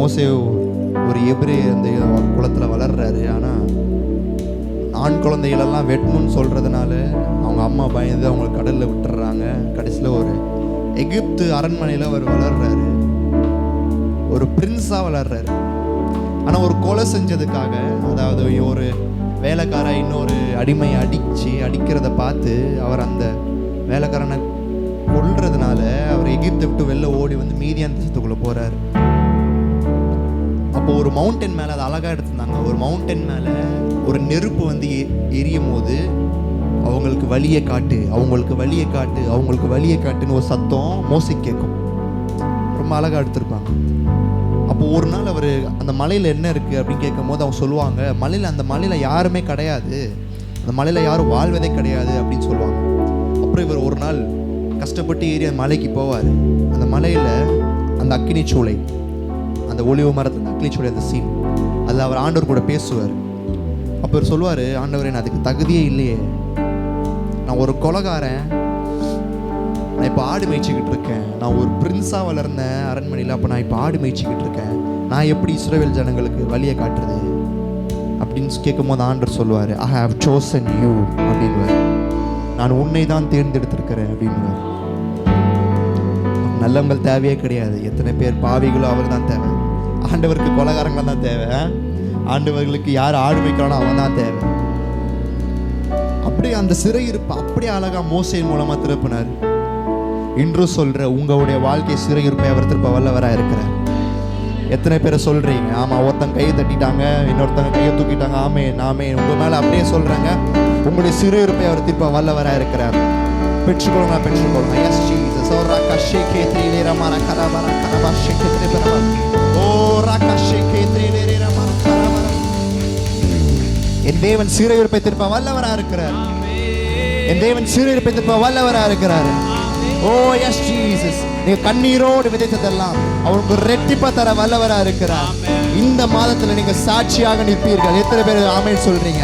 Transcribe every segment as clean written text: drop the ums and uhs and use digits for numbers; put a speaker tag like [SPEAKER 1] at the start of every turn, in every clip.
[SPEAKER 1] மோசே ஒரு எபிரே அந்த குளத்தில் வளர்றாரு. ஆனால் ஆண் குழந்தைகளெல்லாம் வெட்டணும்னு சொல்கிறதுனால அவங்க அம்மா பயந்து அவங்களை கடலில் விட்டுறாங்க. கடைசியில் ஒரு எகிப்து அரண்மனையில் அவர் வளர்றாரு, ஒரு பிரின்ஸாக வளர்றாரு. ஆனால் ஒரு கொலை செஞ்சதுக்காக, அதாவது ஒரு வேலைக்கார இன்னொரு அடிமையை அடிக்கிறத பார்த்து அவர் அந்த வேலைக்காரனை கொல்றதுனால அவர் எகிப்தை விட்டு வெளில ஓடி வந்து மீதியான் தேசத்துக்குள்ளே போகிறார். அப்போ ஒரு மவுண்டன் மேலே, அது அழகாக எடுத்திருந்தாங்க, ஒரு மவுண்டன் மேலே ஒரு நெருப்பு வந்து எரியும் போது அவங்களுக்கு வழியை காட்டு, அவங்களுக்கு வழியை காட்டு, அவங்களுக்கு வழியை காட்டுன்னு ஒரு சத்தம் மோசே கேட்கும். ரொம்ப அழகாக எடுத்திருப்பாங்க. அப்போ ஒரு நாள் அவர் அந்த மலையில் என்ன இருக்குது அப்படின்னு கேட்கும் போது அவங்க சொல்லுவாங்க, அந்த மலையில் யாருமே கிடையாது, அந்த மலையில் யாரும் வாழ்வதே கிடையாது அப்படின்னு சொல்லுவாங்க. அப்புறம் இவர் ஒரு நாள் கஷ்டப்பட்டு ஏறி அந்த மலைக்கு போவார். அந்த மலையில் அந்த அக்கினி சூளை, அந்த ஒலிவு மரத்தில் அக்கினி சூளை, அந்த சீன், அதில் அவர் ஆண்டவர் கூட பேசுவார். அப்போ இவர் சொல்லுவார், ஆண்டவரே நான் அதுக்கு தகுதியே இல்லையே, நான் ஒரு கொலைகாரன், நான் இப்போ ஆடு மேய்ச்சிக்கிட்டு இருக்கேன், நான் ஒரு பிரின்ஸாக வளர்ந்த அரண்மனையில், அப்போ நான் இப்போ ஆடு மேய்ச்சிக்கிட்டு இருக்கேன், நான் எப்படி இஸ்ரவேல் ஜனங்களுக்கு வழியை காட்டுறது அப்படின்னு கேட்கும் போது ஆண்டவர் சொல்லுவார், ஐ ஹாவ் சோசன் யூ அப்படின்வார், நான் உன்னை தான் தேர்ந்தெடுத்திருக்கிறேன் அப்படின்வார். நல்லவங்கள் தேவையே கிடையாது, எத்தனை பேர் பாவிகளோ அவர் தான் தேவை. ஆண்டவருக்கு கொலைகாரங்கள் தான் தேவை, ஆண்டவர்களுக்கு யார் ஆடு மேய்க்கிறானோ அவன் தான் தேவை. அப்படியே அந்த சிறையிருப்பு அப்படியே அழகா மோசே மூலமா திருப்பினார். இன்றும் சொல்ற, உங்களுடைய வாழ்க்கை சிறையிருப்பை அவர் திருப்ப வல்லவராக இருக்கிறார். எத்தனை பேரை சொல்றீங்க? ஆமா, ஒருத்தங்க கையை தட்டிட்டாங்க, இன்னொருத்தங்க கையை தூக்கிட்டாங்க. ஆமே நாமே உங்க மேல அப்படியே சொல்றாங்க, உங்களுடைய சிறையிருப்பை அவர் திருப்ப வல்லவராக இருக்கிறார். பெற்றுக்கொள்ளுங்க, பெற்றுக்கொள்ளுங்க. Yes Jesus. ஓ ராகஷே கேத்ரிலே ரமர கரவர கரவஷே கேத்ரி பரவ. ஓ ராகஷே கேத்ரிலே ரமர கரவர. என் தேவன் சிறையிருப்பை திருப்ப வல்லவராக இருக்கிறார். என் தேவன் சிறையிருப்பை திருப்ப வல்லவராக இருக்கிறார். ஓ எஸ் ஜீசஸ். நீங்க கண்ணீரோடு விதைத்ததெல்லாம் அவருக்கு ரெட்டிப்பா தர வல்லவரா இருக்கிறார். இந்த மாதத்துல நீங்க சாட்சியாக நிற்பீர்கள். எத்தனை பேர் ஆமென் சொல்றீங்க?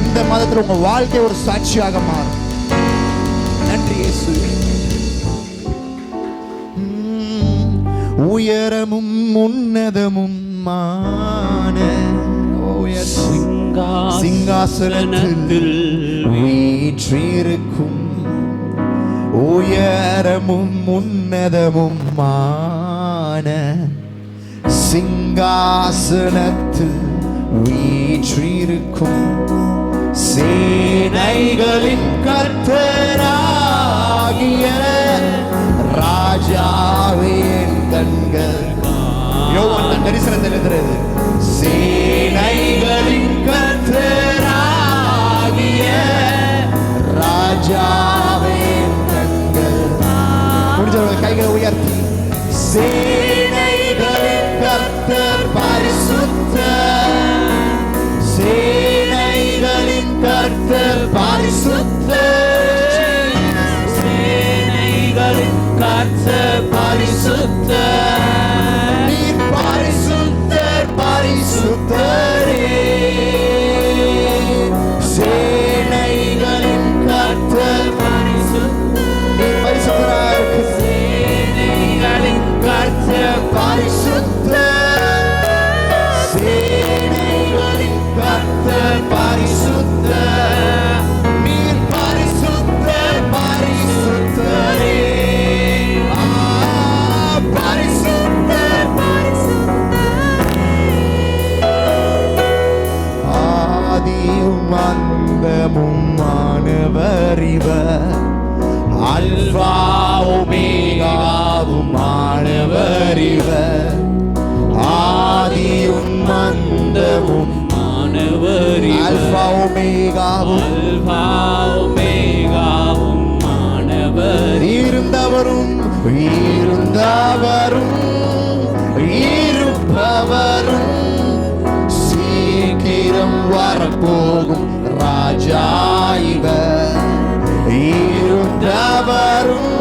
[SPEAKER 1] இந்த மாதத்துல உங்க வாழ்க்கை ஒரு சாட்சியாக மாறும். நன்றி இயேசு. உயரமும் உன்னதமும் சிங்காசனத்தில் வீற்றிருக்கும், உயரமும் உன்னதமுமான சிங்காசனத்தில் வீற்றிருக்கும் சேனைகளின் கர்த்தராகிய ராஜாவே என் கண்கள். யோவான் தரிசனத்தில் இருக்கிறது, சேனைகளின் கர்த்தராகிய ராஜாவே கைகளை உயர்த்தி, சேனைகளின் கர்த்தர் பரிசுத்தர், சேனைகளின் கர்த்தர் பரிசுத்தர், சேனைகளின் கர்த்தர் பரிசுத்தர், நீர் பரிசுத்தர் பரிசுத்தரே, சேனைகளின் கர்த்தர் பரிசுத்தர், நீர் பரிசுத்தராக சேனைகளின் கர்த்தர் பரிசுத்தர், நீர் பரிசுத்தர் பரிசுத்தரே, பரிசுத்தர் ஆதியும் அந்தமும் மாணவர் இவர், அல்பா ஒமேகாவும் மாணவர் இவர், ஆதியும் அந்தமும் மாணவர் இவர், அல்பா ஒமேகாவும் மாணவர், இருந்தவரும் இருந்தவரும் இருப்பவரும் சீக்கிரம் வரப்போகும் ராஜா இவர், இருந்தவரும்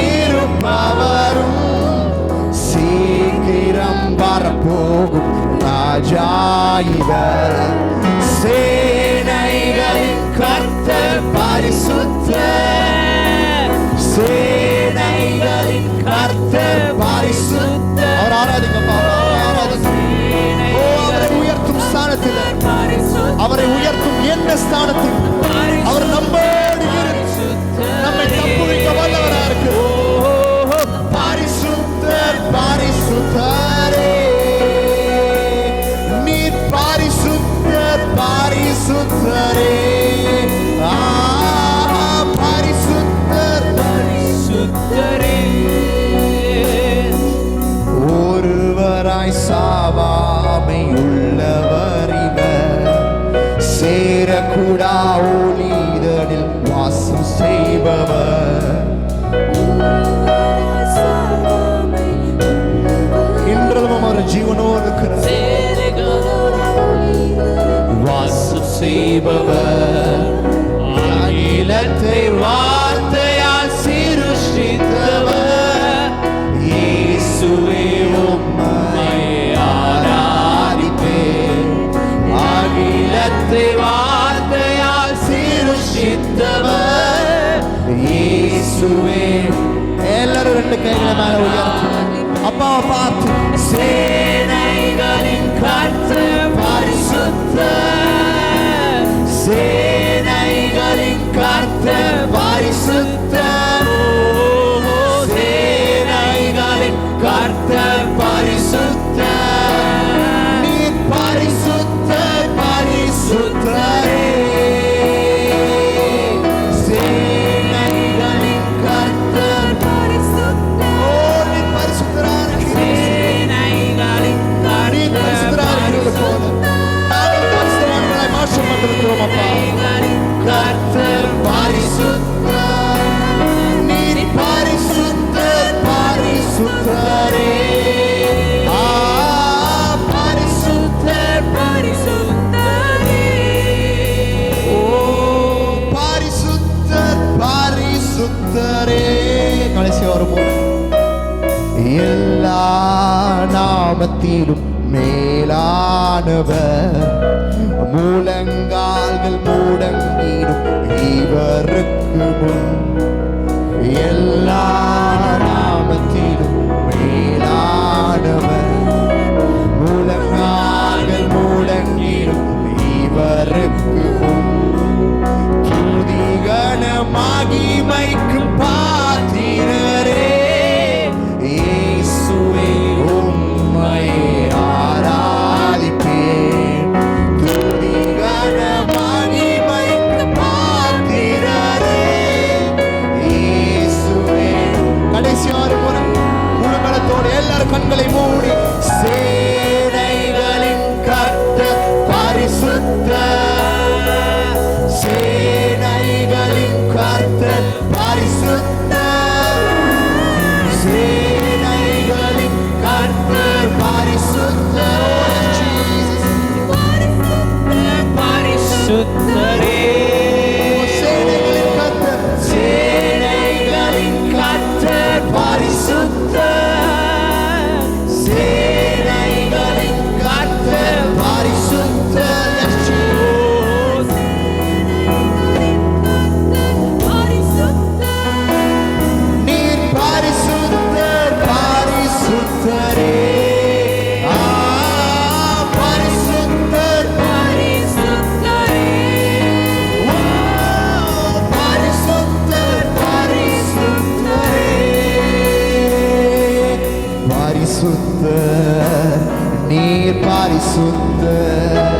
[SPEAKER 1] இருப்பவரும் சீக்கிரம் வரப்போகும் ராஜா இவர், சேனைகளின் கர்த்தர் பரிசுத்தர், சேனைகளின் கர்த்தர் பரிசுத்தர். அவர் ஆராதிங்க பாப்பா. ஸ்தானத்தில் அவர் நம்மோடு இருந்து நம்மை தப்புவிக்க வல்லவராக இருக்கிறார். பரிசுத்தர் பரிசுத்தரே, நீர் பரிசுத்தர் பரிசுத்தரே, பரிசுத்தர் பரிசுத்தரே. ஒருவராய் சாவாமை உள்ளவர் இவர், சேரக்கூடா ஒளிதனில் வாசம் செய்பவர். இன்றளவும் அவர் ஜீவனோடு வாசம் செய்பவர். அகிலத்தை வார்த்தையால் சிருஷ்டித்தவர். இயேசுவே உம்மை ஆராதிப்பேன். அகிலத்தை வார்த்தையால் சிருஷ்டித்தவர் இயேசுவே. எல்லாரும் ரெண்டு கைகளை மேல உயர்த்தி அப்பாவை பார்த்து சேனைகளின் கர்த்தர் பரிசுத்தர், சேனைகளின் கர்த்தர் பரிசுத்தர், சேனைகளின் கர்த்தர் பரிசுத்தர், நீர் பரிசுத்தர் பரிசுத்தரே. கர்த்தர் பரிசுத்தர், நீர் பரிசுத்தர் பரிசுத்தரே, பரிசுத்தர் பரிசுத்தரே, ஓ பரிசுத்தர் பரிசுத்தரே. கடைசி வரும்போது எல்லா நாமத்திலும் மேலானவர், முழங்கால்கள் முடங்கிடும் இவருக்கு முன். எல்லா நாமத்திலும் மேலானவர், முழங்கால்கள் முடங்கிடும் இவருக்கு முன். துதிகன மகிமைக்கு பாத்திரரே, இயேசுவே உம்மை ஆராதிப்பேன். துதிகன மகிமைக்கு பாத்திரரே, இயேசுவே. கடைசி ஆறு முறை முழுமலத்தோடு எல்லாரும் கண்களை மூடி சேனைகளின் கர்த்தர் பரிசுத்தர், சேனைகளின் கர்த்தர் பரிசுத்தர், சேனைகளின் கர்த்தர் பரிசுத்தர், பரிசுத்தரே. சேனைகளின் கர்த்தர், சேனைகளின் கர்த்தர் பரிசுத்தர், சேனைகளின் கர்த்தர் பரிசுத்தர். நீர் பரிசுத்தர் பரிசுத்தரே, பரிசுத்தர் பரிசுத்தரே, பரிசுத்தர் பரிசுத்தரே, பரிசுத்தர் நீர் பரிசுத்தர்,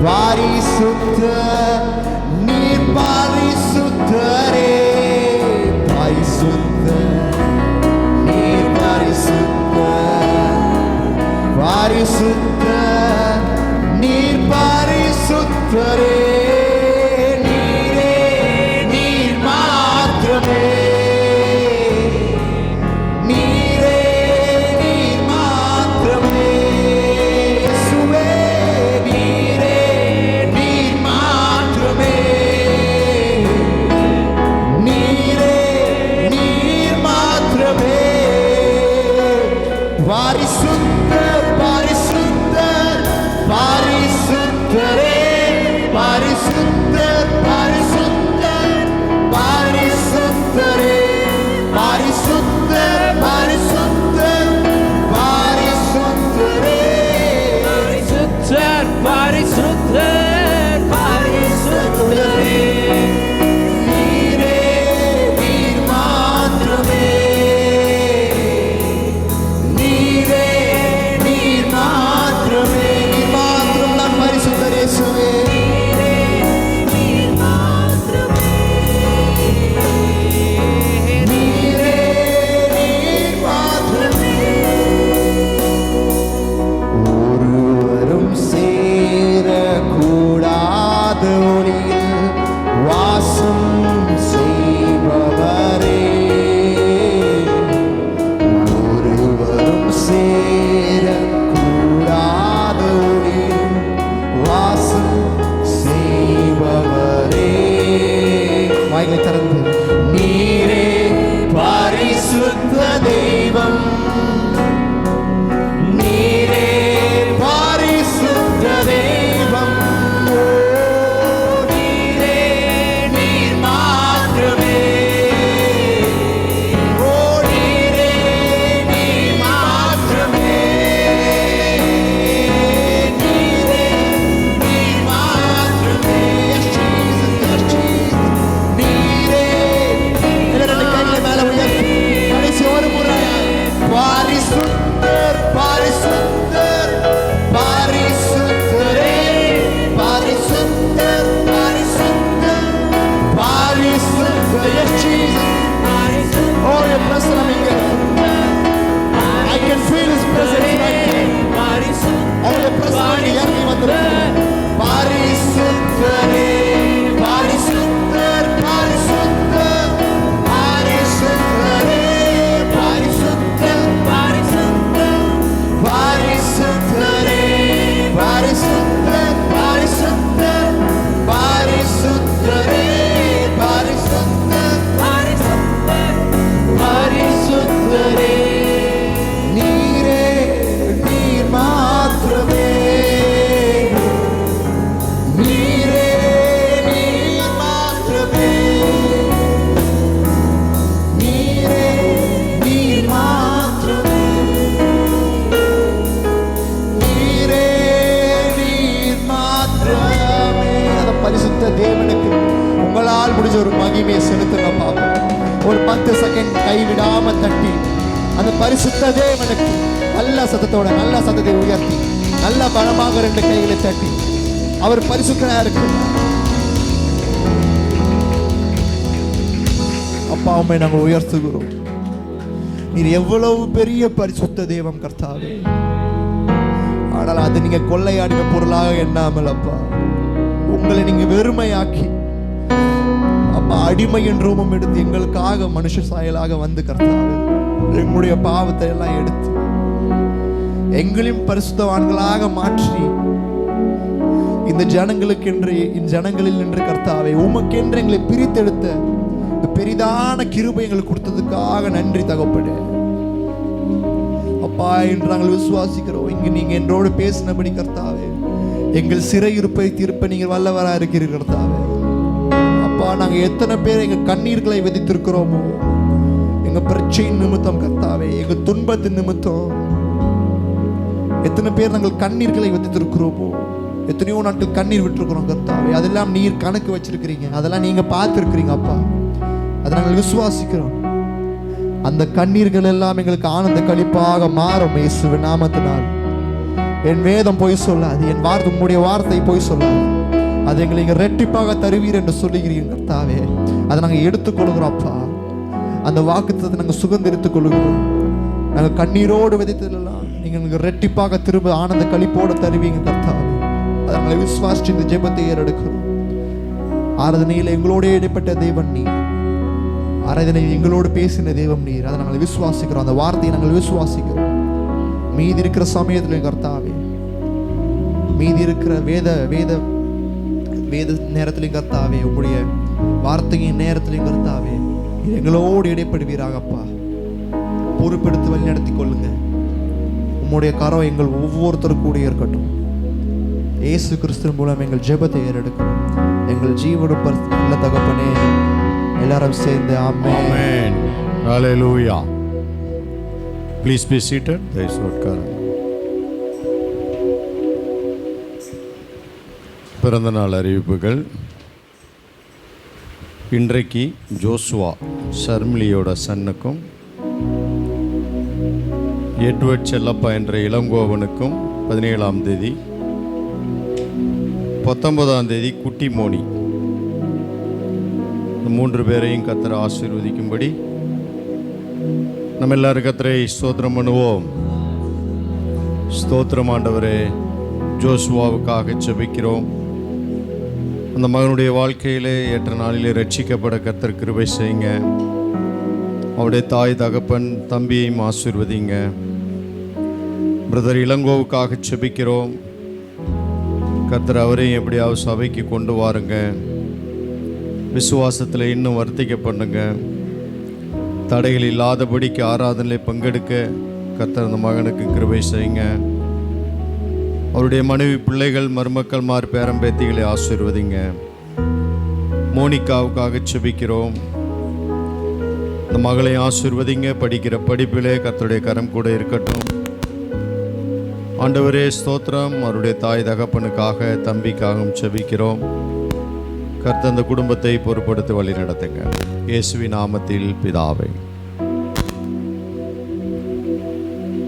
[SPEAKER 1] பரிசுத்தர் நீர் பரிசுத்தரே, பரிசுத்தர் நீர் பரிசுத்தர், பரிசுத்தர் நீர் பரிசுத்தரே, நீரே நீர் மாத்திரமே, நீரே நீர் மாத்திரமே, இயேசுவே நீரே நீர் மாத்திரமே, நீரே நீர் மாத்திரமே. பரிசுத்தர் பரிசுத்தர் பரிசுத்தரே, பரிசுத்தர் பரிசுத்தர் பரிசுத்தரே, பரிசுத்தர் பரிசுத்தர் பரிசுத்தரே, பரிசுத்தர் பரிசுத்தர் பரிசுத்த தேவனுக்கு நல்ல சத்தத்தை உயர்த்தி நல்ல பலமாக 2 கைகளை தட்டி அவர் பரிசுத்தனா இருக்கிறார். அப்பா உம்மை நாங்கள் உயர்த்துகிறோம். நீர் எவ்வளவு பெரிய பரிசுத்த தேவம் கர்த்தாவே. ஆனால் அது நீங்க கொள்ளையாடின பொருளாக எண்ணாமல் அப்பா உங்களை நீங்க வெறுமையாக்கி அப்பா அடிமையின் ரூபம் எடுத்து எங்களுக்காக மனுஷ சாயலாக வந்து கர்த்தாவே எங்களுடைய பாவத்தை எல்லாம் எடுத்து எங்களையும் பரிசுத்தவான்களாக மாற்றி இந்த ஜனங்களில் நின்று கர்த்தாவே உமக்கென்று எங்களை பிரித்தெடுத்த பெரிதான கிருபை எங்களுக்கு கொடுத்ததுக்காக நன்றி தகப்பனே. அப்பா என்று நாங்கள் விசுவாசிக்கிறோம். இங்கு நீங்க என்னோடு பேசினபடி கர்த்தாவே எங்கள் சிறையிருப்பை தீர்ப்ப நீங்கள் வல்லவரா இருக்கிறீர்கள் கர்த்தாவே. அப்பா நாங்க எத்தனை பேர் எங்க கண்ணீர்களை விதித்திருக்கிறோமோ எங்க பிரச்சனை நிமித்தம் கர்த்தாவே, எங்க துன்பத்தின் நிமித்தம் எத்தனை பேர் நாங்கள் கண்ணீர்களை விதித்திருக்கிறோமோ, எத்தனையோ நாட்கள் கண்ணீர் விட்டுருக்கிறோம் கர்த்தாவே. அதெல்லாம் நீர் கணக்கு வச்சிருக்கிறீங்க, அதெல்லாம் நீங்க பார்த்துருக்கிறீங்க அப்பா. அதை நாங்கள் விசுவாசிக்கிறோம். அந்த கண்ணீர்கள் எல்லாம் எங்களுக்கு ஆனந்த களிப்பாக மாறும் இயேசுவின் நாமத்தினால். என் வேதம் போய் சொல்லாது, என் வார்த்தை உங்களுடைய வார்த்தை போய் சொல்லாது. அது எங்களை இங்கே ரெட்டிப்பாக தருவீர் என்று சொல்லுகிறீங்க கர்த்தாவே. அதை நாங்கள் எடுத்துக்கொள்கிறோம் அப்பா. அந்த வாக்குத்தத்தை நாங்கள் சுகந்தரித்துக் கொள்கிறோம். நாங்கள் கண்ணீரோடு விதைத்ததெல்லாம் நீங்கள் எங்களுக்கு ரெட்டிப்பாக திரும்ப ஆனந்த களிப்போடு தருவீங்க கர்த்தாவே. அதை நாங்களை விசுவாசிச்சு இந்த ஜெபத்தை ஏறெடுக்கிறோம். ஆராதனையில் எங்களோட இடைப்பட்ட தேவன் நீர், ஆராதனையில் எங்களோடு பேசின தேவம் நீர். அதை நாங்கள் விசுவாசிக்கிறோம். அந்த வார்த்தையை நாங்கள் விசுவாசிக்கிறோம். மீதி இருக்கிற சமயத்திலையும் கர்த்தாவே, மீதி இருக்கிற வேத நேரத்திலையும் கர்த்தாவே, உங்களுடைய வார்த்தையின் நேரத்திலையும் கர்த்தாவே எங்களோடு இடைப்படுவீராகப்பா. பொறுப்பெடுத்து வழி நடத்தி கொள்ளுங்க. உம்முடைய கரம் எங்கள் ஒவ்வொருத்தரும் கூட இருக்கட்டும். இயேசு கிறிஸ்து மூலம் எங்கள் ஜெபத்தை ஏறெடுக்கிறோம். எங்கள் ஜீவனும் நல்ல தகப்பனே. எல்லாரும் சேர்ந்து ஆமென்.
[SPEAKER 2] ஹல்லேலூயா. Please be seated. There is not current. பிறந்த நாள் அறிவிப்புகள். இன்றைக்கு ஜோசுவா ஷர்மிலியோட சன்னுக்கும் எட்வர்ட் செல்லப்பா என்ற இளங்கோவனுக்கும் 17ஆம் தேதி, 19ஆம் தேதி குட்டி மோனி. இந்த 3 பேரையும் கர்த்தர் ஆசீர்வதிக்கும்படி நம்ம எல்லாரும் கர்த்தரை ஸ்தோத்திரம் பண்ணுவோம். ஸ்தோத்திரம் ஆண்டவரே. ஜோசுவாவுக்காக ஜெபிக்கிறோம். அந்த மகனுடைய வாழ்க்கையிலே ஏற்ற நாளிலே ரட்சிக்கப்பட கர்த்தர் கிருபை செய்யுங்க. அவருடைய தாய் தகப்பன் தம்பியையும் ஆசீர்வதிங்க. பிரதர் இளங்கோவுக்காக ஜெபிக்கிறோம். கர்த்தர் அவரையும் எப்படியாவது சபைக்கு கொண்டு வாருங்க. விசுவாசத்தில் இன்னும் வர்த்திக்க பண்ணுங்க. தடைகள் இல்லாதபடிக்கு ஆராதனையில் பங்கெடுக்க கர்த்தர் அந்த மகனுக்கு கிருபை செய்யுங்க. அவருடைய மனைவி, பிள்ளைகள், மருமக்கள்மார், பேரம்பேத்திகளை ஆசீர்வதிங்க. மோனிகாவுக்காக ஜெபிக்கிறோம். இந்த மகளை ஆசீர்வதிங்க. படிக்கிற படிப்பிலே கர்த்தருடைய கரம் கூட இருக்கட்டும். ஆண்டவரே ஸ்தோத்திரம். அவருடைய தாய் தகப்பனுக்காக தம்பிக்காகவும் ஜெபிக்கிறோம். கர்த்தர் அந்த குடும்பத்தை பொறுப்படுத்தி வழி நடத்துங்க. இயேசுவின் நாமத்தில் பிதாவே.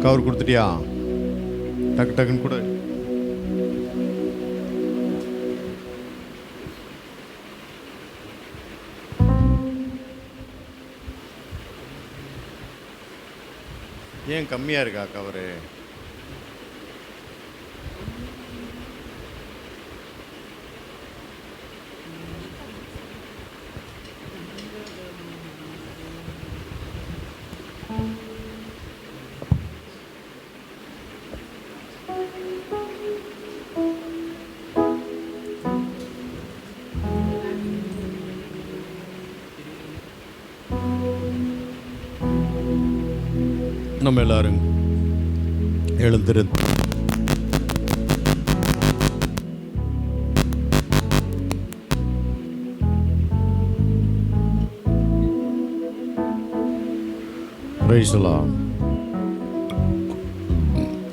[SPEAKER 2] கவர் கொடுத்துட்டியா? டக்கு டக்குன்னு கூட. ஏன் கம்மியா இருக்கா கவரு? நம்ம எல்லாரும் எழுந்திருந்து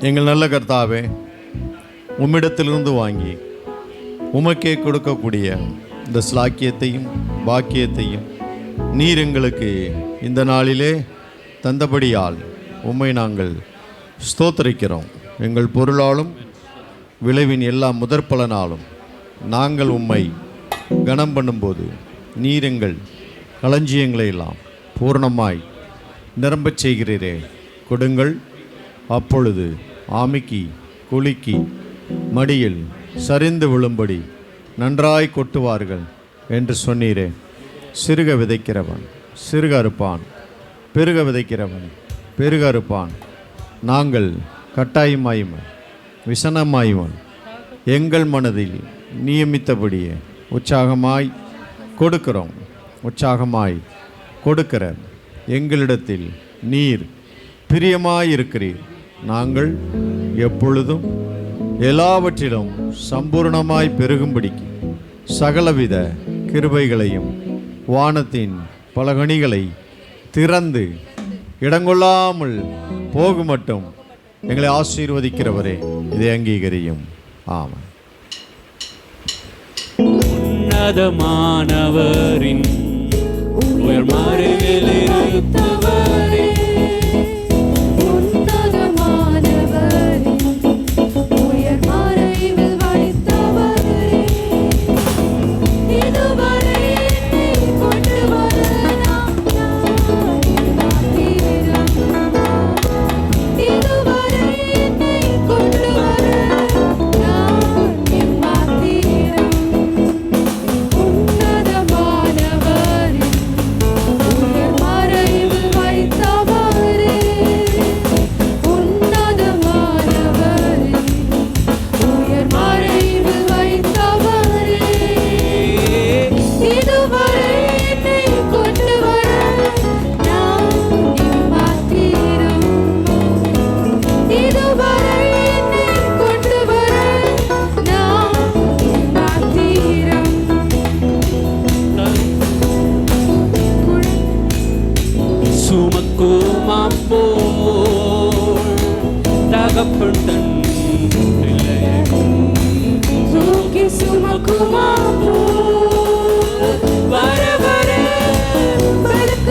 [SPEAKER 2] எங்கள் நல்ல கர்த்தாவே, உம்மிடத்திலிருந்து வாங்கி உமக்கே கொடுக்கக்கூடிய இந்த ஸ்லாக்கியத்தையும் பாக்கியத்தையும் நீர் எங்களுக்கு இந்த நாளிலே தந்தபடியால் உம்மை நாங்கள் ஸ்தோத்தரிக்கிறோம். எங்கள் பொருளாலும் விளைவின் எல்லா முதற்பலனாலும் நாங்கள் உம்மை கனம் பண்ணும்போது நீர் எங்கள் களஞ்சியங்களை எல்லாம் பூர்ணமாய் நிரம்பச் செய்கிறீரே. கொடுங்கள், அப்பொழுது ஆமிக்கி குலுக்கி மடியில் சரிந்து விழும்படி நன்றாய் கொட்டுவார்கள் என்று சொன்னீரே. சிறுக விதைக்கிறவன் சிறுக அறுப்பான், பெருக விதைக்கிறவன் பெருக அறுப்பான். நாங்கள் கட்டாயமாயுமன் விசனமாயுமன் எங்கள் மனதில் நியமித்தபடியே உற்சாகமாய் கொடுக்கிறோம். உற்சாகமாய் கொடுக்கிற எங்களிடத்தில் நீர் பிரியமாயிருக்கிறீர். நாங்கள் எப்பொழுதும் எல்லாவற்றிலும் சம்பூர்ணமாய் பெருகும்படிக்கு சகலவித கிருபைகளையும் வானத்தின் பலகணிகளை திறந்து இடங்கொள்ளாமல் போகும் மட்டும் எங்களை ஆசீர்வதிக்கிறவரே, இதை அங்கீகரியும். ஆமாம்.
[SPEAKER 3] உன்னதமானவரின் உயர் மறைவில் இருந்தவரே,
[SPEAKER 4] உன்னதமானவரின் உயர் மறைவில் வைத்தவரே, இதுவரை என்னை கொண்டு வர நாம் மாத்திரம், இதுவரை என்னை கொண்டு வர நான் மாத்திரம். உன்னதமானவரின் உயர் மறைவில் வைத்தவரே, உன்னதமானவரின் உயர் மறைவில் வைத்தவரே, இதுவரை என்னை கொண்டு வர நான் மாத்திரம், இதுவரை என்னை கொண்டு வர நான் மாத்திரம்.
[SPEAKER 3] சுமக்குமாம் போல் தகப்பன் தன் பிள்ளையை
[SPEAKER 4] தூக்கி சுமக்குமாம் போல்
[SPEAKER 3] வர வர
[SPEAKER 4] படுக்க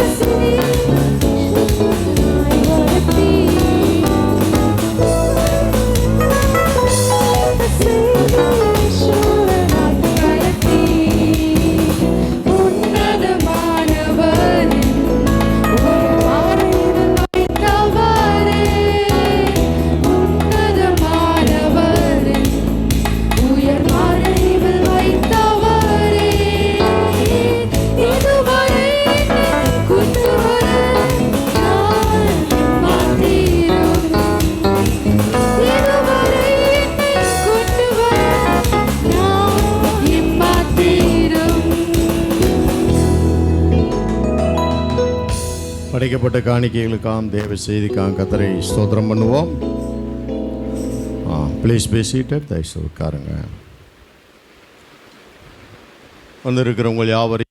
[SPEAKER 4] உன்னதமானவரின் உயர் மறைவில் வைத்தவரே, உன்னதமானவரின் உயர் மறைவில் வைத்தவரே, இதுவரை என்னை கொண்டு வர நான் மாத்திரம், இதுவரை என்னை கொண்டு வர நான் மாத்திரம்.
[SPEAKER 2] படைக்கப்பட்ட காணிக்கைகளுக்காம் தேவ செய்திக்காம் கர்த்தரை ஸ்தோத்திரம் பண்ணுவோம். Please be seated. தயவுசெய்து உட்காருங்க. வந்திருக்கிறவங்க யாவரையும்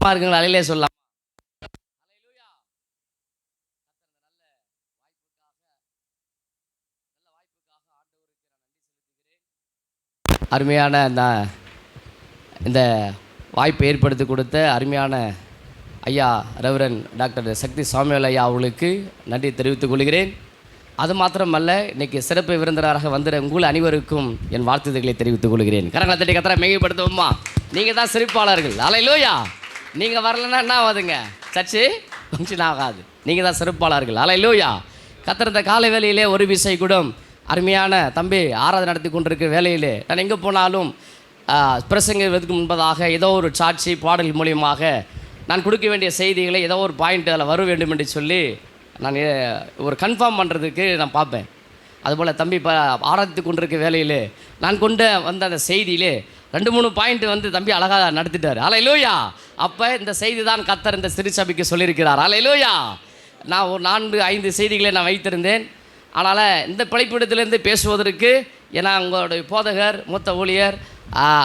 [SPEAKER 5] இருக்குங்களா? அலையிலே சொல்லலாம். அருமையான இந்த வாய்ப்பை ஏற்படுத்தி கொடுத்த அருமையான ஐயா ரெவரன் டாக்டர் சக்தி சாமுவேல் ஐயா அவர்களுக்கு நன்றி தெரிவித்துக் கொள்கிறேன். அது மாத்திரமல்ல, இன்றைக்கி சிறப்பு விருந்தினராக வந்துற உங்கள் அனைவருக்கும் என் வாழ்த்துக்களை தெரிவித்துக் கொள்கிறேன். கரங்களை தட்டி கத்தரை மேம்படுத்துவோமா? நீங்கள் தான் சிறப்பாளர்கள். அல்லேலூயா. நீங்கள் வரலன்னா என்ன ஆகாதுங்க, சர்ச்சு ஃபங்க்ஷன் ஆகாது. நீங்கள் தான் சிறப்பாளர்கள். அல்லேலூயா. கத்தர் இந்த காலை வேளையிலே ஒரு விசை கூட அருமையான தம்பி ஆராதனை நடத்தி கொண்டிருக்கிற வேலையிலே நான் எங்கே போனாலும் பிரசங்கிறதுக்கு முன்பதாக ஏதோ ஒரு சாட்சி பாடல் மூலியமாக நான் கொடுக்க வேண்டிய செய்திகளை ஏதோ ஒரு பாயிண்ட் அதில் வர வேண்டும் என்று சொல்லி நான் ஒரு கன்ஃபார்ம் பண்ணுறதுக்கு நான் பார்ப்பேன். அதுபோல் தம்பி ஆராதித்து கொண்டிருக்க வேலையிலே நான் கொண்டு வந்த அந்த செய்தியிலே 2-3 பாயிண்ட் வந்து தம்பி அழகாக நடத்திட்டார். ஹல்லேலூயா. அப்போ இந்த செய்தி தான் கர்த்தர் இந்த சிறு சபைக்கு சொல்லியிருக்கிறார். ஹல்லேலூயா. நான் ஒரு 4-5 செய்திகளை நான் வைத்திருந்தேன். அதனால் இந்த பிழைப்பிடத்திலேருந்து பேசுவதற்கு ஏன்னா உங்களுடைய போதகர் மூத்த ஊழியர்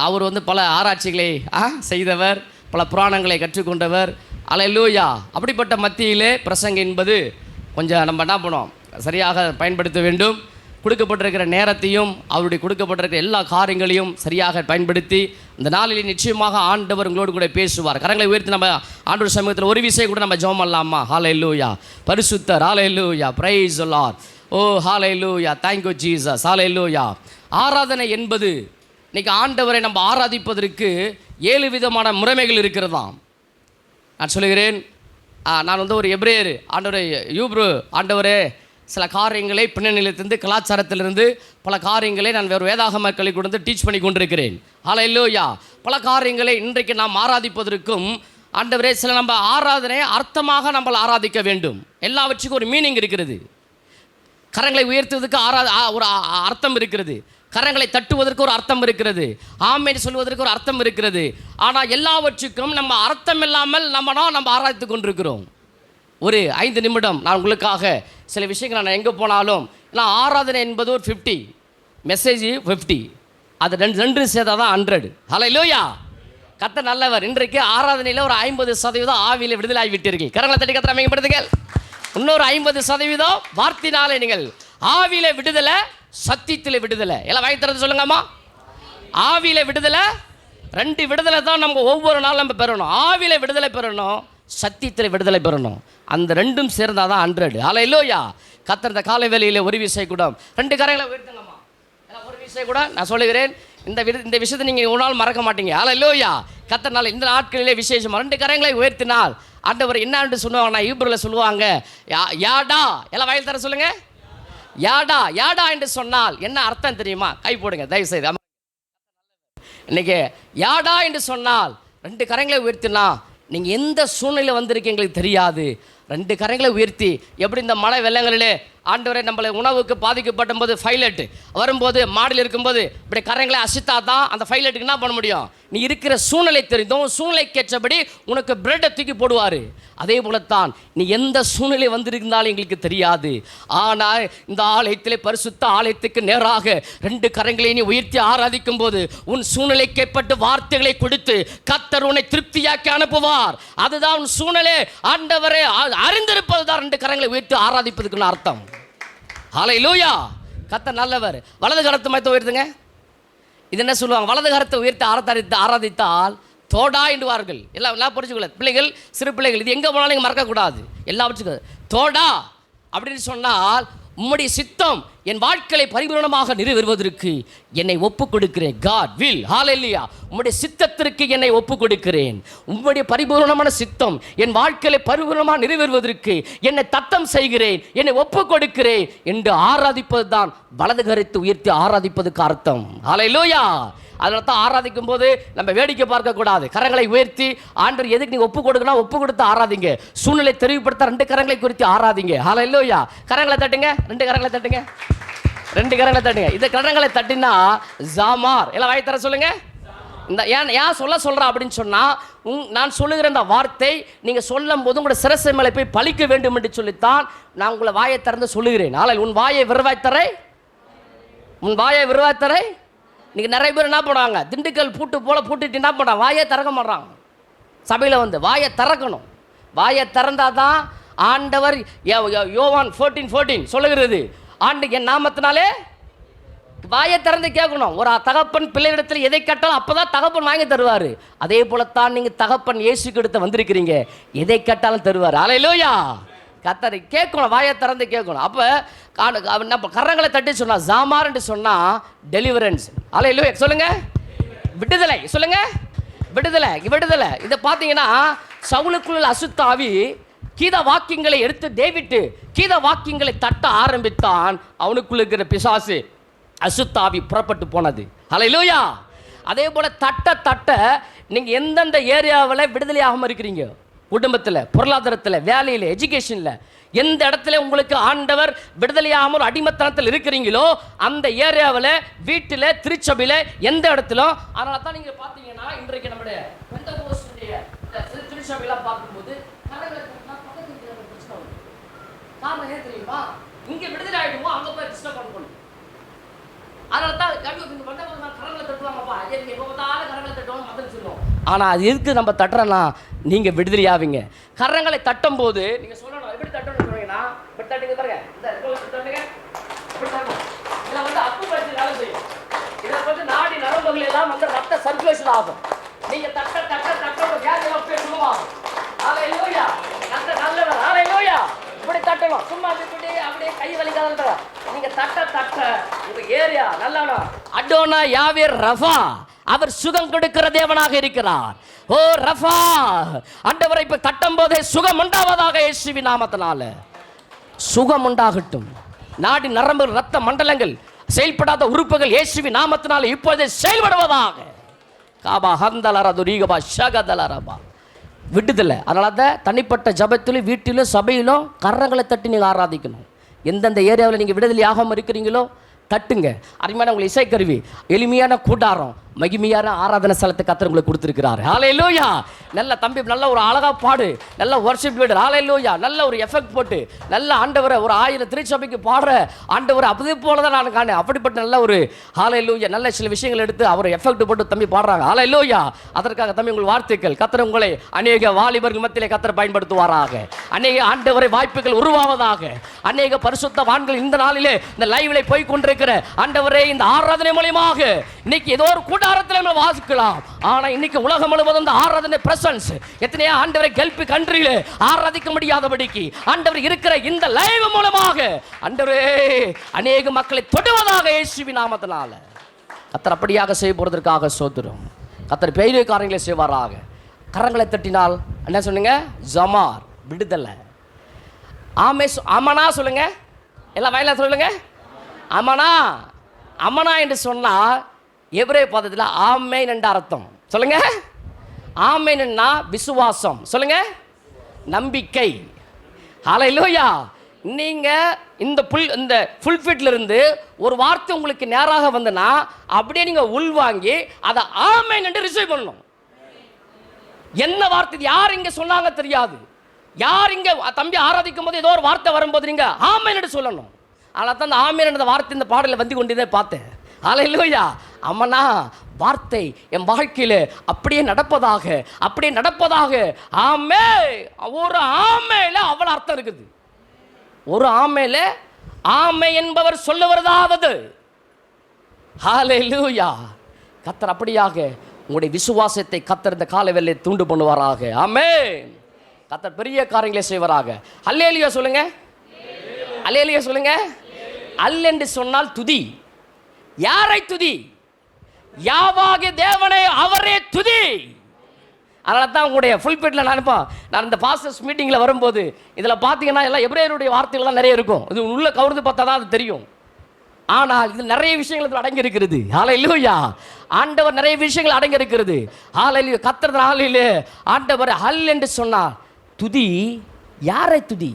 [SPEAKER 5] அவர் வந்து பல ஆராய்ச்சிகளை செய்தவர், பல புராணங்களை கற்றுக்கொண்டவர். ஹல்லேலூயா. அப்படிப்பட்ட மத்தியிலே பிரசங்கம் என்பது கொஞ்சம் நம்ம என்ன பண்ணுவோம், சரியாக பயன்படுத்த வேண்டும். கொடுக்கப்பட்டிருக்கிற நேரத்தையும் அவருடைய கொடுக்கப்பட்டிருக்கிற எல்லா காரியங்களையும் சரியாக பயன்படுத்தி இந்த நாளில் நிச்சயமாக ஆண்டவர் உங்களோடு கூட பேசுவார். கரங்களை உயர்த்தி நம்ம ஆண்டவர் சமூகத்தில் ஒரு விஷயம் கூட நம்ம ஜெபம் பண்ணலாமா? ஹல்லேலூயா. பரிசுத்தர். Hallelujah. Praise the Lord. Oh hallelujah. Thank you Jesus. Hallelujah. ஆராதனை என்பது இன்னைக்கு ஆண்டவரை நம்ம ஆராதிப்பதற்கு 7 விதமான முறைமைகள் இருக்கிறதாம். நான் சொல்லுகிறேன், நான் வந்து ஒரு எபிரேயர் ஆண்டவரை யூப்ரு ஆண்டவரே சில காரியங்களை பின்னணியிலிருந்து கலாச்சாரத்திலிருந்து பல காரியங்களை நான் வேறு வேதாகம கல்வி கொடுத்து டீச் பண்ணி கொண்டிருக்கிறேன். ஹல்லேலூயா. பல காரியங்களை இன்றைக்கு நாம் ஆராதிப்பதற்கும் ஆண்டவரே சில நம்ம ஆராதனை அர்த்தமாக நம்ம ஆராதிக்க வேண்டும். எல்லாவற்றுக்கும் ஒரு மீனிங் இருக்கிறது. கரங்களை உயர்த்துவதற்கு ஒரு அர்த்தம் இருக்கிறது. கரங்களை தட்டுவதற்கு ஒரு அர்த்தம் இருக்கிறது. ஆமென் சொல்வதற்கு ஒரு அர்த்தம் இருக்கிறது. ஆனால் எல்லாவற்றுக்கும் நம்ம அர்த்தம் இல்லாமல் நம்ம ஆராய்த்து கொண்டிருக்கிறோம். ஒரு 5 நிமிடம் நான் உங்களுக்காக சில விஷயங்கள் நான் எங்கே போனாலும் நான் ஆராதனை என்பது ஒரு 50, மெசேஜ் 50, அது ரெண்டு சேர்த்தா தான் 100. ஹல்லேலூயா. கர்த்தர் நல்லவர். இன்றைக்கு ஆராதனையில் ஒரு 50% ஆவியில் விடுதலை ஆகிவிட்டீர்கள். கரங்களை தட்டி கர்த்தரை மகிமைப்படுத்துங்கள். இன்னொரு 50% வார்த்தையினாலே நீங்கள் ஆவியில விடுதலை, சத்தியத்தில் விடுதலை. எல்லாம் வாங்கி தரது சொல்லுங்கம்மா. ஆவியில விடுதலை, 2 விடுதலை தான் நம்ம ஒவ்வொரு நாளும் நம்ம பெறணும். ஆவியில விடுதலை பெறணும், சத்தியத்தில் விடுதலை பெறணும். அந்த 2ம் சேர்ந்தால் தான் 100. ஹல்லேலூயா. கர்த்தர் இந்த காலை வேளையில் ஒரு விஷயம் கூட 2 கரங்களை உயர்த்துங்கம்மா. ஒரு விஷயம் கூட நான் சொல்லுகிறேன், இந்த விஷயத்தை நீங்கள் ஒரு நாள் மறக்க மாட்டீங்க. ஹல்லேலூயா. கர்த்தர்னால இந்த நாட்களிலே விசேஷமாக 2 கரங்களை உயர்த்தினால் ஆண்டவர் என்னன்னு சொல்லுவாங்கன்னா ஹீப்ரூவில் சொல்லுவாங்க யாடா. எல்லாம் வயல் தர சொல்லுங்க. யாடா. யாடா என்று சொன்னால் என்ன அர்த்தம் தெரியுமா? கை போடுங்க தயவுசெய்து. இன்னைக்கு யாடா என்று சொன்னால் 2 கரங்களை உயர்த்தினா நீங்கள் எந்த சூழ்நிலை வந்திருக்கு எங்களுக்கு தெரியாது. 2 கரங்களை உயர்த்தி எப்படி இந்த மழை வெள்ளங்களிலே ஆண்டவரை நம்மளை உணவுக்கு பாதிக்கப்பட்ட போது பைலட் வரும்போது மாடியில் இருக்கும்போது இப்படி கரங்களை அசித்தா தான் அந்த பைலட்டுக்கு என்ன பண்ண முடியும்? நீ இருக்கிற சூழ்நிலை தெரிந்தும் சூழ்நிலைக்கேற்றபடி உனக்கு பிரெட்டை தூக்கி போடுவார். அதே போலத்தான் நீ எந்த சூழ்நிலை வந்திருந்தாலும் எங்களுக்கு தெரியாது. ஆனால் இந்த ஆலயத்திலே பரிசுத்த ஆலயத்துக்கு நேராக 2 கரங்களை நீ உயர்த்தி ஆராதிக்கும் போது உன் சூழ்நிலைக்கப்பட்டு வார்த்தைகளை கொடுத்து கர்த்தர் உன்னை திருப்தியாக்கி அனுப்புவார். அதுதான் உன் சூழ்நிலை ஆண்டவரே அறிந்திருப்பது தான் 2 கரங்களை உயர்த்தி ஆராதிப்பதுக்குன்னு அர்த்தம். ஹல்லேலூயா. கர்த்தர் நல்லவர். வலது கரத்தை மைத்த உயர்த்துங்க. இது என்ன சொல்லுவாங்க? வலது கரத்தை உயர்த்தி ஆராதித்தால் தோடா என்றுவார்கள். எல்லாம் புரிஞ்சுக்கல பிள்ளைகள், சிறு பிள்ளைகள், இது எங்கே போனாலும் நீங்கள் மறக்கக்கூடாது. எல்லாவற்றுக்கும் தோடா அப்படின்னு சொன்னால் உம்முடைய சித்தம் என் வாழ்க்கையை பரிபூரணமாக நிறைவேறுவதற்கு என்னை ஒப்பு கொடுக்கிறேன். God will. ஹல்லேலூயா. உம்முடைய சித்தத்திற்கு என்னை ஒப்பு கொடுக்கிறேன். உம்முடைய பரிபூரணமான சித்தம் என் வாழ்க்கையை பரிபூரணமாக நிறைவேறுவதற்கு என்னை தத்தம் செய்கிறேன், என்னை ஒப்பு கொடுக்கிறேன் என்று ஆராதிப்பது தான் வலது கரத்தை உயர்த்தி ஆராதிப்பதுக்கு அர்த்தம். ஹல்லேலூயா. அதனால தான் ஆராதிக்கும் போது நம்ம வேடிக்கை பார்க்கக்கூடாது. கரங்களை உயர்த்தி ஆண்டவர் எதுக்கு நீங்கள் ஒப்பு கொடுக்கணும், ஒப்பு கொடுத்து ஆராதிங்க. சூழ்நிலை தெரிவுபடுத்த 2 கரங்களை குறித்து ஆராதிங்க. ஹல்லேலூயா. கரங்களை தட்டுங்க. 2 கரங்களை தட்டுங்க. 2 கரங்களை தட்டுங்க. இந்த கரங்களை தட்டினா ஜாமார். எல்லாம் வாய் தர சொல்லுங்க. இந்த ஏன் சொல்கிறேன் அப்படின்னு சொன்னால் நான் சொல்லுகிற இந்த வார்த்தை நீங்கள் சொல்லும் போது உங்களோட சிரசை மேலே போய் பழிக்க வேண்டும் என்று சொல்லித்தான் நான் உங்களை வாயை திறந்து சொல்லுகிறேன். ஆனால் உன் வாயை விரிவாய்த்தரை, உன் வாயை விரிவாய்த்தரை. இன்றைக்கி நிறைய பேர் என்ன பண்ணுவாங்க, திண்டுக்கல் பூட்டு போல் பூட்டிட்டு என்ன பண்ணுறாங்க, வாயை திறக்க மாட்டாங்க. சபையில் வந்து வாயை திறக்கணும். வாயை திறந்தால் தான் ஆண்டவர் யோவான் 14:14 சொல்லுகிறது, ஆண்டு என் நாமத்தினாலே வாயை திறந்து கேட்கணும். ஒரு தகப்பன் பிள்ளையிடத்தில் எதை கேட்டாலும் அப்போ தான் தகப்பன் வாங்கி தருவார். அதே போலத்தான் நீங்கள் தகப்பன் இயேசுக்கு எடுத்து வந்திருக்கிறீங்க, எதை கேட்டாலும் தருவார். ஹல்லேலூயா. கர்த்தரை கேட்கணும், வாயை திறந்து கேட்கணும். அப்போ நம்ம கரங்களை தட்டி சொன்னால் ஜாமார் என்று சொன்னால் டெலிவரன்ஸ். ஹல்லேலூயா. சொல்லுங்க விடுதலை. சொல்லுங்க விடுதலை. விடுதலை. இதை பார்த்தீங்கன்னா சவுலுக்குள்ள அசுத்தாவி கீத வாக்கியங்களை எடுத்து டேவிட்டு கீத வாக்கியங்களை தட்ட ஆரம்பித்தான். அவனுக்குள்ள இருக்கிற பிசாசு அசுத்தாவி புறப்பட்டு போனது. ஹல்லேலூயா. அதே போல தட்ட நீங்கள் எந்தெந்த ஏரியாவில் விடுதலையாகாமல் இருக்கிறீங்க, குடும்பத்தில், பொருளாதாரத்தில், வேலையில், எஜுகேஷனில் எந்த இடத்துல உங்களுக்கு ஆண்டவர் விடுதலையாமல் அடிமத்தனத்தில் இருக்கிறீங்களோ அந்த ஏரியாவில், வீட்டில், திருச்சபையில், எந்த இடத்திலும். அதனால தான் நீங்கள் பார்த்தீங்கன்னா இன்றைக்கு நம்முடைய பெந்தகோஸ்துடைய திருச்சபையெல்லாம் பார்க்கும்போது காரணம் ஏன் தெரியுமா? இங்கே விடுதலை ஆகிடுவோம், அங்கே போய் டிஸ்டர்ப் பண்ணணும். அதனால தான் கரங்களை தட்டுவாங்கப்பா, எப்போ பார்த்தாலும் கரங்களை தட்டுவாங்க மதம் சொல்லுவோம். ஆனால் அது எதுக்கு நம்ம தட்டுறோன்னா நீங்கள் விடுதலை ஆவீங்க. கரங்களை தட்டும் போது நீங்கள் சொல்லணும், எப்படி தட்டணும்னு சொன்னீங்கன்னா இப்படி தட்டுங்க பாருங்க, இந்த தட்டுங்க இப்படி தட்டணும். இதில் வந்து அப்பு பறிச்சு வேலை செய்யும். இதில் வந்து நாடி நரம்புகள் எல்லாம் வந்து ரத்த சர்க்குலேஷன் ஆகும். நீங்கள் தட்ட தட்ட தட்ட வியாதி அப்படியே சுகமாகும். ஹல்லேலூயா, தட்ட நல்லவர். ஹல்லேலூயா, இப்படி தட்டணும். சும்மா அப்படியே கை வலிக்காத நீங்க தட்ட தட்ட உங்க ஏரியா நல்லா. அடோனா யாவே ரஃபா, அவர் சுகம் கொடுக்கிற தேவனாக இருக்கிறார். ஓ ரஃபா, ஆண்டவரை இப்ப தட்டும் போதே சுகம் உண்டாவதாக இயேசுவின் நாமத்தினால சுகம் உண்டாகட்டும். நாடி நரம்பு ரத்த மண்டலங்கள் செயல்படாத உறுப்புகள் இயேசுவின் நாமத்தினால இப்போதே செயல்படுவதாக. காபா ஹந்தலரது ரீகபா ஷகதலரபா விடுதலை. அதனால தான் தனிப்பட்ட ஜபத்திலும் வீட்டிலும் சபையிலும் கரங்களை தட்டி நீங்கள் ஆராதிக்கணும். எந்தெந்த ஏரியாவில் நீங்கள் விடுதலை ஆகாமல் இருக்கிறீங்களோ தட்டுங்க. அருமையான உங்களை இசைக்கருவி, எளிமையான கூடாரம், மகிமையான ஆராதனை ஸ்தலத்தை கர்த்தர் உங்களுக்கு கொடுத்துருக்கிறார். ஹல்லேலூயா. நல்ல தம்பி, நல்ல ஒரு அழகா பாடு, நல்ல வர்ஷிப் லீடர். ஹல்லேலூயா, நல்ல ஒரு எஃபெக்ட் போட்டு நல்ல ஆண்டவரை ஒரு 1000 திருச்சபைக்கு பாடுற ஆண்டவர் அப்படி போல தான் நான் காணேன். அப்படிப்பட்ட நல்ல ஒரு ஹல்லேலூயா, நல்ல சில விஷயங்கள் எடுத்து அவர் எஃபெக்ட் போட்டு தம்பி பாடுறாங்க. ஹல்லேலூயா. அதற்காக தம்பி உங்கள் வாழ்த்துக்கள். கர்த்தர் உங்களை அநேக வாலிபர்கள் மத்தியிலே கர்த்தர் பயன்படுத்துவாராக. அநேக ஆண்டவரை வாய்ப்புகள் உருவாவதாக. அநேக பரிசுத்தவான்கள் இந்த நாளிலே இந்த லைவ்ல போய் கொண்டிருக்கிற ஆண்டவரே, இந்த ஆராதனை மூலமாக இன்னைக்கு ஏதோ ஒரு கூடாரத்தில் நம்ம வாசிக்கலாம். ஆனா இன்னைக்கு உலகம் முழுவதும் இந்த ஆராதனை பிரசன்ஸ் எத்தனையோ ஆண்டவரை கல்பி கண்ட்ரியில ஆராதிக்க முடியாதபடிக்கு ஆண்டவர் இருக்கிற இந்த லைவ் மூலமாக ஆண்டவரே அநேக மக்களை தொடுவதாக இயேசுவின் நாமத்தினால கர்த்தர் அப்படியாக செய்ய போறதற்காக சோத்திரம். கர்த்தர் பெரிய காரியங்களை செய்வாராக. கரங்களை தட்டினால் என்ன சொன்னீங்க? ஜமார், விடுதலை. ஆமே, அமனா சொல்லுங்க, எல்லாம் வயல சொல்லுங்க. அமனா, அமனா என்று சொன்னால் எபிரேய பதத்தில் ஆமேன் என்ற அர்த்தம். சொல்லுங்க. ஆமேன்னா விசுவாசம். சொல்லுங்க, நம்பிக்கை. ஹல்லேலூயா. நீங்க இந்த ஃபுல்ஃபிட்ல இருந்து ஒரு வார்த்தை உங்களுக்கு நேராக வந்தனா அப்படியே நீங்க உள்வாங்கி அதை ஆமேன் என்று ரிசீவ் பண்ணணும். என்ன வார்த்தை யார் இங்க சொன்னாங்க தெரியாது. யார் இங்க தம்பி ஆராதிக்கும் போது ஏதோ ஒரு வார்த்தை வரும்போது நீங்க ஆமேன் என்று சொல்லணும். அதனால தான் அந்த ஆமேன் என்ற வார்த்தை இந்த பாடலில் வந்து கொண்டே பார்த்தேன். ஹல்லேலூயா. அம்மனா வார்த்தை என் வாழ்க்கையில் அப்படியே நடப்பதாக, அப்படியே நடப்பதாக. ஆமே, ஒரு ஆமேல அவ்வளவு அர்த்தம் இருக்குது. ஒரு ஆமேல ஆமே என்பவர் சொல்லுவதாவது. ஹல்லேலூயா. கர்த்தர் அப்படியாக உங்களுடைய விசுவாசத்தை கர்த்தர் இந்த காலவேளை தூண்டு பண்ணுவாராக. ஆமென். கர்த்தர் பெரிய காரியங்களை செய்வாராக. அல்லேலூயா சொல்லுங்க. அல்லேலூயா சொல்லுங்க. அல் என்று சொன்னால் துதி. யாரை துதி? யாவாகிய தேவனை, அவரே துதி. அதனால தான் உங்களுடைய ஃபுல்பிட்டில் நான் இந்த பாஸ்டர்ஸ் மீட்டிங்கில் வரும்போது இதில் பார்த்தீங்கன்னா எல்லாம் எபிரேயருடைய வார்த்தைகள்லாம் நிறைய இருக்கும். இது உள்ள கவர்ந்து பார்த்தா தான் அது தெரியும். ஆனால் இது நிறைய விஷயங்கள் இதில் அடங்கி இருக்கிறது. ஹல்லேலூயா. ஆண்டவர் நிறைய விஷயங்கள் அடங்கி இருக்கிறது. ஹல்லேலூயா. கர்த்தர் நாளிலே ஆண்டவர் ஹல் என்று சொன்னார் துதி. யாரை துதி?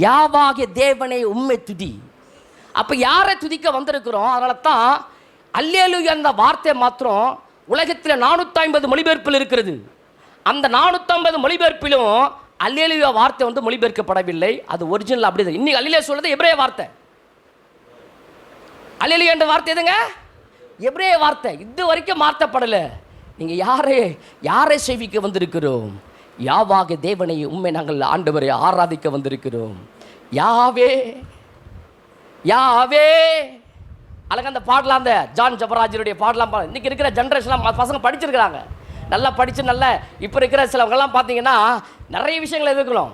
[SPEAKER 5] யாவாகிய தேவனை உம்மை துதி. அப்போ யாரை துதிக்க வந்திருக்கிறோம்? அதனால தான் அல்லேலூயா என்ற வார்த்தை மாத்திரம் உலகத்தில் 450 மொழிபெயர்ப்பில் இருக்கிறது. அந்த 450 மொழிபெயர்ப்பிலும் அல்லேலூயா வார்த்தை வந்து மொழிபெயர்க்கப்படவில்லை. அது ஒரிஜினல் அப்படி தான். இன்னைக்கு அல்லேலூயா சொல்றது எபிரேய வார்த்தை. அல்லேலூயா என்ற வார்த்தை எதுங்க? எபிரேய வார்த்தை. இது வரைக்கும் மாற்றப்படலை. நீங்கள் யாரை சேவிக்க வந்திருக்கிறோம்? யாவாக தேவனை உண்மை நாங்கள் ஆண்டவரை ஆராதிக்க வந்திருக்கிறோம். யாவே யாவே அழகாக அந்த பாடலாம், அந்த ஜான் ஜபராஜருடைய பாடலாம். இன்றைக்கி இருக்கிற ஜென்ரேஷன்லாம் பசங்க படிச்சிருக்கிறாங்க, நல்லா படித்து நல்லா. இப்போ இருக்கிற சிலவங்கெல்லாம் பார்த்தீங்கன்னா நிறைய விஷயங்கள் எதிர்க்கணும்.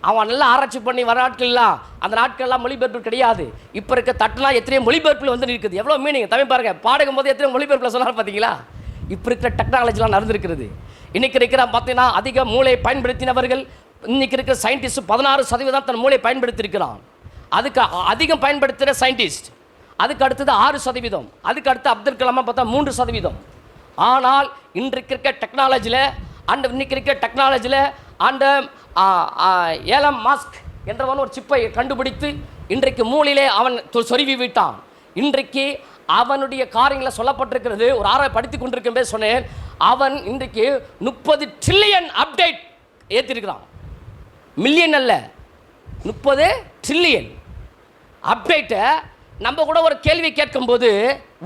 [SPEAKER 5] அவன் நல்லா ஆராய்ச்சி பண்ணி வர நாட்கள்லாம் அந்த நாட்கள்லாம் மொழிபெயர்ப்பு கிடையாது. இப்போ இருக்க தட்டுலாம் எத்தனையோ மொழிபெயர்ப்பில் வந்து இருக்குது. எவ்வளோ மீனிங் தமிழ் பாருங்கள். பாடுக்கும் போது எத்தனையோ மொழிபெயர்ப்பில் சொன்னார் பார்த்தீங்களா? இப்போ இருக்கிற டெக்னாலஜிலாம் நடந்திருக்கிறது. இன்றைக்கி இருக்கிற பார்த்தீங்கன்னா அதிக மூளை பயன்படுத்தினவர்கள் இன்றைக்கி இருக்கிற சயின்டிஸ்ட் 16% தன் மூளை பயன்படுத்தியிருக்கிறான். அதுக்கு அதிகம் பயன்படுத்துகிற சயின்டிஸ்ட் அதுக்கு அடுத்தது 6%, அதுக்கு அடுத்து அப்துல் கலாமாக பார்த்தா 3%. ஆனால் இன்றைக்கு இருக்க டெக்னாலஜியில் இன்னைக்கு இருக்க டெக்னாலஜியில் ஏலம் மாஸ்க் என்றவன் ஒரு சிப்பை கண்டுபிடித்து இன்றைக்கு மூலையிலே அவன் சொருவி விட்டான். இன்றைக்கு அவனுடைய காரியங்களை சொல்லப்பட்டிருக்கிறது. ஒரு ஆராய் படித்து கொண்டிருக்கும் சொன்னேன், அவன் இன்றைக்கு 30 ட்ரில்லியன் அப்டேட் ஏற்றிருக்கிறான். மில்லியன் அல்ல, 30 ட்ரில்லியன் அப்டேட்டை நம்ம கூட ஒரு கேள்வி கேட்கும்போது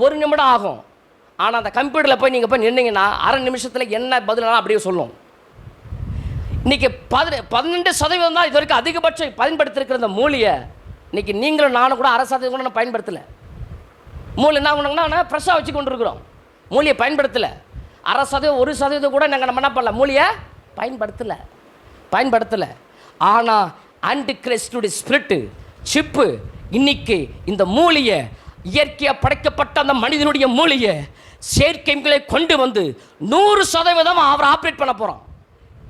[SPEAKER 5] 1 நிமிடம் ஆகும். ஆனால் அந்த கம்ப்யூட்டரில் போய் நீங்கள் போய் நின்னீங்கன்னா அரை நிமிஷத்தில் என்ன பதிலாக அப்படியே சொல்லும். இன்றைக்கி 12% தான் இது வரைக்கும் அதிகபட்சம் பயன்படுத்திருக்கிற இந்த மூலியை இன்றைக்கி நீங்களும் நானும் கூட 1% கூட நான் பயன்படுத்தலை. மூளை என்ன பண்ணுங்கன்னா ஃப்ரெஷ்ஷாக வச்சு கொண்டு இருக்கிறோம். மூலியை பயன்படுத்தலை. 1% 1% கூட நாங்கள் நம்ம என்ன பண்ணல, மூலியை பயன்படுத்தலை. ஆனால் ஆன்டி கிறிஸ்டுடைய ஸ்பிரிட்டு சிப்பு இன்னைக்கு இந்த மூலியை, இயற்கையாக படைக்கப்பட்ட அந்த மனிதனுடைய மூலியை செயற்கைகளை கொண்டு வந்து 100% அவர் ஆப்ரேட் பண்ண போகிறோம்.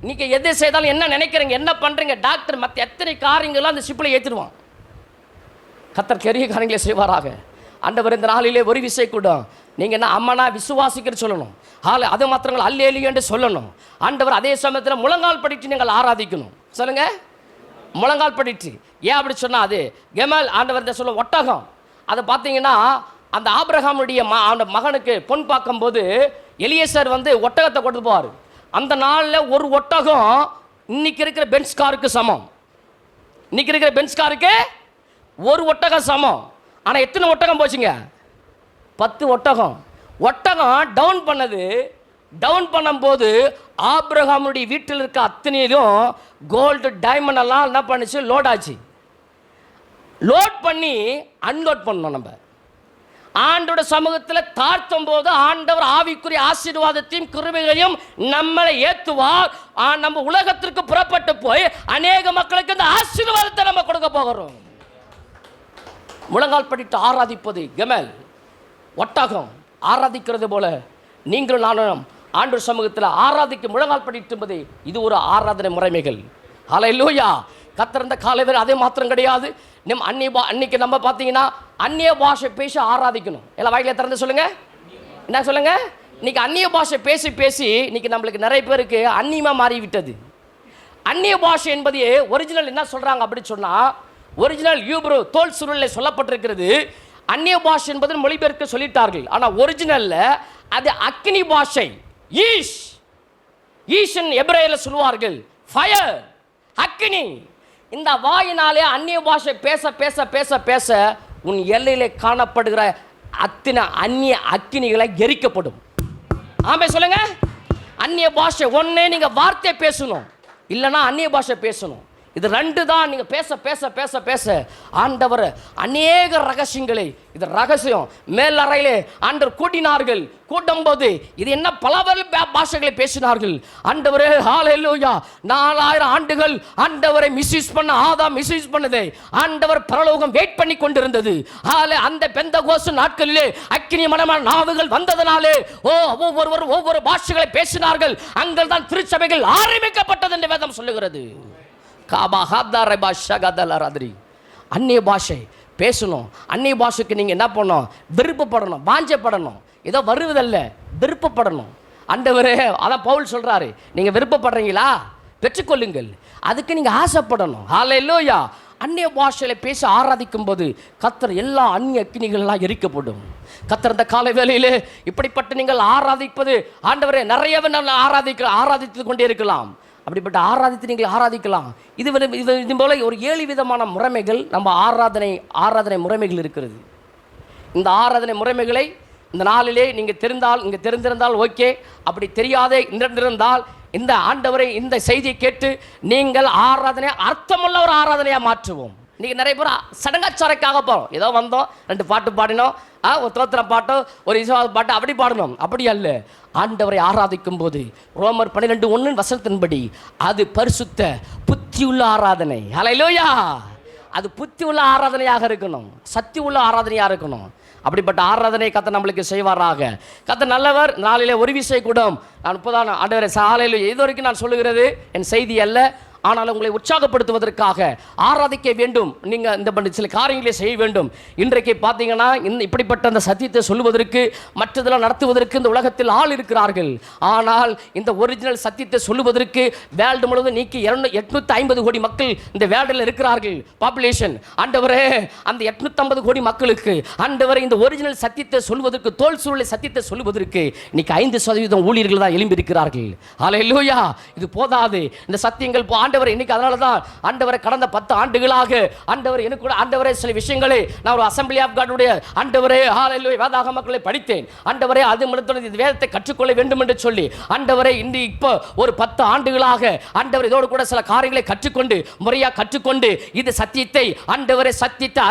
[SPEAKER 5] இன்றைக்கி எதை செய்தாலும் என்ன நினைக்கிறீங்க, என்ன பண்ணுறீங்க, டாக்டர் மற்ற எத்தனை காரியங்களும் அந்த சிப்பில் ஏற்றிடுவான். கர்த்தர் பெரிய காரியங்களை செய்வாராக. ஆண்டவர் இந்த நாளிலே ஒரு விஷயம் கூட நீங்கள் என்ன அம்மனா விசுவாசிக்கிற சொல்லணும். அது மாத்திரங்கள் அல்லேலியா என்று சொல்லணும். ஆண்டவர் அதே சமயத்தில் முழங்கால் படிட்டு நீங்கள் ஆராதிக்கணும். சொல்லுங்கள், முழங்கால் படிட்டு. ஏன் அப்படி சொன்னால் அது கெமல் ஆண்டவர் சொல்ல ஒட்டகம். அதை பார்த்தீங்கன்னா அந்த ஆபிரகாமுடைய அந்த மகனுக்கு பொன் பார்க்கும்போது எலியேசர் ஒட்டகத்தை கொண்டு போவார். அந்த நாளில் ஒரு ஒட்டகம் இன்னைக்கு இருக்கிற பென்ஸ் காருக்கு சமம். இன்னைக்கு இருக்கிற பென்ஸ் காருக்கு ஒரு ஒட்டகம் சமம். ஆனால் எத்தனை ஒட்டகம் போச்சுங்க? 10 ஒட்டகம். ஒட்டகம் டவுன் பண்ணும்போது ஆபிரகாமுடைய வீட்டில் இருக்க அத்தனையிலும் கோல்டு டைமண்ட் எல்லாம் என்ன பண்ணுச்சு, லோட் ஆச்சு. லோட் பண்ணி அன்லோட் பண்ணோம். நம்ம ஆண்டோட சமூகத்தில் தாழ்த்தும் போது ஆண்டவர் ஆவிக்குரிய ஆசீர்வாதத்தையும் கிருபைகளையும் நம்மளை ஏற்றுவார். நம்ம உலகத்திற்கு புறப்பட்டு போய் அநேக மக்களுக்கு இந்த ஆசீர்வாதத்தை நம்ம கொடுக்க போகிறோம். முழங்கால் படிட்டு ஆராதிப்பது கெமல் ஒட்டகம் ஆராதிக்கிறது போல நீங்களும் நானும் ஆண்டவர் சமூகத்தில் ஆராதிக்க முழங்கால் படிட்டும்பது இது ஒரு ஆராதனை முறைமைகள். ஹல்லேலூயா. கர்த்தர் காலையில் அதே மாத்திரம் கிடையாது. அன்னைக்கு நம்ம பார்த்தீங்கன்னா அந்நிய பாஷை பேசி ஆராதிக்கணும். எல்லாம் வாயில திறந்து சொல்லுங்கள், என்ன சொல்லுங்கள். இன்னைக்கு அந்நிய பாஷை பேசி இன்னைக்கு நம்மளுக்கு நிறைய பேருக்கு அந்நியமாக மாறிவிட்டது. அந்நிய பாஷை என்பது ஒரிஜினல் என்ன சொல்கிறாங்க அப்படி சொன்னால், ஒரிஜினல் யூப்ரோ தோல் சுருளில் சொல்லப்பட்டிருக்கிறது. அந்நிய பாஷை என்பது மொழிபெயர்க்க சொல்லிட்டார்கள். ஆனால் ஒரிஜினலில் அது அக்னி பாஷை. ஈஷன் எபிரேயர்ல சொல்லுவார்கள் ஃபயர், அக்னி. இந்த வாயினாலே அந்நிய பாஷை பேச பேச பேச பேச உன் எல்லையிலே காணப்படுகிற அத்தனை அந்நிய அக்கினிகளை எரிக்கப்படும். ஆமே சொல்லுங்க. அந்நிய பாஷை ஒன்னே நீங்க வார்த்தை பேசணும், இல்லைன்னா அந்நிய பாஷை பேசணும். இது 2 தான். நீங்கள் பேச பேச பேச பேச ஆண்டவர் அநேக ரகசியங்களை, இது ரகசியம் மேலறையிலே ஆண்டவர் கூட்டினார்கள். கூட்டும்போது இது என்ன பல பாஷைகளை பேசினார்கள். ஆண்டவரே ஹல்லேலூயா. 4000 ஆண்டுகள் ஆண்டவரை மிஸ்யூஸ் பண்ண ஆதாம் மிஸ்யூஸ் பண்ணது ஆண்டவர் பரலோகம் வெயிட் பண்ணி கொண்டிருந்தது. அந்த பெந்தகோஸ்து நாட்களிலே அக்கினி மனமான நாவுகள் வந்ததனாலே ஒவ்வொருவரும் ஒவ்வொரு பாஷைகளை பேசினார்கள். அங்கே தான் திருச்சபைகள் ஆரம்பிக்கப்பட்டது என்று வேதம் சொல்லுகிறது. அந்நிய பாஷை பேசணும். அந்நிய பாஷைக்கு நீங்கள் என்ன பண்ணணும், விருப்பப்படணும், வாஞ்சப்படணும். ஏதோ வருவதல்ல, விருப்பப்படணும். ஆண்டவரே அதான் பவுல் சொல்கிறாரு, நீங்கள் விருப்பப்படுறீங்களா பெற்றுக்கொள்ளுங்கள், அதுக்கு நீங்கள் ஆசைப்படணும். ஹல்லேலூயா. அந்நிய பாஷையில் பேச ஆராதிக்கும் போது கர்த்தர் எல்லா அந்நிய அக்கினிகள்லாம் எரிக்கப்படும். கர்த்தர் இந்த காலை வேளையிலே இப்படிப்பட்ட நீங்கள் ஆராதிப்பது ஆண்டவரே நிறையவே நல்ல ஆராதித்து கொண்டே இருக்கலாம். அப்படிப்பட்ட ஆராதித்து நீங்கள் ஆராதிக்கலாம். இது போல ஒரு 7 விதமான முறைமைகள் நம்ம ஆராதனை முறைமைகள் இருக்கிறது. இந்த ஆராதனை முறைமைகளை இந்த நாளிலே நீங்கள் தெரிந்திருந்தால் ஓகே, அப்படி தெரியாதே இருந்தால் இந்த ஆண்டவரை இந்த செய்தியை கேட்டு நீங்கள் ஆராதனை அர்த்தமுள்ள ஒரு ஆராதனையாக மாற்றுவோம். இன்றைக்கி நிறைய பேர் சடங்காச்சாரைக்காக போகிறோம். ஏதோ வந்தோம், 2 பாட்டு பாடினோம், ஒரு தோத்திர பாட்டோ ஒரு இசைவாத பாட்டோ அப்படி பாடணும், அப்படி அல்ல. ஆண்டவரை ஆராதிக்கும் போது ரோமர் 12:1 அது பரிசுத்த புத்தியுள்ள ஆராதனை. ஹல்லேலூயா. அது புத்தி உள்ள ஆராதனையாக இருக்கணும், சக்தி உள்ள ஆராதனையாக இருக்கணும். அப்படிப்பட்ட ஆராதனை கர்த்தர் நம்மளுக்கு செய்வாராக. கர்த்தர் நல்லவர். நாளிலே ஒரு விஷயம் கூட நான் 30 ஆண்டவரை சாலையில் இது வரைக்கும் நான் சொல்லுகிறது என் செய்தி அல்ல. ஆனால் உங்களை உற்சாகப்படுத்துவதற்காக ஆராதிக்க வேண்டும், நீங்கள் இந்த சில காரியங்களை செய்ய வேண்டும். இன்றைக்கு பார்த்தீங்கன்னா இப்படிப்பட்ட அந்த சத்தியத்தை சொல்லுவதற்கு மற்றதெல்லாம் நடத்துவதற்கு இந்த உலகத்தில் ஆள் இருக்கிறார்கள். ஆனால் இந்த ஒரிஜினல் சத்தியத்தை சொல்லுவதற்கு வேர்ல்டு முழுவதும் நீக்கி 850 கோடி மக்கள் இந்த வேர்ல்டில் இருக்கிறார்கள் பாப்புலேஷன். ஆண்டவரே, அந்த 850 கோடி மக்களுக்கு ஆண்டவரே இந்த ஒரிஜினல் சத்தியத்தை சொல்வதற்கு, தோல் சூழலை சத்தியத்தை சொல்லுவதற்கு இன்னைக்கு 5% ஊழியர்கள் தான் எழும்பி இருக்கிறார்கள். ஹல்லேலூயா. இது போதாது, இந்த சத்தியங்கள் ஆண்டவர் இன்னைக்கு. அதனால தான் ஆண்டவரை கடந்த 10 ஆண்டுகளாக ஆண்டவர் எனக்கு கூட ஆண்டவரே சில விஷயங்களை நான் ஒரு அசம்பிளி ஆஃப் காடுடைய ஆண்டவரே ஹல்லேலூயா வேதாக மக்களை படித்தேன். ஆண்டவரே அது மட்டும் இந்த வேதத்தை கற்றுக்கொள்ள வேண்டும் என்று சொல்லி ஆண்டவரே இப்போ ஒரு 10 ஆண்டுகளாக ஆண்டவர் இதோடு கூட சில காரியங்களை கற்றுக்கொண்டு முறையாக கற்றுக்கொண்டு இது சத்தியத்தை ஆண்டவரே சத்தியத்தை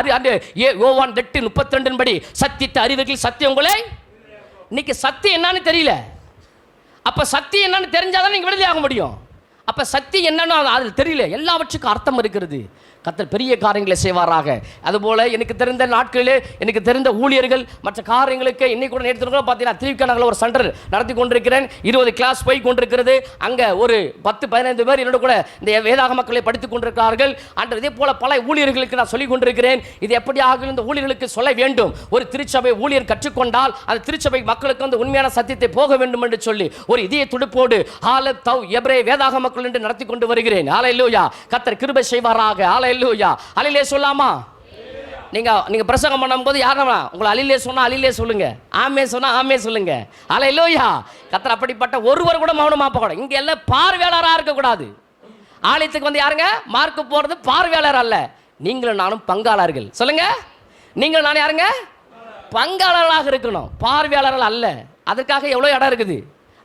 [SPEAKER 5] யோவான் 8:32 படி சத்தியத்தை அறிவீர்கள், சத்தியம் உங்களை. இன்னைக்கு சத்தியம் என்னன்னு தெரியல. அப்ப சத்தியம் என்னன்னு தெரிஞ்சாதான் நீங்க விடுதலை ஆக முடியும். அப்ப சத்தியம் என்னன்னு அது தெரியல. எல்லாவற்றுக்கும் அர்த்தம் இருக்கிறது. கர்த்தர் பெரிய காரியங்களை செய்வாராக. அதுபோல் எனக்கு தெரிந்த நாட்களிலே எனக்கு தெரிந்த ஊழியர்கள் மற்ற காரியங்களுக்கு இன்னைக்கு கூட நேற்று பார்த்தீங்கன்னா திருவிக்கணக்கில் ஒரு சென்டர் நடத்தி கொண்டிருக்கிறேன். 20 கிளாஸ் போய் கொண்டிருக்கிறது. அங்கே ஒரு 10-15 பேர் என்னோட கூட இந்த வேதாக மக்களை படித்துக் கொண்டிருக்கிறார்கள். அன்று இதே போல பல ஊழியர்களுக்கு நான் சொல்லிக் கொண்டிருக்கிறேன். இது எப்படியாக இந்த ஊழியர்களுக்கு சொல்ல வேண்டும். ஒரு திருச்சபை ஊழியர் கற்றுக்கொண்டால் அந்த திருச்சபை மக்களுக்கு வந்து உண்மையான சத்தியத்தை போக வேண்டும் என்று சொல்லி ஒரு இதய துடிப்போடு எபிரேய வேதாக மக்கள் என்று நடத்தி கொண்டு வருகிறேன். ஹல்லேலூயா. கர்த்தர் கிருபை செய்வாராக. ஹல்லேலூயா. அல்லேலூயா சொல்லாமா? நீங்க பிரசங்கம் பண்ணும்போது யாரா உங்களை அலிலே சொன்னா அலிலே சொல்லுங்க, ஆமே சொன்னா ஆமே சொல்லுங்க. ஹல்லேலூயா. கர்த்தர் அப்படிப்பட்ட ஒருவர் கூட மௌனமா போகக்கூடாது. இங்க எல்லாம் பார்வையாளராக இருக்கக்கூடாது. ஆலயத்துக்கு வந்து யாருங்க மார்க்கு போறது பார்வையாளர் அல்ல, நீங்களும் நானும் பங்காளர்கள். சொல்லுங்க, நீங்களும் நானும் யாருங்க பங்காளர்களாக இருக்கணும், பார்வையாளர்கள் அல்ல. அதுக்காக எவ்வளோ இடம் இருக்குது.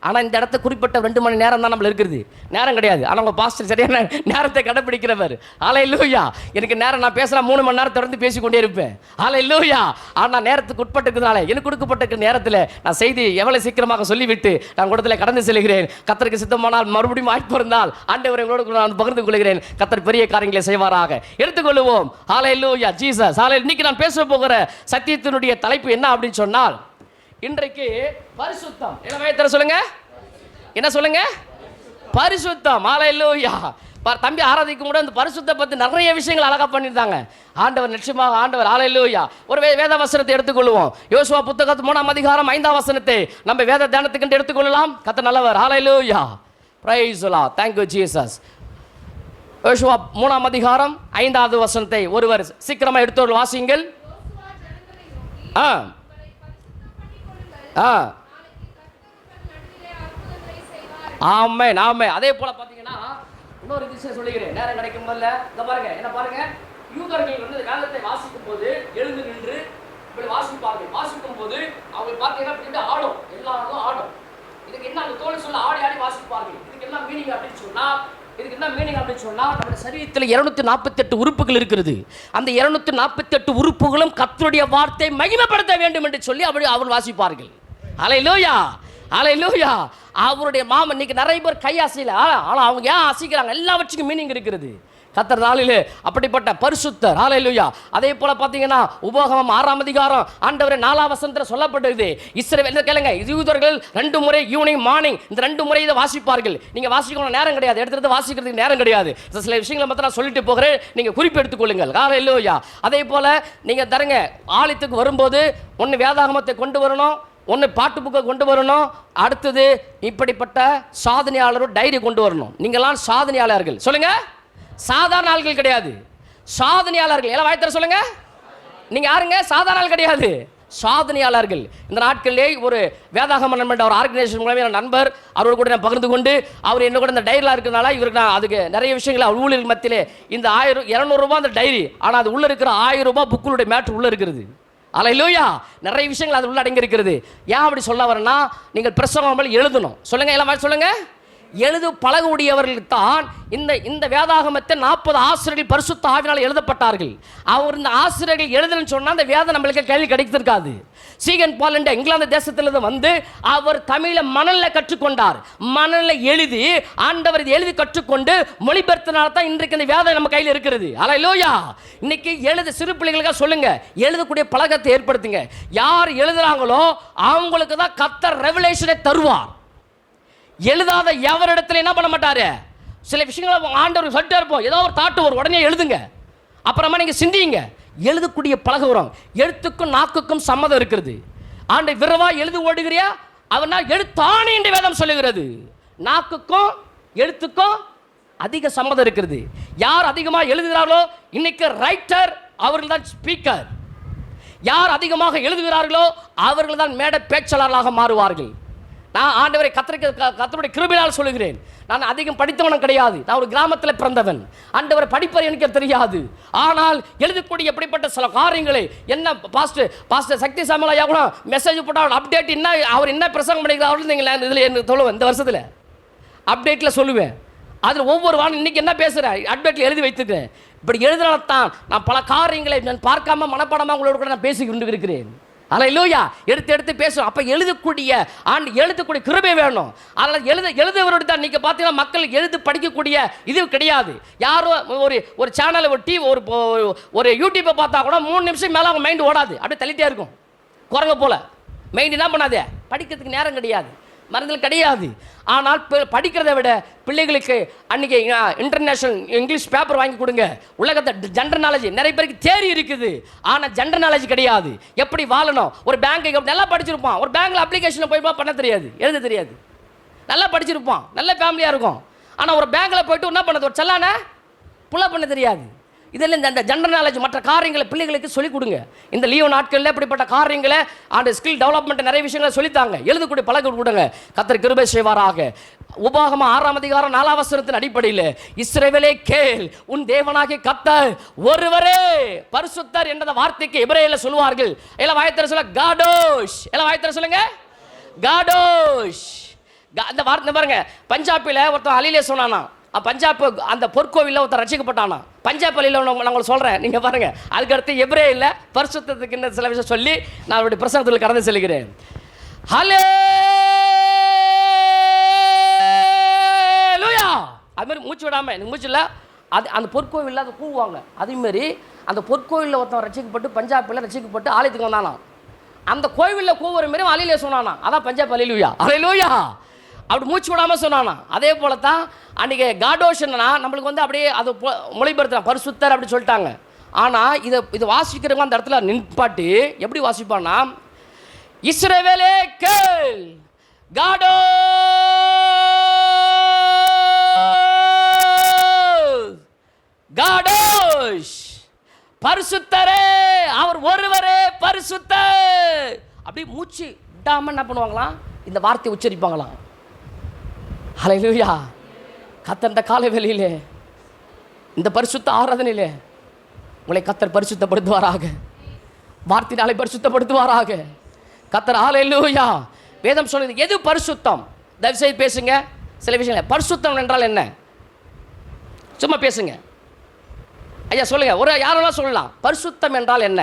[SPEAKER 5] ஆனால் இந்த இடத்த குறிப்பிட்ட 2 மணி நேரம் தான் நம்மள இருக்குது, நேரம் கிடையாது. ஆனால் உங்கள் பாஸ்டர் சரியான நேரத்தை கடைப்பிடிக்கிறவர். ஹல்லேலூயா. எனக்கு நேரம் நான் பேசுகிறேன் 3 மணி நேரம் தொடர்ந்து பேசிக்கொண்டே இருப்பேன். ஹல்லேலூயா. ஆனால் நேரத்துக்கு உட்பட்டுக்கிறதுனால எனக்கு கொடுக்கப்பட்டிருக்கிற நேரத்தில் நான் செய்தி எவ்வளோ சீக்கிரமாக சொல்லிவிட்டு நான் கூடத்தில் கடந்து செல்கிறேன். கர்த்தருக்கு சித்தமானால் மறுபடியும் வாய்ப்பு இருந்தால் ஆண்டவர் எங்களோடு நான் பகிர்ந்து கொள்கிறேன். கர்த்தர் பெரிய காரியங்களை செய்வாராக. எடுத்துக்கொள்வோம். ஹல்லேலூயா ஜீசஸ். ஹல்லேலூயா. இன்னைக்கு நான் பேச போகிற சத்தியத்தினுடைய தலைப்பு என்ன அப்படின்னு சொன்னால், இன்றைக்கு பரிசுத்தம். என்ன சொல்லுங்க, என்ன சொல்லுங்க? பரிசுத்தம். ஹல்லேலூயா. தம்பி ஆராதிக்கும் கூட அந்த பரிசுத்த பத்தி நிறைய விஷயங்கள் அழகா பண்ணியிருந்தாங்க. ஆண்டவர் நிச்சயமாக ஆண்டவர். ஹல்லேலூயா. ஒரு வேத வசனத்தை எடுத்துக்கொள்வோம். யோசுவா புத்தகத்து 3ஆம் அதிகாரம் 5ஆம் வசனத்தை நம்ம வேத தியானத்துக்கு எடுத்துக்கொள்ளலாம். கர்த்தர் நல்லவர். Hallelujah. Praise the Lord. Thank you Jesus. யோசுவா 3ஆம் அதிகாரம் 5வது வசனத்தை ஒருவர் சீக்கிரமா எடுத்து வாசியுங்கள். ஆமென் ஆமென். அதே போல பாத்தீங்கன்னா இன்னொரு விஷயம் சொல்லுகிறேன், நேரம் கிடைக்கும் போது இத பாருங்க. என்ன பாருங்க, யூதர்கள் வந்து வேதத்தை வாசிக்கும் போது எழுந்து நின்று இப்படி வாசிப்பார்கள். வாசிக்கும் போது அவங்க பாத்தீங்கன்னா இப்படி ஆடும், எல்லாரும் ஆடும். இதுக்கு என்ன அந்த தோல் சொல்ல ஆடி ஆடி வாசிப்பார்கள். இதுக்கு என்ன மீனிங் அப்படின்னு சொன்னா, நம்முடைய சரீரத்தில் 248 உறுப்புகள் இருக்கிறது. அந்த 248 உறுப்புகளும் கர்த்தருடைய வார்த்தையை மகிமைப்படுத்த வேண்டும் என்று சொல்லி அவர்கள் வாசிப்பார்கள். ஹல்லேலூயா. ஹல்லேலூயா. அவருடைய மாமன் இன்னைக்கு நிறைய பேர் கை அசையல, ஆனால் அவங்க ஏன் அசைக்கிறாங்க? எல்லாவற்றுக்கும் மீனிங் இருக்கிறது. கர்த்தர் நாளிலே அப்படிப்பட்ட பரிசுத்தர். ஹல்லேலூயா. அதே போல பார்த்தீங்கன்னா உபோகமம் 6ஆம் அதிகாரம் ஆண்டவர் 4ஆம் வசனத்தில் சொல்லப்பட்டது. இஸ்ரவேல் கேளுங்க, யூதர்கள் 2 முறை ஈவினிங் மார்னிங் இந்த 2 முறை இதை வாசிப்பார்கள். நீங்கள் வாசிக்கணும் நேரம் கிடையாது, எடுத்துட்டு வாசிக்கிறதுக்கு நேரம் கிடையாது. சில விஷயங்களை மட்டும் நான் சொல்லிட்டு போகிறேன், நீங்கள் குறிப்பு எடுத்துக்கொள்ளுங்கள். ஹல்லேலூயா. அதே போல நீங்கள் தரங்க ஆலயத்துக்கு வரும்போது ஒன்று வேதாகமத்தை கொண்டு வரணும், ஒன்று பாட்டு புக்கை கொண்டு வரணும், அடுத்தது இப்படிப்பட்ட சாதனையாளரும் டைரி கொண்டு வரணும். நீங்களாம் சாதனையாளர்கள். சொல்லுங்க, சாதாரண ஆள்கள் கிடையாது, சாதனையாளர்கள். எல்லாம் வாய்த்தர சொல்லுங்க. நீங்க யாருங்க? சாதாரண ஆள் கிடையாது, சாதனையாளர்கள். இந்த நாட்களிலே ஒரு வேதாகம நண்பன் ஒரு ஆர்கனைசேஷன் மூலமே என் நண்பர் அவரோடு கூட நான் பகிர்ந்து கொண்டு அவர் என்ன கூட இந்த டைரியில் இருக்கிறதுனால இவருக்கு நான் அதுக்கு நிறைய விஷயங்கள் ஊழியர்கள் மத்தியிலே இந்த 200 ரூபாய் அந்த டைரி, ஆனால் அது உள்ளே இருக்கிற 1000 ரூபாய் புக்குடைய மேட்ரு உள்ளே இருக்கிறது. ஹல்லேலூயா. நிறைய விஷயங்கள் அது உள்ள அடங்கி இருக்கிறது. ஏன் அப்படி சொல்ல வரேன்னா, நீங்கள் பிரசங்கம் எழுதணும். சொல்லுங்க, எல்லாம் சொல்லுங்க. எழுது பழகுடையவர்கள் தான் இந்த வேதாகமத்தை 40 ஆசிரியர்கள் பரிசுத்த ஆவியினால் எழுதப்பட்டார்கள். அவர் இந்த ஆசிரியர்கள் எழுதலன்னு சொன்னால் அந்த வேதம் நம்மளுக்கு கேள்வி கிடைத்திருக்காது. சீகன் பால் என்ற இங்கிலாந்து தேசத்திலிருந்து வந்து அவர் தமிழை மணலில் கற்றுக்கொண்டார். மணலில் எழுதி ஆண்டவர் எழுதி கற்றுக்கொண்டு மொழிபெயர்த்தனால தான் இன்றைக்கு இந்த வேதம் நம்ம கையில் இருக்கிறது. ஹல்லேலூயா. இன்னைக்கு எழுத சிறு பிள்ளைகளுக்காக சொல்லுங்க, எழுதக்கூடிய பழக்கத்தை ஏற்படுத்துங்க. யார் எழுதுறாங்களோ அவங்களுக்கு தான் கர்த்தர் ரெவலேஷனை தருவார். எழுதாத எவரிடத்துல என்ன பண்ண மாட்டாரு? சில விஷயங்களை ஆண்டவர் சொல்லிட்டே இருப்போம், ஏதோ ஒரு தாட்டு ஒரு உடனே எழுதுங்க, அப்புறமா நீங்கள் சிந்திங்க. எழுதக்கூடிய பழக வரும். எழுத்துக்கும் நாக்குக்கும் சம்மதம் இருக்கிறது. ஆண்டை விரைவா எழுது ஓடுகிறியா, அவனா எழுத்தானே என்று வேதம் சொல்லுகிறது. நாக்குக்கும் எழுத்துக்கும் அதிக சம்மதம் இருக்கிறது. யார் அதிகமாக எழுதுகிறார்களோ இன்னைக்கு ரைட்டர், அவர்கள் தான் ஸ்பீக்கர். யார் அதிகமாக எழுதுகிறார்களோ அவர்கள் தான் மேடை பேச்சாளர்களாக மாறுவார்கள். நான் ஆண்டவரை கர்த்தருடைய கிருபையால் சொல்லுகிறேன். நான் அதிகம் படித்தவனும் கிடையாது. நான் ஒரு கிராமத்தில் பிறந்தவன். ஆண்டவரை படிப்பது எனக்கு தெரியாது. ஆனால் எழுதக்கூடிய எப்படிப்பட்ட சில காரியங்களை என்ன பாஸ்டர் சக்தி சாமியல் ஐயா கூட மெசேஜ் போட்டால் அப்டேட் என்ன, அவர் என்ன பிரசங்கம் பண்ணிக்கிறார்கள் நீங்கள் இதில் என்ன சொல்லுவேன், இந்த வருஷத்தில் அப்டேட்டில் சொல்லுவேன். அதில் ஒவ்வொரு வாரம் இன்றைக்கி என்ன பேசுகிறேன் அப்டேட்டில் எழுதி வைத்துக்கிறேன். இப்படி எழுதினால்தான் நான் பல காரியங்களை நான் பார்க்காம மனப்பாடமாக உங்களோட கூட நான் பேசி கொண்டு இருக்கிறேன். அல்லேலூயா. எடுத்து பேசும். அப்போ எழுதக்கூடிய எழுதக்கூடிய கிருபை வேணும். அதனால் எழுதுவரோடு தான் நீங்கள் பார்த்தீங்கன்னா மக்கள் எழுது படிக்கக்கூடிய இது கிடையாது. யாரோ ஒரு சேனல் ஒரு டிவி ஒரு யூடியூப்பை பார்த்தா கூட 3 நிமிஷம் மேலே அவங்க மைண்டு ஓடாது, அப்படியே தள்ளிட்டே இருக்கும் குரங்க போல். மைண்டு என்ன பண்ணாதே, படிக்கிறதுக்கு நேரம் கிடையாது, மறந்தல் கிடையாது. ஆனால் படிக்கிறத விட பிள்ளைகளுக்கு அன்றைக்கி இன்டர்நேஷ்னல் இங்கிலீஷ் பேப்பர் வாங்கி கொடுங்க. உலகத்தை ஜென்ரல் நாலேஜ் நிறைய பேருக்கு தேரி இருக்குது, ஆனால் ஜென்ரல் நாலேஜ் கிடையாது. எப்படி வாழணும், ஒரு பேங்க்கு நல்லா படிச்சிருப்பான், ஒரு பேங்க்கில் அப்ளிகேஷனில் போய் பண்ண தெரியாது, எழுத தெரியாது. நல்லா படிச்சிருப்பான், நல்ல ஃபேமிலியாக இருக்கும். ஆனால் ஒரு பேங்க்கில் போய்ட்டு என்ன பண்ணது, ஒரு செல்லான புள்ள பண்ண தெரியாது. இதில் இந்த ஜென்ரல் நாலேஜ் மற்ற காரியங்களை பிள்ளைகளுக்கு சொல்லிக் கொடுங்க. இந்த லீவ் நாட்களில் இப்படிப்பட்ட காரியங்களை அந்த ஸ்கில் டெவலப்மெண்ட் நிறைய விஷயங்களை சொல்லித்தாங்க. எழுதக்கூடிய பழக கொடுங்க. கர்த்தர் கிருபை செய்வாராக. உபாகமம் 6ஆம் அதிகாரம் 4ஆம் வசனத்தின் அடிப்படையில் இஸ்ரவேலே கேள், உன் தேவனாகிய கர்த்தர் ஒருவரே பரிசுத்தர் என்ற வார்த்தைக்கு எபிரேயர்ல சொல்வார்கள். எல்லாம் வாயத்தர சொல்ல காடோஷ். எல்லாம் வாயத்தர சொல்லுங்க காடோஷ். அந்த வார்த்தை பாருங்க, பஞ்சாபில் ஒருத்தன் அலிலே சொன்னானா, பஞ்சாப் அந்த பொற்கோவிலில் ஒருத்தர் ரசிக்கப்பட்டானா. பஞ்சாப் அலியில் நான் உங்களுக்கு சொல்கிறேன், நீங்கள் பாருங்கள். அதுக்கடுத்து எபிரேயர்ல பரிசுத்தத்துக்கு இன்னும் சில விஷயம் சொல்லி நான் அவருடைய பிரசங்கத்தில் கடந்து செல்கிறேன். ஹல்லேலூயா. அதுமாதிரி மூச்சு விடாமல் எனக்கு மூச்சு இல்லை. அந்த பொற்கோவிலில் அதை கூவுவாங்க. அதேமாரி அந்த பொற்கோவிலில் ஒருத்தன் ரசிக்கப்பட்டு பஞ்சாபில் ரசிக்கப்பட்டு ஆலயத்துக்கு வந்தானா. அந்த கோவிலில் கூவுற மாரி அலிலே சொன்னானா. அதான் பஞ்சாப் அலிலூயா. ஹல்லேலூயா. அப்படி மூச்சு விடாமல் சொன்னானா. அதே போல தான் அன்றைக்கி காடோஷன்னா நம்மளுக்கு வந்து அப்படியே அது மொழிபெயர்த்தான் பரிசுத்தர் அப்படி சொல்லிட்டாங்க. ஆனால் இது வாசிக்கிறவங்க அந்த இடத்துல நின்பாட்டு எப்படி வாசிப்பான்னா, இஸ்ரவேலே கேள், காடோஷ் பரிசுத்தரே, அவர் ஒருவரே பரிசுத்தர். அப்படி மூச்சு விடாமல் என்ன பண்ணுவாங்களாம், இந்த வார்த்தையை உச்சரிப்பாங்களாம். ஹல்லேலூயா. கர்த்தர் காலை வேளையிலே இந்த பரிசுத்த ஆராதனையிலே உங்களை கர்த்தர் பரிசுத்தப்படுத்துவாராக, வார்த்தையினாலே பரிசுத்தப்படுத்துவாராக கர்த்தர். ஹல்லேலூயா. வேதம் சொல்லுது எது பரிசுத்தம், தயவுசெய்து பேசுங்க. சில விஷயங்கள் பரிசுத்தம் என்றால் என்ன, சும்மா பேசுங்க ஐயா, சொல்லுங்க. ஒரு யாரெல்லாம் சொல்லலாம் பரிசுத்தம் என்றால் என்ன.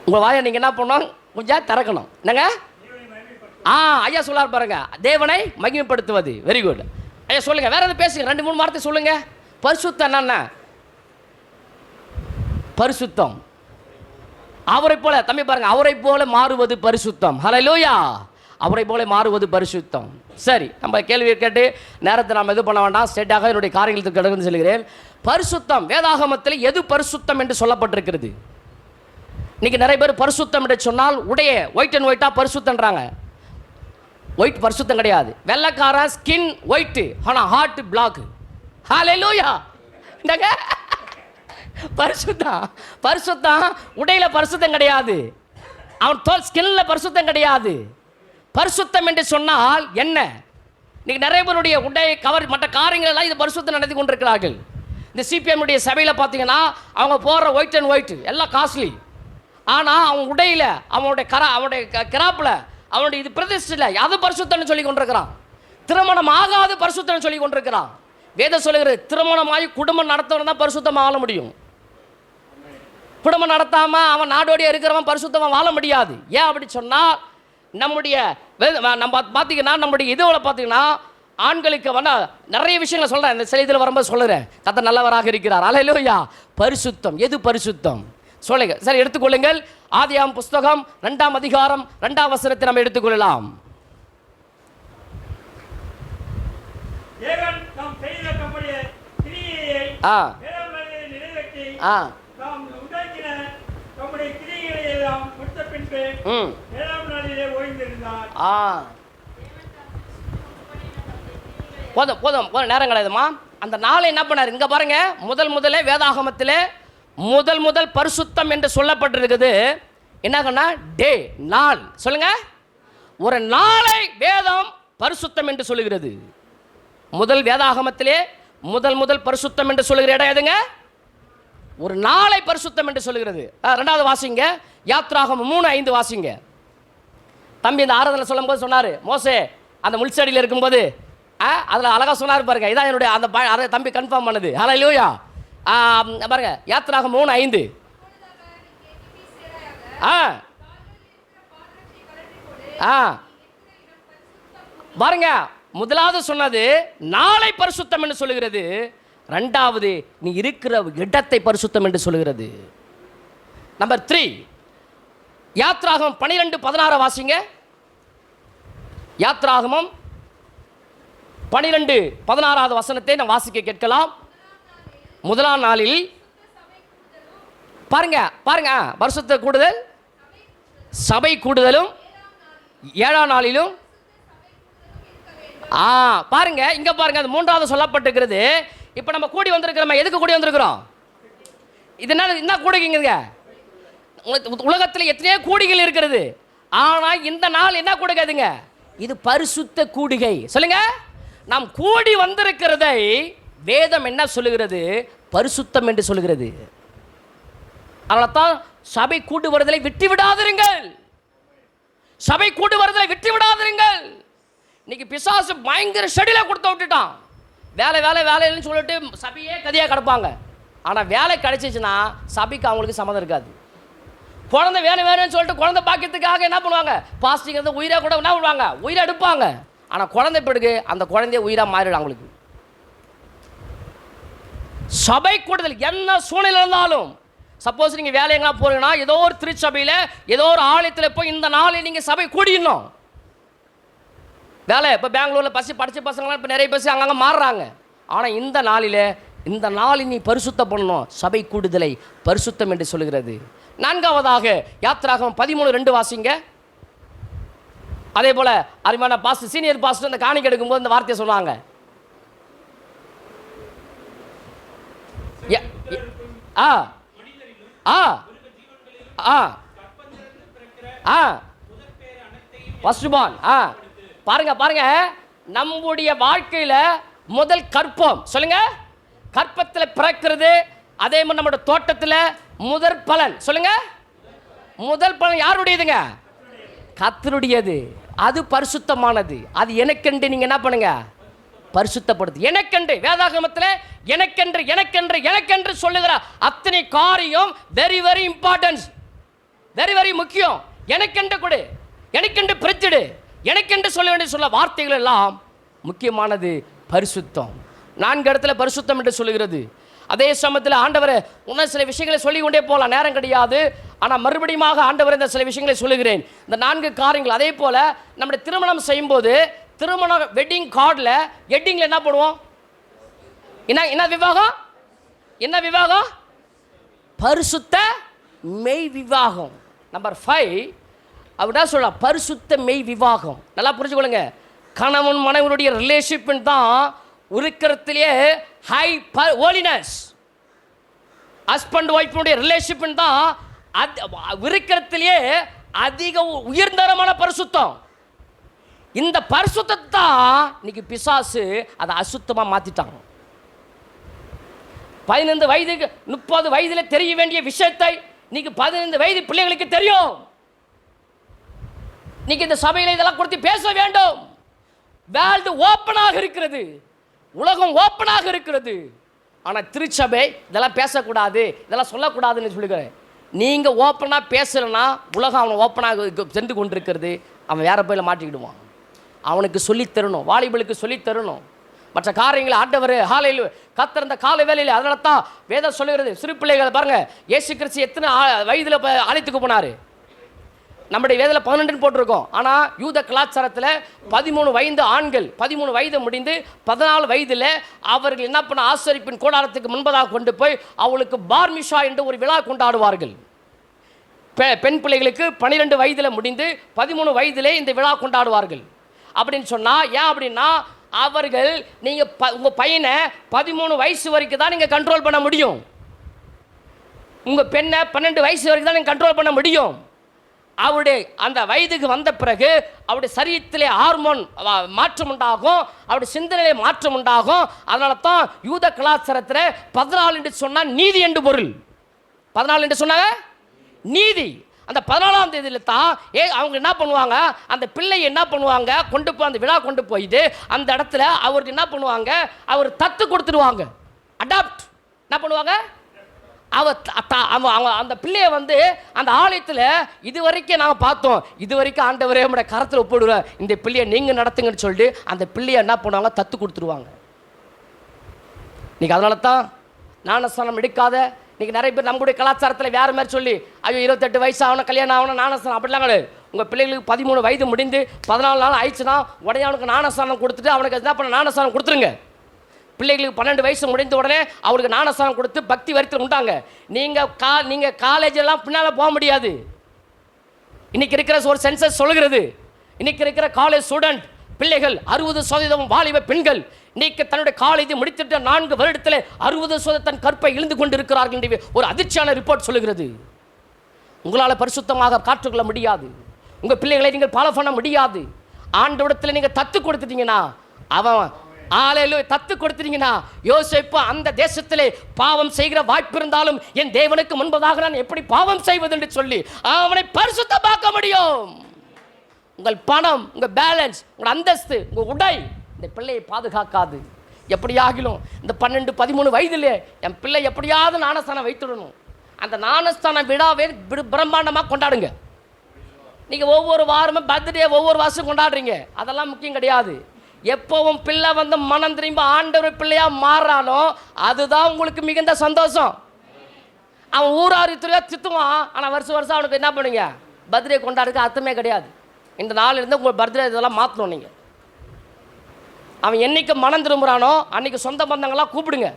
[SPEAKER 5] உங்கள் வாயை நீங்கள் என்ன பண்ணணும், கொஞ்சம் திறக்கணும். என்னங்க ஐயா சொல்லார் பாருங்க, தேவனை மகிமைப்படுத்துவது. வெரி குட் ஐயா, சொல்லுங்க. வேற எதாவது பேசுங்க, 2-3 வார்த்தை சொல்லுங்க. பரிசுத்தம் என்ன, பரிசுத்தம் அவரை போல, தம்பி பாருங்க, அவரை போல மாறுவது பரிசுத்தம். ஹல்லேலூயா. அவரை போல மாறுவது பரிசுத்தம். சரி, நம்ம கேள்வி கேட்டு நேரத்தை நாம் இது பண்ண வேண்டாம், ஸ்ட்ரெயிட்டாக என்னுடைய காரியங்களுக்கு கடந்து செல்கிறேன். பரிசுத்தம் வேதாகமத்தில் எது பரிசுத்தம் என்று சொல்லப்பட்டிருக்கிறது. இன்னைக்கு நிறைய பேர் பரிசுத்தம் என்று சொன்னால் உடைய ஒயிட் அண்ட் ஒயிட்டாக பரிசுத்தன்றாங்க. ஒயிட் பரிசுத்தம் கிடையாது. வெள்ளைக்கார ஸ்கின் ஒயிட்டு, ஆனால் ஹார்ட் பிளாக். ஹல்லேலூயா. என்னங்க பரிசுத்தம், பரிசுத்தம் உடையில பரிசுத்தம் கிடையாது, அவன் தோல் ஸ்கின்ல பரிசுத்தம் கிடையாது. பரிசுத்தம் என்று சொன்னால் என்ன, இன்னைக்கு நிறைய பேருடைய உடை கவர் மற்ற காரியங்கள் எல்லாம் இது பரிசுத்தம் நடத்தி கொண்டிருக்கிறார்கள். இந்த சிபிஎம் உடைய சபையில் பார்த்தீங்கன்னா அவங்க போடுற ஒயிட் அண்ட் ஒயிட் எல்லாம் காஸ்ட்லி, ஆனால் அவன் உடையில் அவனுடைய கிராப்பில் அவனுடைய இது பிரதிஷ்டில் அது பரிசுத்தம்னு சொல்லி கொண்டிருக்கிறான். திருமணம் ஆகாது பரிசுத்தம்னு சொல்லி கொண்டிருக்கிறான். வேதம் சொல்லுகிறது திருமணமாகி குடும்பம் நடத்தவன் தான் பரிசுத்தமாக வாழ முடியும். குடும்பம் நடத்தாமல் அவன் நாடோடியாக இருக்கிறவன் பரிசுத்தமாக வாழ முடியாது. ஏன் அப்படி சொன்னால், நம்முடைய நம்ம பார்த்தீங்கன்னா நம்முடைய இதுவில் பார்த்தீங்கன்னா ஆண்களுக்கு நிறைய விஷயங்களை சொல்கிறேன், இந்த சில இதில் வரும்போது சொல்லுறேன். கர்த்தர் நல்லவராக இருக்கிறார். ஹல்லேலூயா. பரிசுத்தம் எது பரிசுத்தம் சொல்லுங்க. சரி, எடுத்துக்கொள்ளுங்கள். ஆதியாகமம் புஸ்தகம் 2ஆம் அதிகாரம் 2ஆம் வசனத்தை நம்ம எடுத்துக்கொள்ளலாம்.
[SPEAKER 6] தேவன் நாம் செய்த நம்முடைய கிரியையை
[SPEAKER 5] ஆ
[SPEAKER 6] நிறைவேற்றி
[SPEAKER 5] ஆ
[SPEAKER 6] நாம் உண்டாக்கின நம்முடைய கிரியைகளை எல்லாம் முடித்த பின்பு
[SPEAKER 5] ம்
[SPEAKER 6] 7ஆம் நாளிலே ஓய்ந்திருந்தார்.
[SPEAKER 5] ஆ போதும் போதும் போதும், நேரம் கிடையாதுமா. அந்த நாளை என்ன பண்ணார்? இங்கே பாருங்க, முதல்ல வேதாகமத்தில் முதல் பரிசுத்தம் என்று சொல்லப்பட்டிருக்குது. என்னங்கன்னா டே, நாள். சொல்லுங்க, ஒரு நாளை வேதம் பரிசுத்தம் என்று சொல்லுகிறது. வேதாகமத்திலே முதல் பரிசுத்தம் என்று சொல்லுகிற இடம் எதுங்க? ஒரு நாளை பரிசுத்தம் என்று சொல்லுகிறது. ரெண்டாவது வாசிங்க, யாத்ராகமம் 3:5 வாசிங்க. தம்பி இந்த ஆராதனை சொல்லும் போது சொன்னார், மோசே அந்த முள்செடியில் இருக்கும்போது அதில் அழகாக சொன்னார் பாருங்க. இதான் என்னுடைய அந்த தம்பி கன்ஃபார்ம் பண்ணது. ஹல்லேலூயா. பாருங்க, யாத்ராகமம் 3:5. பாருங்க, முதலாவது சொன்னது நாளை பரிசுத்தம் என்று சொல்லுகிறது. ரெண்டாவது நீ இருக்கிற இடத்தை பரிசுத்தம் என்று சொல்லுகிறது. நம்பர் 3, யாத்ராகமம் 12:16 வாசிங்க. யாத்ராகமம் 12:16 வசனத்தை நான் வாசிக்க கேட்கலாம். முதலாம் நாளில் பாருங்க பாருங்க, பரிசுத்த கூடுதல் சபை கூடுதலும் 7ஆம் நாளிலும். பாருங்க இங்க பாருங்க, அது 3வது சொல்லப்பட்டிருக்கிறது. இப்போ நம்ம கூடி வந்திருக்கிறோம். எதுக்கு கூடி வந்திருக்கிறோம்? இது என்ன கூடுகைங்க? உலகத்தில் எத்தனையோ கூடிகள் இருக்கிறது. ஆனால் இந்த நாள் என்ன கூடுகைதுங்க? இது பரிசுத்த கூடுகை. சொல்லுங்க, நாம் கூடி வந்திருக்கிறதை வேதம் என்ன சொல்லுகிறது? பரிசுத்தம் என்று சொல்லுகிறது. அதனால தான் சபை கூட்டு வருதலை விட்டு விடாதிருங்கள். சபை கூட்டு வருதலை விட்டு விடாதிருங்கள். இன்னைக்கு பிசாசு பயங்கர ஷெடியூலை கொடுத்து விட்டுட்டான். வேலை வேலை வேலைன்னு சொல்லிட்டு சபையே கதையாக கிடப்பாங்க. ஆனால் வேலை கிடைச்சிச்சுன்னா சபைக்கு அவங்களுக்கு சம்மதம் இருக்காது. குழந்தை வேணும்னு சொல்லிட்டு குழந்தை பாக்கியத்துக்காக என்ன பண்ணுவாங்க? பாஸ்டிங் உயிராக கூட என்ன பண்ணுவாங்க? உயிரை எடுப்பாங்க. ஆனால் குழந்தை பிறகு அந்த குழந்தைய உயிராக மாறிடும் அவங்களுக்கு. சபை கூடுதல் என்ன சூழ்நிலை இருந்தாலும், சப்போஸ் நீங்கள் வேலையெல்லாம் போறீங்கன்னா ஏதோ ஒரு திருச்சபையில் ஏதோ ஒரு ஆலயத்தில் போய் இந்த நாளில் நீங்கள் சபை கூடிடணும். வேலை இப்போ பெங்களூரில் படித்த பசங்களாம் இப்போ நிறைய பேர் அங்கங்கே மாறுறாங்க. ஆனால் இந்த நாளில் நீ பரிசுத்த பண்ணணும். சபை கூடுதலை பரிசுத்தம் என்று சொல்லுகிறது. 4வதாக யாத்ராகமம் 13:2 வாசிங்க. அதே போல் அருமையான பாஸ்டர், சீனியர் பாஸ்டர் அந்த காணிக்கை எடுக்கும்போது இந்த வார்த்தையை சொன்னாங்க. பாருங்க, நம்முடைய வாழ்க்கையில் முதல் கற்பம். சொல்லுங்க, கற்பத்தில் பிறக்கிறது. அதே மாதிரி நம்முடைய தோட்டத்தில் முதல் பலன். சொல்லுங்க, முதல் பலன் யாருடையதுங்க? கர்த்தருடையது. அது பரிசுத்தமானது. அது எனக்கென்று நீங்க என்ன பண்ணுங்க? பரிசுத்தப்படுத்து. எனக்கென்று வேதாகமத்தில் எனக்கென்று சொல்லுகிற அத்தனை காரியம் very very importance, very very முக்கியம். எனக்கென்று கொடு, எனக்கென்று பிரிச்சிடு, எனக்கென்று சொல்ல வேண்டிய சொல்ல வார்த்தைகள் எல்லாம் முக்கியமானது. பரிசுத்தம் 4 இடத்துல பரிசுத்தம் என்று சொல்லுகிறது. அதே சமயத்தில் ஆண்டவர் இன்னும் சில விஷயங்களை சொல்லிக்கொண்டே போகலாம், நேரம் கிடையாது. ஆனால் மறுபடியும் ஆண்டவர் இந்த சில விஷயங்களை சொல்லுகிறேன். இந்த 4 காரியங்கள். அதே போல் நம்முடைய திருமணம் செய்யும்போது திருமண வெட்டிங் கார்டில் ஹெட்டிங்கில் என்ன பண்ணுவோம்? என்ன விவாகம்? என்ன விவாகம்? பரிசுத்த மெய் விவாகம். நம்பர் 5 அப்படின்னா சொல்லலாம், பரிசுத்த மெய் விவாகம். நல்லா புரிஞ்சுக்கொள்ளுங்க. கணவன் மனைவனுடைய ரிலேஷன்ஷிப் தான் இருக்கிறதுலேயே ஹை ஹோலினஸ். ஹஸ்பண்ட் ஒய்ஃபினுடைய ரிலேஷன்ஷிப் தான் இருக்கிறதுலேயே அதிக உயர்ந்தரமான பரிசுத்தம். இந்த பரிசுத்தத்தை தான் இன்னைக்கு பிசாசு அதை அசுத்தமாக மாற்றிட்டாங்க. 15 வயதுக்கு 30 வயதில் தெரிய வேண்டிய விஷயத்தை இன்னைக்கு 15 வயது பிள்ளைகளுக்கு தெரியும். இன்னைக்கு இந்த சபையில் இதெல்லாம் குறித்து பேச வேண்டும். வேர்ல்டு ஓப்பனாக இருக்கிறது, உலகம் ஓப்பனாக இருக்கிறது. ஆனால் திருச்சபை இதெல்லாம் பேசக்கூடாது, இதெல்லாம் சொல்லக்கூடாதுன்னு சொல்லுகிறேன். நீங்கள் ஓப்பனாக பேசலைன்னா உலகம் அவனை ஓப்பனாக சென்று கொண்டிருக்கிறது. அவன் வேற போயில மாட்டிக்கிடுவான். அவனுக்கு சொல்லித்தரணும், வாலிபலுக்கு சொல்லித்தரணும் மற்ற காரியங்களை. ஆண்டவர் ஹாலையில் கர்த்தர் அந்த கால வேலையில். அதனால தான் வேதம் சொல்லுகிறது, சிறு பிள்ளைகள் பாருங்க, இயேசு கிறிஸ்து எத்தனை வயதில் ஆலயத்துக்கு போனார்? நம்முடைய வேதத்தில் 12 போட்டிருக்கோம். ஆனால் யூத கலாச்சாரத்தில் 13 வயது ஆண்கள் 13 வயது முடிந்து 14 வயதில் அவர்கள் என்ன பண்ண ஆசரிப்பின் கூடாரத்துக்கு முன்பதாக கொண்டு போய் அவளுக்கு பார்மிஷா என்று ஒரு விழா கொண்டாடுவார்கள். பெண் பிள்ளைகளுக்கு 12 வயதில் முடிந்து 13 வயதிலே இந்த விழா கொண்டாடுவார்கள். அப்படின்னு சொன்னால் ஏன் அப்படின்னா அவர்கள் நீங்கள் உங்கள் பையனை 13 வயசு வரைக்கும் தான் நீங்கள் கண்ட்ரோல் பண்ண முடியும். உங்கள் பெண்ணை 12 வயசு வரைக்கும் தான் நீங்கள் கண்ட்ரோல் பண்ண முடியும். அவருடைய அந்த வயதுக்கு வந்த பிறகு அவருடைய சரீரத்திலே ஹார்மோன் மாற்றம் உண்டாகும், அவருடைய சிந்தனையிலே மாற்றம் உண்டாகும். அதனால தான் யூத கலாச்சாரத்தில் 14 என்று சொன்னால் நீதி என்று பொருள். 14 என்று சொன்னாங்க நீதி. அந்த 14ஆம் தேதியில் தான் அவங்க என்ன பண்ணுவாங்க, அந்த பிள்ளை என்ன பண்ணுவாங்க, கொண்டு போய் அந்த விழா கொண்டு போயிட்டு அந்த இடத்துல அவருக்கு என்ன பண்ணுவாங்க, அவர் தத்து கொடுத்துடுவாங்க. அடாப்ட் என்ன பண்ணுவாங்க, அவங்க அந்த பிள்ளையை வந்து அந்த ஆலயத்தில் இது வரைக்கும் நாங்கள் பார்த்தோம், இது வரைக்கும் ஆண்டவரே நம்முடைய கரத்தில் ஒப்பிடுவேன், இந்த பிள்ளையை நீங்கள் நடத்துங்கன்னு சொல்லிட்டு அந்த பிள்ளையை என்ன பண்ணுவாங்க, தத்து கொடுத்துருவாங்க. இன்றைக்கி அதனால தான் ஞானஸ்தானம் எடுக்காத இன்றைக்கி நிறைய பேர் நம்மளுடைய கலாச்சாரத்தில் வேறு மாதிரி சொல்லி ஐயோ 28 வயசு ஆகணும், கல்யாணம் ஆகணும், ஞானஸ்தானம் அப்படிலாம் கிடையாது. உங்கள் பிள்ளைகளுக்கு 13 வயது முடிந்து 14 நாள் ஆயிடுச்சுன்னா உடனே அவனுக்கு ஞானஸ்தானம் கொடுத்துட்டு அவனுக்கு என்ன பண்ண ஞானஸ்தானம் கொடுத்துருங்க. பிள்ளைகளுக்கு 12 வயசு முடிந்த உடனே அவருக்கு ஞானஸ்தானம் கொடுத்து பக்தி வரித்தில் உண்டாங்க. நீங்கள் காலேஜெல்லாம் பின்னால் போக முடியாது. இன்றைக்கி இருக்கிற ஒரு சென்சஸ் சொல்கிறது, இன்றைக்கி இருக்கிற காலேஜ் ஸ்டூடெண்ட் பிள்ளைகள் 60% வாலிப பெண்கள் இன்றைக்கு தன்னுடைய காலேஜ் முடித்துட்டு 4 வருடத்தில் 60% தன் கற்பை இழந்து கொண்டு இருக்கிறார்கள் என்று ஒரு அதிர்ச்சியான ரிப்போர்ட் சொல்லுகிறது. உங்களால் பரிசுத்தமாக காற்றுக்கொள்ள முடியாது, உங்கள் பிள்ளைகளை நீங்கள் ஃபாலோ பண்ண முடியாது. ஆண்டவரிடத்தில் நீங்கள் தத்து கொடுத்துட்டீங்கன்னா அவன் தத்து கொடுத்துட்டீங்கன்னா யோசிப்பு அந்த தேசத்திலே பாவம் செய்கிற வாய்ப்பு இருந்தாலும் என் தேவனுக்கு முன்பதாக நான் எப்படி பாவம் செய்வது என்று சொல்லி அவனை பரிசுத்தமாக்க முடியும். உங்கள் பணம், உங்கள் பேலன்ஸ், உங்கள் அந்தஸ்து, உங்கள் உடை இந்த பிள்ளையை பாதுகாக்காது. எப்படியாகிலும் இந்த 12-13 வயதிலே என் பிள்ளை எப்படியாவது ஞானஸ்தானம் வைத்துடணும். அந்த ஞானஸ்தானம் விழாவே பிரம்மாண்டமாக கொண்டாடுங்க. நீங்கள் ஒவ்வொரு வாரமும் பர்த்டே ஒவ்வொரு வருஷம் கொண்டாடுறீங்க, அதெல்லாம் முக்கியம் கிடையாது. எப்பவும் பிள்ளை வந்து மனம் திரும்ப ஆண்டவர் பிள்ளையாக மாறுறானோ அதுதான் உங்களுக்கு மிகுந்த சந்தோஷம். அவன் ஊராறு தித்துவான், ஆனால் வருஷம் அவனுக்கு என்ன பண்ணுங்க, பர்த்டே கொண்டாடுறதுக்கு அர்த்தமே கிடையாது. இந்த நாள் இருந்து உங்கள் பர்த்டே இதெல்லாம் மாற்றணும். நீங்கள் அவன் என்னைக்கு மனம் திரும்புகிறானோ அன்றைக்கி சொந்த பந்தங்கள்லாம் கூப்பிடுங்க.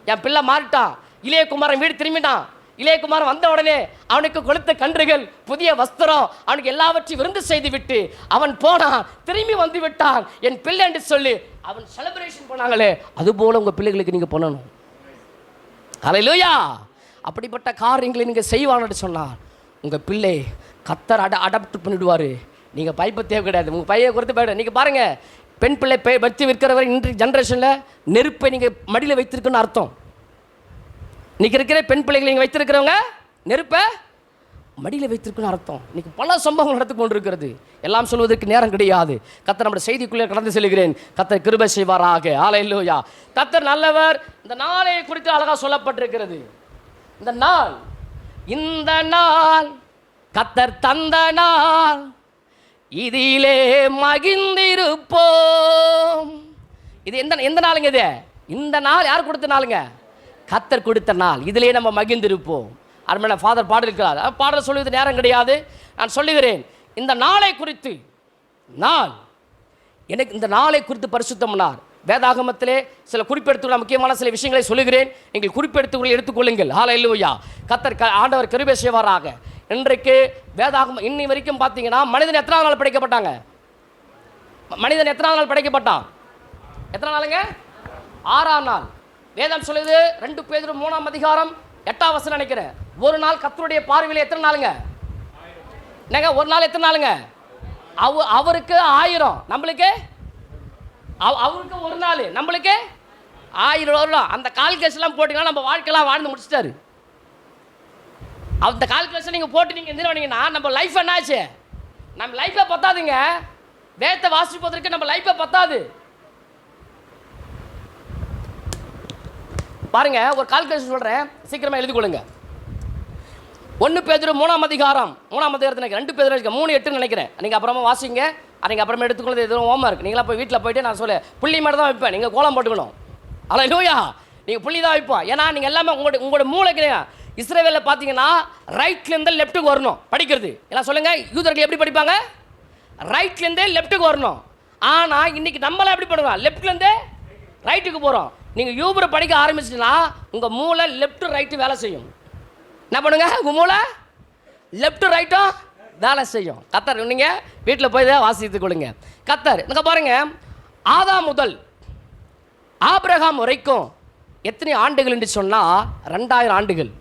[SPEAKER 5] என் பிள்ளை மாறிட்டான், இளையகுமாரன் வீடு திரும்பிட்டான், இளையகுமாரன் வந்த உடனே அவனுக்கு கொளுத்த கன்றுகள், புதிய வஸ்திரம், அவனுக்கு எல்லாவற்றையும் விருந்து செய்து விட்டு அவன் போனான், திரும்பி வந்து விட்டான் என் பிள்ளை என்று சொல்லி அவன் செலிப்ரேஷன் பண்ணாங்களே, அதுபோல் உங்கள் பிள்ளைகளுக்கு நீங்கள் பண்ணணும். ஹல்லேலூயா. அப்படிப்பட்ட காரியங்களை நீங்கள் செய்வான்னு சொன்னார் உங்கள் பிள்ளை கர்த்தர் அடாப்ட் பண்ணிவிடுவார். நீங்கள் பைப்பை தேவை கிடையாது, உங்கள் பையை கொடுத்து போய்டு. நீங்கள் பாருங்கள், பெண் பிள்ளை வச்சு விற்கிறவர் இன்றைக்கு ஜென்ரேஷனில் நெருப்பை நீங்கள் மடியில் வைத்திருக்குன்னு அர்த்தம். இன்றைக்கி இருக்கிற பெண் பிள்ளைகளை நீங்கள் வைத்திருக்கிறவங்க நெருப்பை மடியில் வைத்திருக்குன்னு அர்த்தம். இன்றைக்கி பல சம்பவங்கள் நடந்து கொண்டிருக்கிறது. எல்லாம் சொல்வதற்கு நேரம் கிடையாது. கர்த்தர் நம்முடைய செய்திக்குள்ளே கடந்து செல்கிறேன். கர்த்தர் கிருபை செய்வாராக. ஹல்லேலூயா. கர்த்தர் நல்லவர். இந்த நாளை குறித்து அழகாக சொல்லப்பட்டிருக்கிறது. இந்த நாள் கர்த்தர் தந்த நாள், இதிலே மகிழ்ந்திருப்போம். இது எந்த நாளுங்க? இது இந்த நாள் யார் கொடுத்த நாளுங்க? கர்த்தர் கொடுத்த நாள். இதிலே நம்ம மகிழ்ந்திருப்போம். அருமையான ஃபாதர் பாடிருக்கிறார். பாடல் சொல்வது நேரம் கிடையாது, நான் சொல்லுகிறேன். இந்த நாளை குறித்து எனக்கு இந்த நாளை குறித்து பரிசுத்தம்னார். வேதாகமத்திலே சில குறிப்பெடுத்துள்ள முக்கியமான சில விஷயங்களை சொல்லுகிறேன், நீங்கள் குறிப்பெடுத்துகளை எடுத்துக்கொள்ளுங்கள். ஹல்லேலூயா. கர்த்தர் ஆண்டவர் கிருபை செய்வாராக. இன்றைக்கு வேதாகமம் இன்னி வரைக்கும் பார்த்தீங்கன்னா மனிதன் எத்தனை நாள் படைக்கப்பட்டாங்க? மனிதன் எத்தனை நாள் படைக்கப்பட்டான்? எத்தனை நாளுங்க? 6ஆம் நாள். வேதம் சொல்லுது 2 பேதுரு 3ஆம் அதிகாரம் 8ஆம் வசனம் நினைக்கிறேன். ஒரு நாள் கர்த்தருடைய பார்வையில் எத்தனை நாளுங்க? என்னங்க ஒரு நாள் எத்தனை நாளுங்க? அவருக்கு 1000, நம்மளுக்கு அவருக்கு ஒரு நாள், நம்மளுக்கு 1000 வருடம். அந்த கால்குலேஷன்லாம் போட்டிங்கன்னா நம்ம வாழ்க்கையெல்லாம் வாழ்ந்து முடிச்சிட்டாரு. அந்த கால்குலேஷன் நீங்கள் போட்டு நீங்கள் எந்த பண்ணீங்கன்னா நம்ம லைஃப் என்னாச்சு? நம்ம லைஃப்பை பத்தாதுங்க. வேதத்தை வாசிப்பதற்கு நம்ம லைஃப்பை பத்தாது. பாருங்க, ஒரு கால்குலேஷன் சொல்கிறேன், சீக்கிரமாக எழுதிக்கொள்ளுங்க. 1 பேதுரு 3ஆம் அதிகாரம் 3ஆம் அதிகாரத்தில் நினைக்கிறேன், 2 பேதுரு 3:8 நினைக்கிறேன். நீங்கள் அப்புறமா வாசிங்க, நீங்கள் அப்புறமா எடுத்துக்கொள்ளது எதுவும் ஹோம்ஒர்க் இருக்கு. நீங்களாம் போய் வீட்டில் போய்ட்டு நான் சொல்ல புள்ளி மட்டும் தான் வைப்பேன், நீங்கள் கோலம் போட்டுக்கணும். ஹல்லேலூயா. நீங்கள் புள்ளி தான் வைப்போம். ஏன்னா நீங்கள் எல்லாமே உங்களோட மூளைக்கு இஸ்ரவேலில் பார்த்தீங்கன்னா ரைட்லேருந்து லெஃப்ட்டுக்கு வரணும் படிக்கிறது. எல்லாம் சொல்லுங்கள், யூதர்கள் எப்படி படிப்பாங்க? ரைட்லேருந்தே லெஃப்ட்டுக்கு வரணும். ஆனால் இன்றைக்கி நம்மளாம் எப்படி பண்ணுவோம்? லெஃப்ட்லேருந்தே ரைட்டுக்கு போகிறோம். நீங்கள் யூபரை படிக்க ஆரம்பிச்சிட்டுனா உங்கள் மூளை லெஃப்ட் ரைட்டு வேலை செய்யும். என்ன பண்ணுங்க? உங்கள் மூளை லெஃப்ட் ரைட்டும் வேலை செய்யும். கத்தர் நீங்கள் வீட்டில் போய் தான் வாசித்து கொடுங்க. கத்தர் இங்கே பாருங்கள், ஆதாம் முதல் ஆபிரகாம் வரைக்கும் எத்தனை ஆண்டுகள் என்று சொன்னால் 2000 ஆண்டுகள்.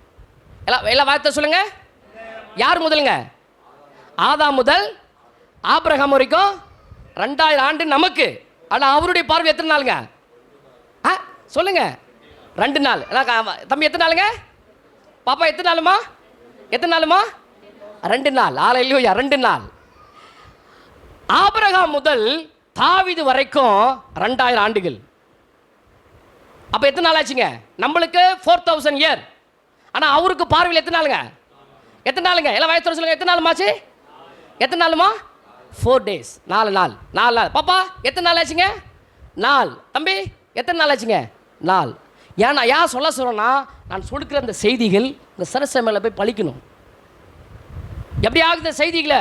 [SPEAKER 5] எல்லாம் வார்த்தை சொல்லுங்க. யார் முதலுங்க? ஆதாம் முதல் ஆபிரகாம் வரைக்கும் 2000 ஆண்டு நமக்கு. ஆனால் அவருடைய பார்வை எத்தனை நாளுங்க? சொல்லுங்க. 2 நாள். தம்பி எத்தனை நாளுங்க? பாப்பா எத்தனை நாளுமா? எத்தனை நாளுமா? 2 நாள். ஹல்லேலூயா, 2 நாள். ஆபிரகாம் முதல் தாவீது வரைக்கும் 2000 ஆண்டுகள். அப்போ எத்தனை நாள் ஆச்சுங்க? நம்மளுக்கு 4000 இயர். ஆனால் அவருக்கு பார்வையில் எத்தனை நாளுங்க? எத்தனை நாளுங்க? எல்லாம் வயசு சொல்லுங்க. எத்தனை நாளுமாச்சு? எத்தனை நாளுமா? 4 days. 4 நாள். 4 நாள். பாப்பா எத்தனை நாள் ஆச்சுங்க? 4. தம்பி எத்தனை நாள் ஆச்சுங்க? 4. ஏன்னா ஏன் சொல்கிறேன்னா, நான் சொல்லிக்கிற அந்த செய்திகள் இந்த சரசமையில் போய் பழிக்கணும். எப்படி ஆகுது இந்த செய்திகளை?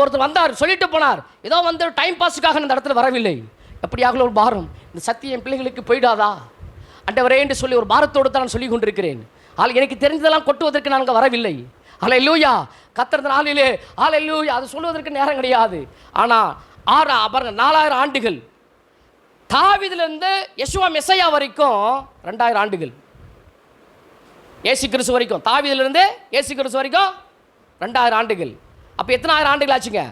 [SPEAKER 5] ஒருத்தர் வந்தார், சொல்லிட்டு போனார், ஏதோ வந்து டைம் பாஸுக்காக இந்த இடத்துல வரவில்லை. எப்படி ஆகல ஒரு பாரம், இந்த சத்தியம் என் பிள்ளைகளுக்கு போயிடாதா அண்டவரே என்று சொல்லி ஒரு பாரத்தோடு தான் நான் சொல்லி கொண்டிருக்கிறேன். எனக்கு தெரிஞ்சதெல்லாம் கொட்டுவதற்கு நான் அங்கே வரவில்லை. ஹல்லேலூயா. கர்த்தர் நாளிலே ஹல்லேலூயா அது சொல்வதற்கு நேரம் கிடையாது. ஆனால் பாருங்க 4000 ஆண்டுகள். தாவீதிலிருந்து யெஷுவா மெசியா வரைக்கும் 2000 ஆண்டுகள். இயேசு கிறிஸ்து வரைக்கும், தாவீதிலிருந்து இயேசு கிறிஸ்து வரைக்கும் 2000 ஆண்டுகள். அப்போ எத்தனை ஆயிரம் ஆண்டுகள் ஆச்சுங்க?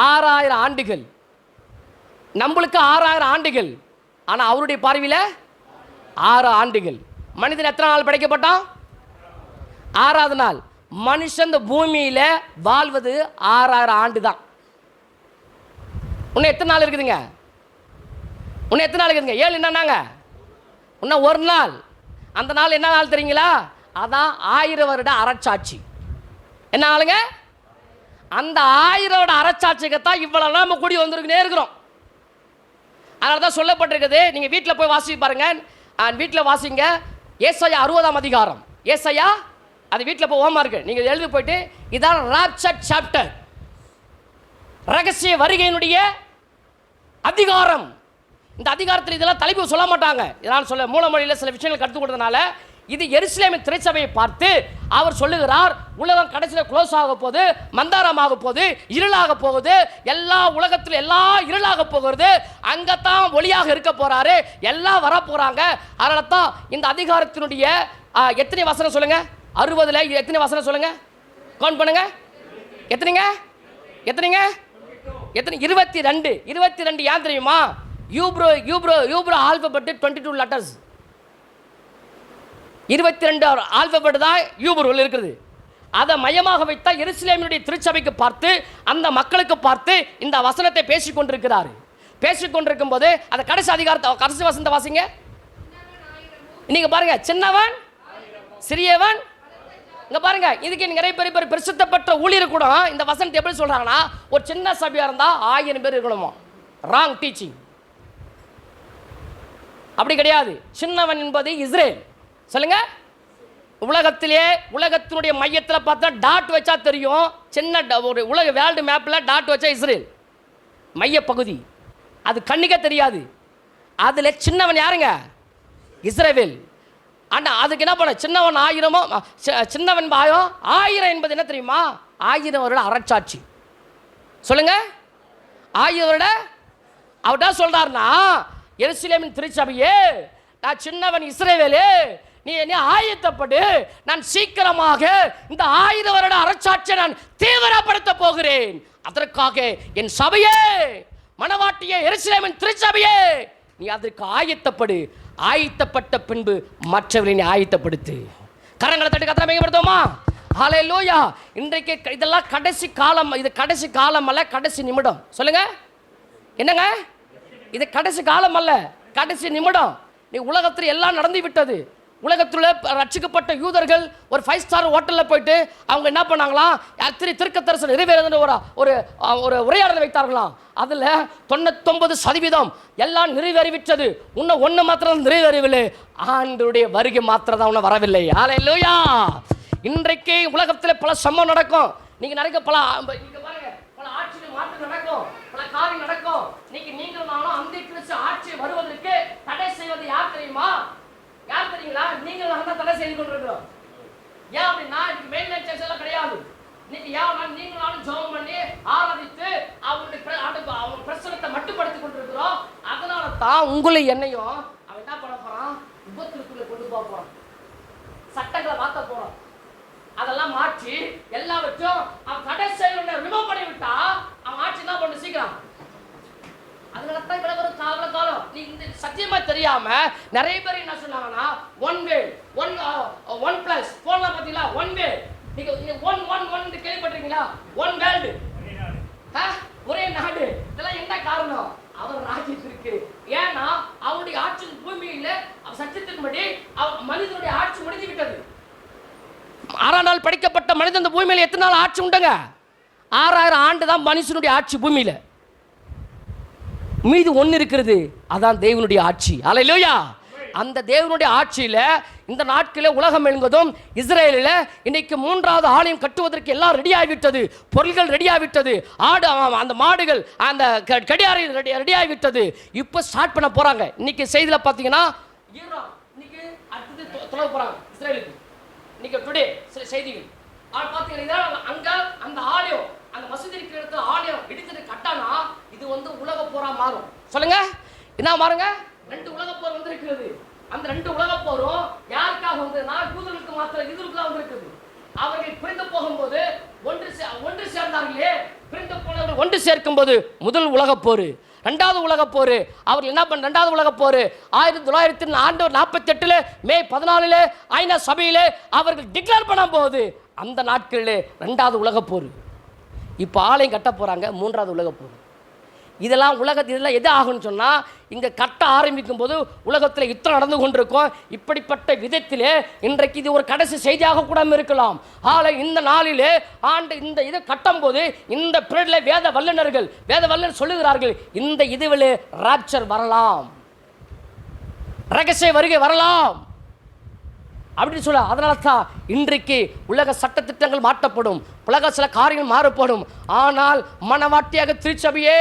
[SPEAKER 5] 6000 ஆண்டுகள். நம்மளுக்கு 6000 ஆண்டுகள். ஆனால் அவருடைய பார்வையில் 6 ஆண்டுகள். மனிதன் எத்தனை நாள் படைக்கப்பட்டான்? 6வது நாள். மனுஷன் இந்த பூமியில் வாழ்வது 6000 ஆண்டு தான். இன்னும் எத்தனை நாள் இருக்குதுங்க? இன்னும் எத்தனை நாள் இருக்குதுங்க? 7 என்னன்னாங்க? இன்னும் 1 நாள். அந்த நாள் என்ன நாள் தெரியுங்களா? அதான் 1000 வருட அரசாட்சி. என்ன ஆளுங்க? அந்த 1000 வருட அரசாட்சிக்குத்தான் இவ்வளவு நம்ம கூடி வந்திருக்குனே இருக்கிறோம். அதனால தான் சொல்லப்பட்டிருக்குது. நீங்கள் வீட்டில் போய் வாசி பாருங்க. வீட்டில் வாசிங்க. ஏசாயா 60ஆம் அதிகாரம். ஏசாயா அது வீட்டில் போய் ஓமா இருக்கு. நீங்கள் எழுதி போயிட்டு இதான் ராப்சர் சாப்டர், ரகசிய வருகையினுடைய அதிகாரம். இந்த அதிகாரத்தில் இதெல்லாம் தலைப்பு சொல்ல மாட்டாங்க. இதனால் சொல்ல மூலமொழியில் சில விஷயங்கள் கற்றுக் கொடுத்ததுனால இது எருசலேமின் திருச்சபையை பார்த்து அவர் சொல்லுகிறார், உலகம் கடைசியில் க்ளோஸ் ஆக போகுது, மந்தாரமாக போகுது, இருளாக போகுது, எல்லா உலகத்தில் எல்லா இருளாக போகிறது, அங்கத்தான் ஒளியாக இருக்க போறாரு, எல்லாம் வர போறாங்க. அதனால தான் இந்த அதிகாரத்தினுடைய எத்தனை வசனம் சொல்லுங்க? 60ல் எத்தனை வசனம் சொல்லுங்க? கவுண்ட் பண்ணுங்க. எத்தனைங்க? எத்தனைங்க? எத்தனை? 22. 22 ஏன் தெரியுமா? யூப்ரோ ஆல்பபெட் 22 லெட்டர்ஸ். 22 ஆல்பபெட் தான் யூப்ரோவில் இருக்குது. அதை மையமாக வைத்தால் எருசலேமினுடைய திருச்சபைக்கு பார்த்து அந்த மக்களுக்கு பார்த்து இந்த வசனத்தை பேசிக்கொண்டிருக்கிறார். பேசிக்கொண்டிருக்கும் போது அந்த கடைசி அதிகாரத்தை கடைசி வசனத்தை வாசிங்க. நீங்க பாருங்க, சின்னவன் சிறியவன். இங்க பாருங்க, இதுக்கு நிறைய பேர் பிரசித்தப்பட்ட ஊழியர் கூட இந்த வசனத்தை எப்படி சொல்றாங்கன்னா, ஒரு சின்ன சபையா இருந்தா 1000 பேர் இருக்கணுமா? Wrong teaching. அப்படி கிடையாது. சின்னவன் என்பது இஸ்ரேல். சொல்லுங்க. உலகத்தினுடைய மையத்தில் பார்த்தா டாட் வச்சா தெரியும். சின்ன ஒரு உலக வேர்ல்டு மேப்பில் டாட் வச்சா இஸ்ரேல் மைய பகுதி. அது கண்ணுக்கே தெரியாது. அதில் சின்னவன் யாருங்க? இஸ்ரவேல். ஆனால் அதுக்கு என்ன பண்ண? சின்னவன் 1000மோ, சின்னவன் 1000 என்பது என்ன தெரியுமா? 1000 வருட அரசாட்சி. சொல்லுங்க. 1000 வருட. அவர்கிட்ட சொல்றாருன்னா, எருசலேமின் திருச்சபையே, நான் சின்னவன் இஸ்ரவேலே, நீ என்ன ஆயத்தப்படு, நான் சீக்கிரமாக இந்த 1000 வருட அரசாட்சியை நான் தீவிரப்படுத்த போகிறேன். அதற்காக என் சபையே, மணவாட்டியே, எருசலேமின் திருச்சபையே, நீ அதற்கு ஆயத்தப்படு. ஆயத்தப்பட்ட பின்பு மற்றவர்களை நீ ஆயத்தப்படுத்து. கரங்களை தட்டி கர்த்தரை மகிமைப்படுத்துவோமா? ஹல்லேலூயா. இன்றைக்கு இதெல்லாம் கடைசி காலம். இது கடைசி காலம் அல்ல, கடைசி நிமிடம். சொல்லுங்க. என்னங்க? இது கடைசி காலம் அல்ல, கடைசி நிமிடம். நீ உலகத்தில் எல்லாம் நடந்து விட்டது. உலகத்தில் ரட்சிக்கப்பட்ட யூதர்கள் ஒரு 5 ஸ்டார் ஹோட்டலில் போயிட்டு அவங்க என்ன பண்ணாங்களாம், தீர்க்கதரிசனம் நிறைவேறுதுன்னு ஒரு ஒரு உரையாடலை வைத்தார்களாம். அதில் 99% எல்லாம் நிறைவேறிவிட்டது, இன்னும் ஒன்று மாத்திரம் நிறைவேறவில்லை, ஆண்டவருடைய வருகை மாத்திரம் தான் இன்னும் வரவில்லை. ஹல்லேலூயா. இன்றைக்கு உலகத்தில் பல சம்பவம் நடக்கும். நீங்கள் நிறைய பல ஆட்சிகள் மாற்றம் நடக்கும், பல காரியம் நடக்கும். நீங்கள் நானும் அந்த கிறிஸ்து ஆட்சி வருவதற்கு தடை செய்வது யார் தெரியுமா? யார் தெரியுங்களா? நீங்கள் தான் தடை செய்து கொண்டிருக்கிறோம். ஏன் அப்படின்னா இன்னைக்கு மெயின்லைன் சர்ச் எல்லாம் கிடையாது. இன்னைக்கு ஏன் நீங்கள் நானும் ஜெபம் பண்ணி ஆராதித்து அவங்க பிரசனத்தை மட்டுப்படுத்திக் கொண்டிருக்கிறோம். அதனால தான் உங்களை என்னையும் அவன் என்ன பண்ண போறான், விபத்திற்குள்ள கொண்டு போக போறான், சட்டங்களை மாற்ற போறான். அதெல்லாம் மாற்றி எல்லாவற்றும் அவன் தடை செய்ய ரிமூவ் பண்ணி விட்டா அவன் ஆட்சி என்ன பண்ணு சீக்கிரம். அதனால தான் இவ்வளவு காலம் நீ இந்த சத்தியமா தெரியாம நிறைய பேர் என்ன சொன்னாங்கன்னா ஒன் வே ஒன் பிளஸ் போன்லாம் பார்த்தீங்களா, ஒன் வே நீங்க ஒன் கேள்விப்பட்டிருக்கீங்களா? ஒன் வேர்ல்டு, ஒரே நாடு. இதெல்லாம் என்ன காரணம்? அவர் ராஜ்யத்திற்கு. ஏன்னா அவருடைய ஆட்சி பூமியில சத்தியத்தின்படி மனிதனுடைய ஆட்சி முடிந்து விட்டது. 6ஆம் நாள் படைக்கப்பட்ட மனிதன் இந்த பூமியில எத்தனை நாள் ஆட்சி உண்டுங்க? 6000 ஆண்டு தான் மனுஷனுடைய ஆட்சி பூமியில. மீது ஒன்று இருக்கிறது, அதான் தேவனுடைய ஆட்சி. ஹல்லேலூயா. அந்த தேவனுடைய ஆட்சியில் இந்த நாட்களில் உலகம் எங்குவதும் இஸ்ரேலில் இன்னைக்கு 3வது ஆலயம் கட்டுவதற்கு எல்லாம் ரெடி ஆகிவிட்டது, பொருள்கள் ரெடி ஆகிவிட்டது, அந்த மாடுகள் அந்த கடியாரையில் ரெடி ஆகிவிட்டது. இப்போ ஸ்டார்ட் பண்ண போகிறாங்க. இன்னைக்கு செய்தியில் பார்த்தீங்கன்னா ஈரான் இன்னைக்கு அடுத்தது தொலைவு போகிறாங்க இஸ்ரேலுக்கு. இன்னைக்கு டுடே சில செய்திகள் பார்த்தீங்கன்னா அங்கே அந்த ஆலயம், அந்த மசூதி இருக்கிற இடத்துல ஆலயம் இடித்தது கட்டானா இது உலக போரா மாறும். சொல்லுங்க, என்ன மாறுங்க? 2 உலக போர் வந்திருக்கிறது. அந்த 2 உலக போரும் யாருக்காக வந்ததுன்னா யூதர்களுக்கு மாத்திரம், யூதர்களுக்கு வந்திருக்குது. அவர்கள் பிரிந்து போகும்போது ஒன்று சேர்ந்தார்களே, பிரிந்து போனவர்கள் ஒன்று சேர்க்கும் போது முதல் உலக போர், 2வது உலக போர். அவர்கள் என்ன பண்ண 2வது உலக போர் 1948 மே 14 ஐநா சபையிலே அவர்கள் டிக்ளேர் பண்ண போது அந்த நாட்களிலே 2வது உலக போர். இப்போ ஆலயம் கட்ட போகிறாங்க, 3வது உலக போர். இதெல்லாம் இதெல்லாம் எது ஆகும்னு சொன்னால் இங்கே கட்ட ஆரம்பிக்கும் போது உலகத்தில் யுத்தம் நடந்து கொண்டிருக்கும். இப்படிப்பட்ட விதத்திலே இன்றைக்கு இது ஒரு கடைசி செய்தியாக கூட இருக்கலாம். ஆனால் இந்த நாளிலே இந்த இதை கட்டும் போது இந்த பீரியடில் வேத வல்லுநர் சொல்லுகிறார்கள், இந்த இதுவிலே ராப்சர் வரலாம், ரகசிய வருகை வரலாம் அப்படின்னு சொல்ல. அதனால தான் இன்றைக்கு உலக சட்டத்திட்டங்கள் மாற்றப்படும், உலக சில காரியங்கள் மாறப்படும். ஆனால் மனவாட்டியாக திருச்சபையே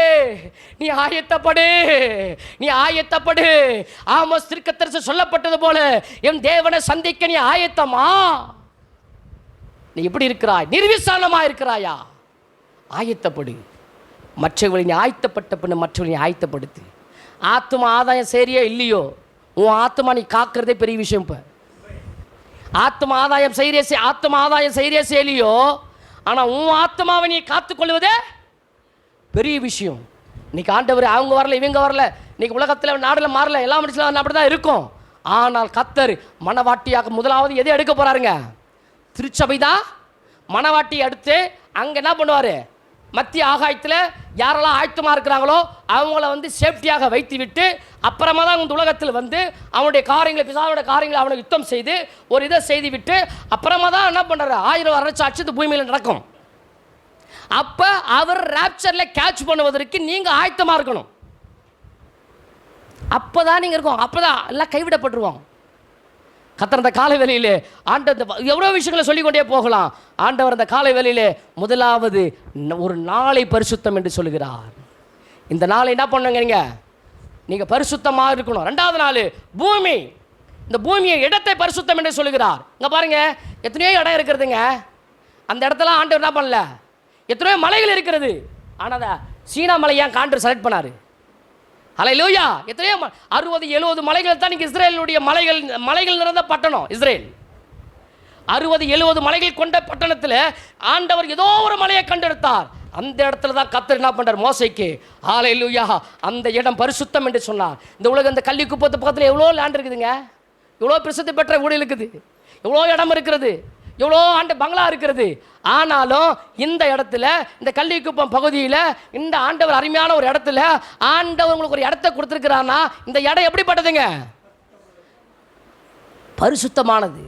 [SPEAKER 5] நீ ஆயத்தப்படு. ஆமோஸ் தீர்க்கதரிசி சொல்லப்பட்டது போல என் தேவனை சந்திக்க நீ ஆயத்தமா? நீ எப்படி இருக்கிறாய்? நிர்விசாலமா இருக்கிறாயா? ஆயத்தப்படு. மற்றவர்களை நீ ஆயத்தப்பட்ட பின்ன மற்றவர்களை நீ ஆயத்தப்படுத்து. ஆத்மா ஆதாயம் சரியா இல்லையோ, உன் ஆத்மா நீ காக்கிறதே பெரிய விஷயம். இப்போ ஆத்மா ஆதாயம் செய்கிற செயலியோ, ஆனால் உன் ஆத்மாவை நீ காத்துக்கொள்வதே பெரிய விஷயம். இன்னைக்கு ஆண்டவர் அவங்க வரல, இவங்க வரல, இன்னைக்கு உலகத்தில் நாடில் மாறல, எல்லா மனுஷனும் அப்படி தான் இருக்கும். ஆனால் கர்த்தர் மனவாட்டியாக முதலாவது எதை எடுக்க போகிறாருங்க? திருச்சபை தான் மனவாட்டி அடுத்து அங்கே என்ன பண்ணுவார்? மத்திய ஆகாயத்தில் யாரெல்லாம் ஆயத்தமாக இருக்கிறாங்களோ அவங்கள சேஃப்டியாக வைத்து விட்டு அப்புறமா தான் இந்த உலகத்தில் அவனுடைய காரியங்களை, பிசாவுடைய காரியங்களை அவனை யுத்தம் செய்து ஒரு இதை செய்து விட்டு அப்புறமா தான் என்ன பண்ணுறாரு? 1000 வருஷம் இந்த பூமியில் நடக்கும். அப்போ அவர் ராப்சரில் கேட்ச் பண்ணுவதற்கு நீங்கள் ஆயத்தமாக இருக்கணும். அப்போ தான் நீங்கள் இருக்கும், அப்போ தான் எல்லாம் கைவிடப்பட்டுருவோம். கர்த்தர் அந்த காலை வேளையிலே ஆண்டவர் எவ்வளோ விஷயங்களை சொல்லிக்கொண்டே போகலாம். ஆண்டவர் அந்த காலை வேளையிலே முதலாவது ஒரு நாளை பரிசுத்தம் என்று சொல்லுகிறார். இந்த நாளை என்ன பண்ணுங்க? நீங்கள் பரிசுத்தமாக இருக்கணும். 2வது நாள் பூமி, இந்த பூமியை இடத்தை பரிசுத்தம் என்று சொல்லுகிறார். இங்கே பாருங்க, எத்தனையோ இடம் இருக்கிறதுங்க. அந்த இடத்துல ஆண்டவர் என்ன பண்ணல? எத்தனையோ மலைகள் இருக்கிறது. ஆனால் சீனா மலை ஏன் ஆண்டவர் செலக்ட் பண்ணார்? ஹல்லேலூயா. எத்தனையோ 60-70 மலைகள் தான் இன்றைக்கி இஸ்ரேலுடைய மலைகள் நிறைந்த பட்டணம் இஸ்ரேல். 60-70 மலைகள் கொண்ட பட்டணத்தில் ஆண்டவர் ஏதோ ஒரு மலையை கண்டெடுத்தார். அந்த இடத்துல தான் கர்த்தர் என்ன பண்ணுறார்? மோசேக்கு ஹல்லேலூயா அந்த இடம் பரிசுத்தம் என்று சொன்னார். இந்த உலகம் இந்த கள்ளி குப்பத்து பக்கத்தில் எவ்வளோ லேண்ட் இருக்குதுங்க, எவ்வளோ பிரசித்தி பெற்ற ஊழல் இருக்குது, எவ்வளோ இடம் இருக்கிறது, எவ்வளோ பங்களா இருக்கிறது. ஆனாலும் இந்த இடத்துல இந்த கள்ளிக்குப்பம் பகுதியில் இந்த ஆண்டவர் அருமையான ஒரு இடத்துல ஆண்டவர் உங்களுக்கு ஒரு இடத்த கொடுத்துருக்கிறான்னா இந்த இடம் எப்படிப்பட்டதுங்க? பரிசுத்தமானது.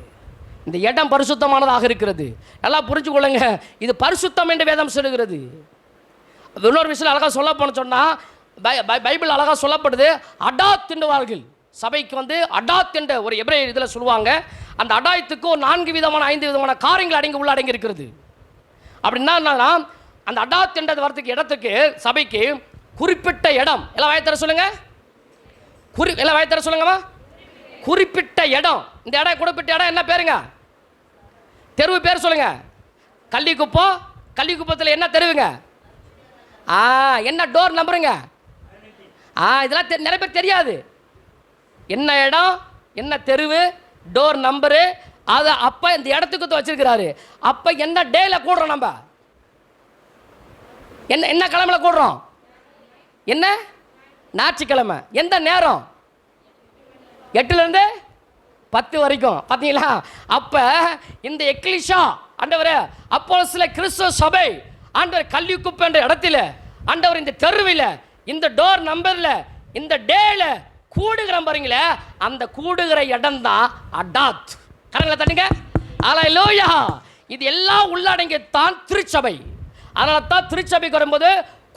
[SPEAKER 5] இந்த இடம் பரிசுத்தமானதாக இருக்கிறது. நல்லா புரிஞ்சு கொள்ளுங்க, இது பரிசுத்தம் என்று வேதம் சொல்லுகிறது. இன்னொரு விஷயம் அழகாக சொல்ல போன சொன்னால் பைபிள் அழகாக சொல்லப்படுது, அடாத் என்றுவார்கள். சபைக்கு அடாத் என்ற ஒரு எபிரேய இதில் சொல்லுவாங்க. அந்த அடாயத்துக்கு ஒரு 4 விதமான 5 விதமான காரியங்கள் உள்ளடங்கி இருக்கிறது. அப்படின்னா அந்த அடாத் என்ற வரத்துக்கு இடத்துக்கு சபைக்கு குறிப்பிட்ட இடம். எல்லாம் வாயத்தர சொல்லுங்க, எல்லாம் வாயத்தர சொல்லுங்கம்மா. குறிப்பிட்ட இடம். இந்த இடம் குறிப்பிட்ட இடம் என்ன பேருங்க? தெருவு பேர் சொல்லுங்க. கள்ளிக்குப்பம். கள்ளிக்குப்பத்தில் என்ன தெருவுங்க? என்ன டோர் நம்பருங்க? இதெல்லாம் நிறைய பேர் தெரியாது. என்ன இடம், என்ன தெருவு, டோர் நம்பரு, அதை அப்போ இந்த இடத்துக்கு வச்சிருக்கிறாரு. அப்போ என்ன டேல கூடுறோம், நம்ம என்ன கிழமையில கூடுறோம்? என்ன ஞாயிற்றுக்கிழமை. எந்த நேரம்? 8லேருந்து 10 வரைக்கும். பார்த்தீங்களா? அப்போ இந்த எக்லிஷா ஆண்டவரே, அப்போஸ்தலர் கிறிஸ்துவ சபை ஆண்டவர் கள்ளிக்குப்பம் என்ற இடத்துல ஆண்டவர் இந்த தெருவில், இந்த டோர் நம்பரில், இந்த டேல கூடுகிற பாருங்களே, அந்த கூடுகிற இடம் தான் அடாத். கரங்களை தட்டுங்க. அல்லேலூயா. இது எல்லாம் உள்ளடங்கித்தான் திருச்சபை. அதனால தான் திருச்சபைக்கு வரும்போது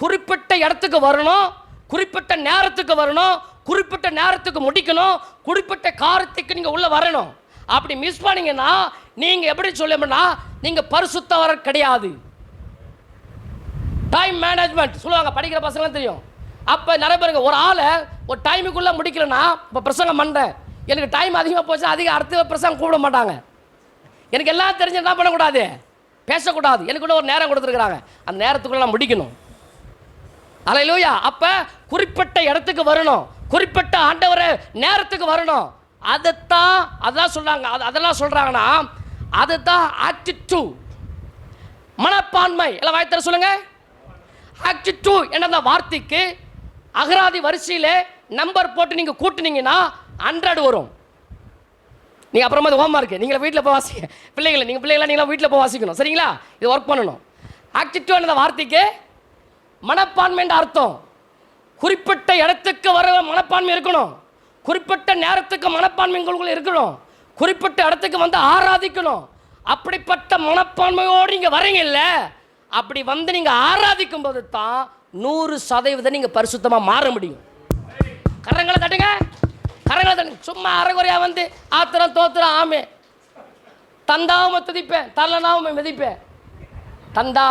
[SPEAKER 5] குறிப்பிட்ட இடத்துக்கு வரணும், குறிப்பிட்ட நேரத்துக்கு வரணும், குறிப்பிட்ட நேரத்துக்கு முடிக்கணும், குறிப்பிட்ட காரியத்துக்கு நீங்கள் உள்ளே வரணும். அப்படி மிஸ் பண்ணீங்கன்னா நீங்கள் எப்படி சொல்லணும்னா நீங்கள் பரிசுத்தவர் கிடையாது. டைம் மேனேஜ்மெண்ட் சொல்லுவாங்க, படிக்கிற பசங்களாம் தெரியும். அப்போ நிறைய பேருங்க ஒரு ஆளை ஒரு டைமுக்குள்ளே முடிக்கலன்னா, இப்போ பிரசங்கம் பண்ணுறேன், எனக்கு டைம் அதிகமாக போச்சு, அடுத்த பிரசங்கம் கூப்பிட மாட்டாங்க. எனக்கு எல்லாம் தெரிஞ்சு என்ன பண்ணக்கூடாது, பேசக்கூடாது. எனக்குள்ள ஒரு நேரம் கொடுத்துருக்குறாங்க, அந்த நேரத்துக்குள்ளே நான் முடிக்கணும். அல்லேலூயா. அப்போ குறிப்பிட்ட இடத்துக்கு வரணும், குறிப்பிட்ட ஆண்டவர நேரத்துக்கு வரணும். அதெல்லாம் சொல்கிறாங்க. அதெல்லாம் சொல்கிறாங்கன்னா அதுதான் ஆட்டிடியூட், மனப்பான்மை. எல்லாம் வாய்த்தர சொல்லுங்க. ஆட்டிடியூட் என்ற வார்த்தைக்கு அகராதி வரிசையில் நம்பர் போட்டு நீங்கள் கூட்டினீங்கன்னா 100 வரும். நீங்கள் அப்புறமா அது ஹோம்வொர்க் நீங்கள் வீட்டில் போய் வாசிங்க. நீங்களாம் வீட்டில் போய் வாசிக்கணும், சரிங்களா? இது ஒர்க் பண்ணணும். ஆட்டிடியூட் என்ற வார்த்தைக்கு மனப்பான்மைன்ற அர்த்தம். குறிப்பிட்ட இடத்துக்கு வர மனப்பான்மை இருக்கணும், குறிப்பிட்ட நேரத்துக்கு மனப்பான்மை உங்களுக்குள்ள இருக்கணும், குறிப்பிட்ட இடத்துக்கு ஆராதிக்கணும். அப்படிப்பட்ட மனப்பான்மையோடு நீங்கள் வரீங்கல்ல, அப்படி நீங்கள் ஆராதிக்கும் போது தான் 100% நீங்கள் பரிசுத்தமாக மாற முடியும். கரங்களை தட்டுங்க, கரங்களை தட்டுங்க. சும்மா அரைகுறையா ஆத்திரம் தோத்திரம் ஆமே, தந்தாவும் துதிப்பேன், தரலனாவும் மிதிப்பேன். தந்தா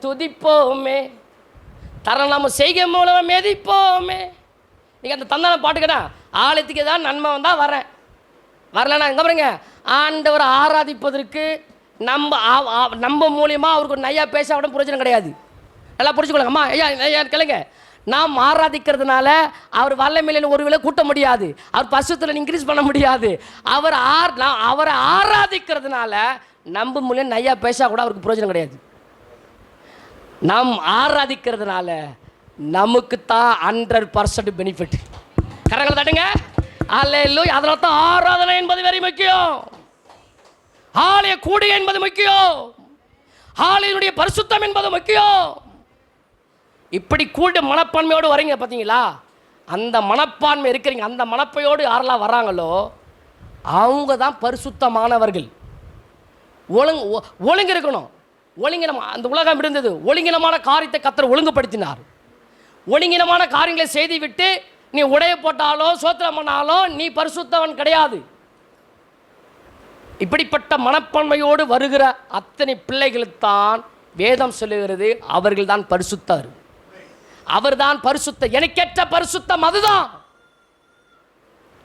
[SPEAKER 5] துதிப்போமே, தரலாம செய்கை மூலம் மிதிப்போமே. நீங்கள் அந்த தந்தான பாட்டுக்கடா ஆலயத்துக்கு ஏதாவது நன்மை வந்தால் வரேன், வரலன்னா எங்கே பாருங்க. ஆண்டவரை ஆராதிப்பதற்கு நம்ம மூலியமாக அவருக்கு ஒரு நையா பேச விட பிரயோஜனம் கிடையாது. நல்லா புரிஞ்சுக்கொள்ளுங்க. அம்மா ஐயா கேளுங்க, நாம் ஆராதிக்கிறதுனால அவர் வல்லமையில ஒரு வேளை கூட்ட முடியாது, அவர் பசுத்தில் இன்க்ரீஸ் பண்ண முடியாது. அவரை ஆராதிக்கிறதுனால நம்ம மூலியம் நையா பேச கூட அவருக்கு பிரயோஜனம் கிடையாது. நாம் ஆராதிக்கிறதுனால நமக்கு தான் 100% பெனிஃபிட். கரங்களை தட்டுங்க. அல்லேலூயா. அதனால தான் ஆராதனை என்பது வெரி முக்கியம், ஆலய கூடுகை என்பது முக்கியம், ஆலயனுடைய பரிசுத்தம் என்பது முக்கியம். இப்படி கூட மனப்பான்மையோடு வரீங்க பார்த்தீங்களா? அந்த மனப்பான்மை இருக்கிறீங்க, அந்த மனப்பையோடு யாரெல்லாம் வராங்களோ அவங்க தான் பரிசுத்தமானவர்கள். ஒழுங்கு இருக்கணும். ஒழுங்கினம் அந்த உலகம் இருந்தது, ஒழுங்கினமான காரியத்தை கர்த்தர் ஒழுங்குபடுத்தினார். ஒழுங்கினமான காரியங்களை செய்து விட்டு நீ உடைய போட்டாலோ சோத்திரம் பண்ணாலோ நீ பரிசுத்தவன் கிடையாது. இப்படிப்பட்ட மனப்பான்மையோடு வருகிற அத்தனை பிள்ளைகளுக்குத்தான் வேதம் சொல்லுகிறது, அவர்கள் தான் பரிசுத்தர், அவர் தான் பரிசுத்த. எனக்கேற்ற பரிசுத்தம் அதுதான்.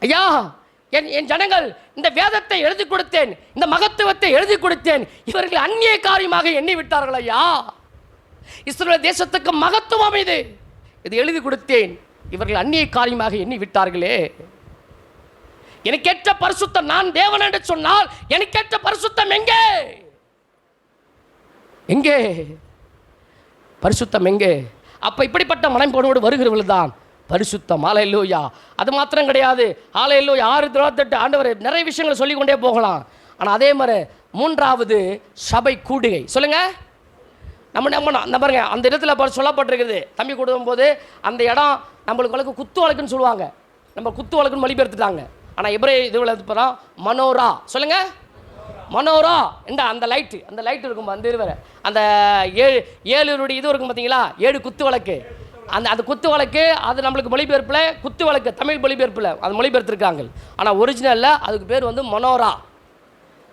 [SPEAKER 5] ஐயா, என் ஜனங்கள் இந்த வேதத்தை எழுதி கொடுத்தேன், இந்த மகத்துவத்தை எழுதி கொடுத்தேன், இவர்கள் அந்நிய காரியமாக எண்ணி விட்டார்கள். ஐயா, இஸ்ரவேல் தேசத்துக்கு மகத்துவம் இது எழுதி கொடுத்தேன், இவர்கள் அந்நிய காரியமாக எண்ணி விட்டார்களே. எனக்கேற்ற பரிசுத்தம், நான் தேவன் என்று சொன்னால் எனக்கேற்ற பரிசுத்தம் எங்கே? எங்கே பரிசுத்தம் எங்கே? அப்ப இப்படிப்பட்ட மனப்பான்மையோடு வருகிறவர்கள் தான் பரிசுத்தம். ஹல்லேலூயா. அது மாத்திரம் கிடையாது. ஹல்லேலூயா. 6:28 ஆண்டவர் நிறைய விஷயங்களை சொல்லிக்கொண்டே போகலாம். ஆனால் அதே மாதிரி 3வது சபை கூடுகை. சொல்லுங்க. நம்ம பாருங்க, அந்த இடத்துல சொல்லப்பட்டிருக்குது, தம்பி கொடுக்கும் போது அந்த இடம் நம்மளுக்கு குத்து வழக்குன்னு சொல்லுவாங்க, நம்ம குத்து வழக்குன்னு மொழிபெயர்த்துட்டாங்க. ஆனால் எபிரேய இதுவில் போகிறோம் மனோரா. சொல்லுங்கள், மனோரா. அந்த லைட்டு இருக்கும் அந்த இருவரை, அந்த 7 இது இருக்கும் பார்த்தீங்களா, 7 குத்து விளக்கு. அந்த குத்து விளக்கு அது நம்மளுக்கு மொழிபெயர்ப்பில் குத்து விளக்கு, தமிழ் மொழிபெயர்ப்பில் அது மொழிபெயர்த்திருக்காங்க. ஆனால் ஒரிஜினலில் அதுக்கு பேர் வந்து மனோரா.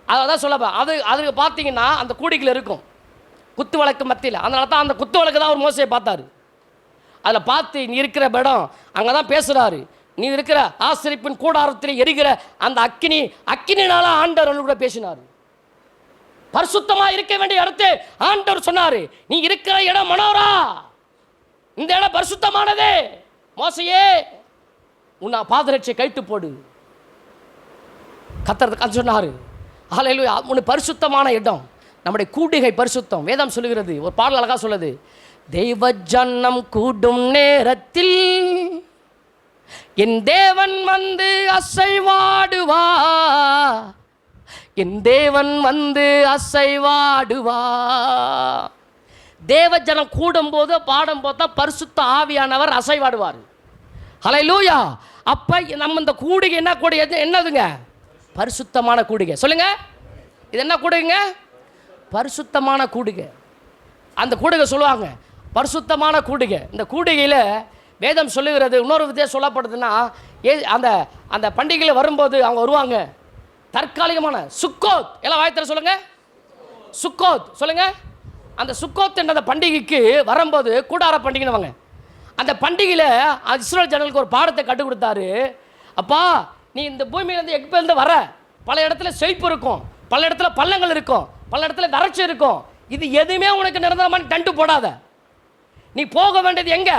[SPEAKER 5] அதான் சொல்லப்போ அதுக்கு பார்த்தீங்கன்னா அந்த கூடிகள் இருக்கும் குத்து விளக்கு மத்தியில். அதனால தான் அந்த குத்து விளக்கு தான் அவர் மோசையை பார்த்தாரு. அதில் பார்த்து நீ இருக்கிற இடம் அங்கே தான் பேசுகிறாரு. நீ இருக்கிற ஆசிரிப்பின் கூடாரத்தில் எரிகிற அந்த அக்கினினால ஆண்டவர் கூட பேசினார். பரிசுத்தமாக இருக்க வேண்டிய இடத்தை ஆண்டவர் சொன்னார், நீ இருக்கிற இடம் மனோரா, இந்த இடம் பரிசுத்தமானதே. மோசையே உன்னை பாதரட்சை கைட்டு போடு கத்தர் சொன்னார். ஹல்லேலூயா. உன்னை பரிசுத்தமான இடம், நம்முடைய கூடுகை பரிசுத்தம். வேதம் சொல்லுகிறது, ஒரு பாடல் அழகாக சொல்லுது, தெய்வ ஜன்னம் கூடும் நேரத்தில் என் தேவன் வந்து அசைவாடுவா, என் தேவன் வந்து அசைவாடுவா. தேவ ஜனம் கூடும்போது பாடும்போது தான் பரிசுத்த ஆவியானவர் அசைவாடுவார். ஹல்லேலூயா. அப்போ நம்ம இந்த கூடுகை என்ன கூடுகை என்னதுங்க? பரிசுத்தமான கூடுகை. சொல்லுங்க, இது என்ன கூடுகைங்க? பரிசுத்தமான கூடுகை. அந்த கூடுகை சொல்லுவாங்க பரிசுத்தமான கூடுகை. இந்த கூடுகையில் வேதம் சொல்லுகிறது இன்னொரு விதம் சொல்லப்படுதுன்னா, அந்த அந்த பண்டிகையில் வரும்போது அவங்க வருவாங்க தற்காலிகமான சுக்கோத். எல்லாம் வாயத்தில் சொல்லுங்க, சுக்கோத் சொல்லுங்க. அந்த சுக்கோத் என்ற பண்டிகைக்கு வரும்போது கூடார பண்டிகைன்னு அந்த பண்டிகையில் இஸ்ரவேல் ஜனங்களுக்கு ஒரு பாடத்தை கற்றுக் கொடுத்தாரு. அப்பா, நீ இந்த பூமியிலேருந்து எக்பேருந்து வர, பல இடத்துல செழிப்பு இருக்கும், பல இடத்துல பள்ளங்கள் இருக்கும், பல இடத்துல வறட்சி இருக்கும். இது எதுவுமே உனக்கு நிரந்தரமான டண்டு போடாத. நீ போக வேண்டியது எங்க?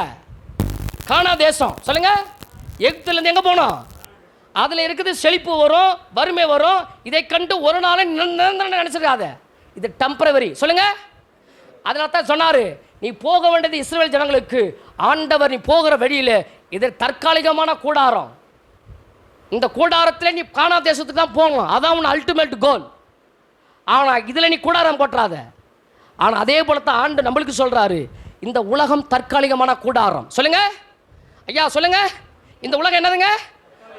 [SPEAKER 5] கானா தேசம். சொல்லுங்க, எகிப்திலேருந்து எங்கே போனோம்? அதில் இருக்குது செழிப்பு வரும், வறுமை வரும். இதை கண்டு ஒரு நாளும் நிரந்தரம் நினச்சிருக்காத, இது டெம்பரவரி. சொல்லுங்க. அதனால தான் சொன்னார், நீ போக வேண்டியது இஸ்ரவேல் ஜனங்களுக்கு ஆண்டவர் நீ போகிற வழியில் இது தற்காலிகமான கூடாரம். இந்த கூடாரத்தில் நீ கானா தேசத்துக்கு தான் போகணும், அதான் உன் அல்டிமேட் கோல். ஆனால் இதில் நீ கூடாரம் போட்டுறாத. ஆனால் அதே போல தான் ஆண்டு நம்மளுக்கு சொல்கிறாரு, இந்த உலகம் தற்காலிகமான கூடாரம். சொல்லுங்க ஐயா, சொல்லுங்க. இந்த உலகம் என்னதுங்க?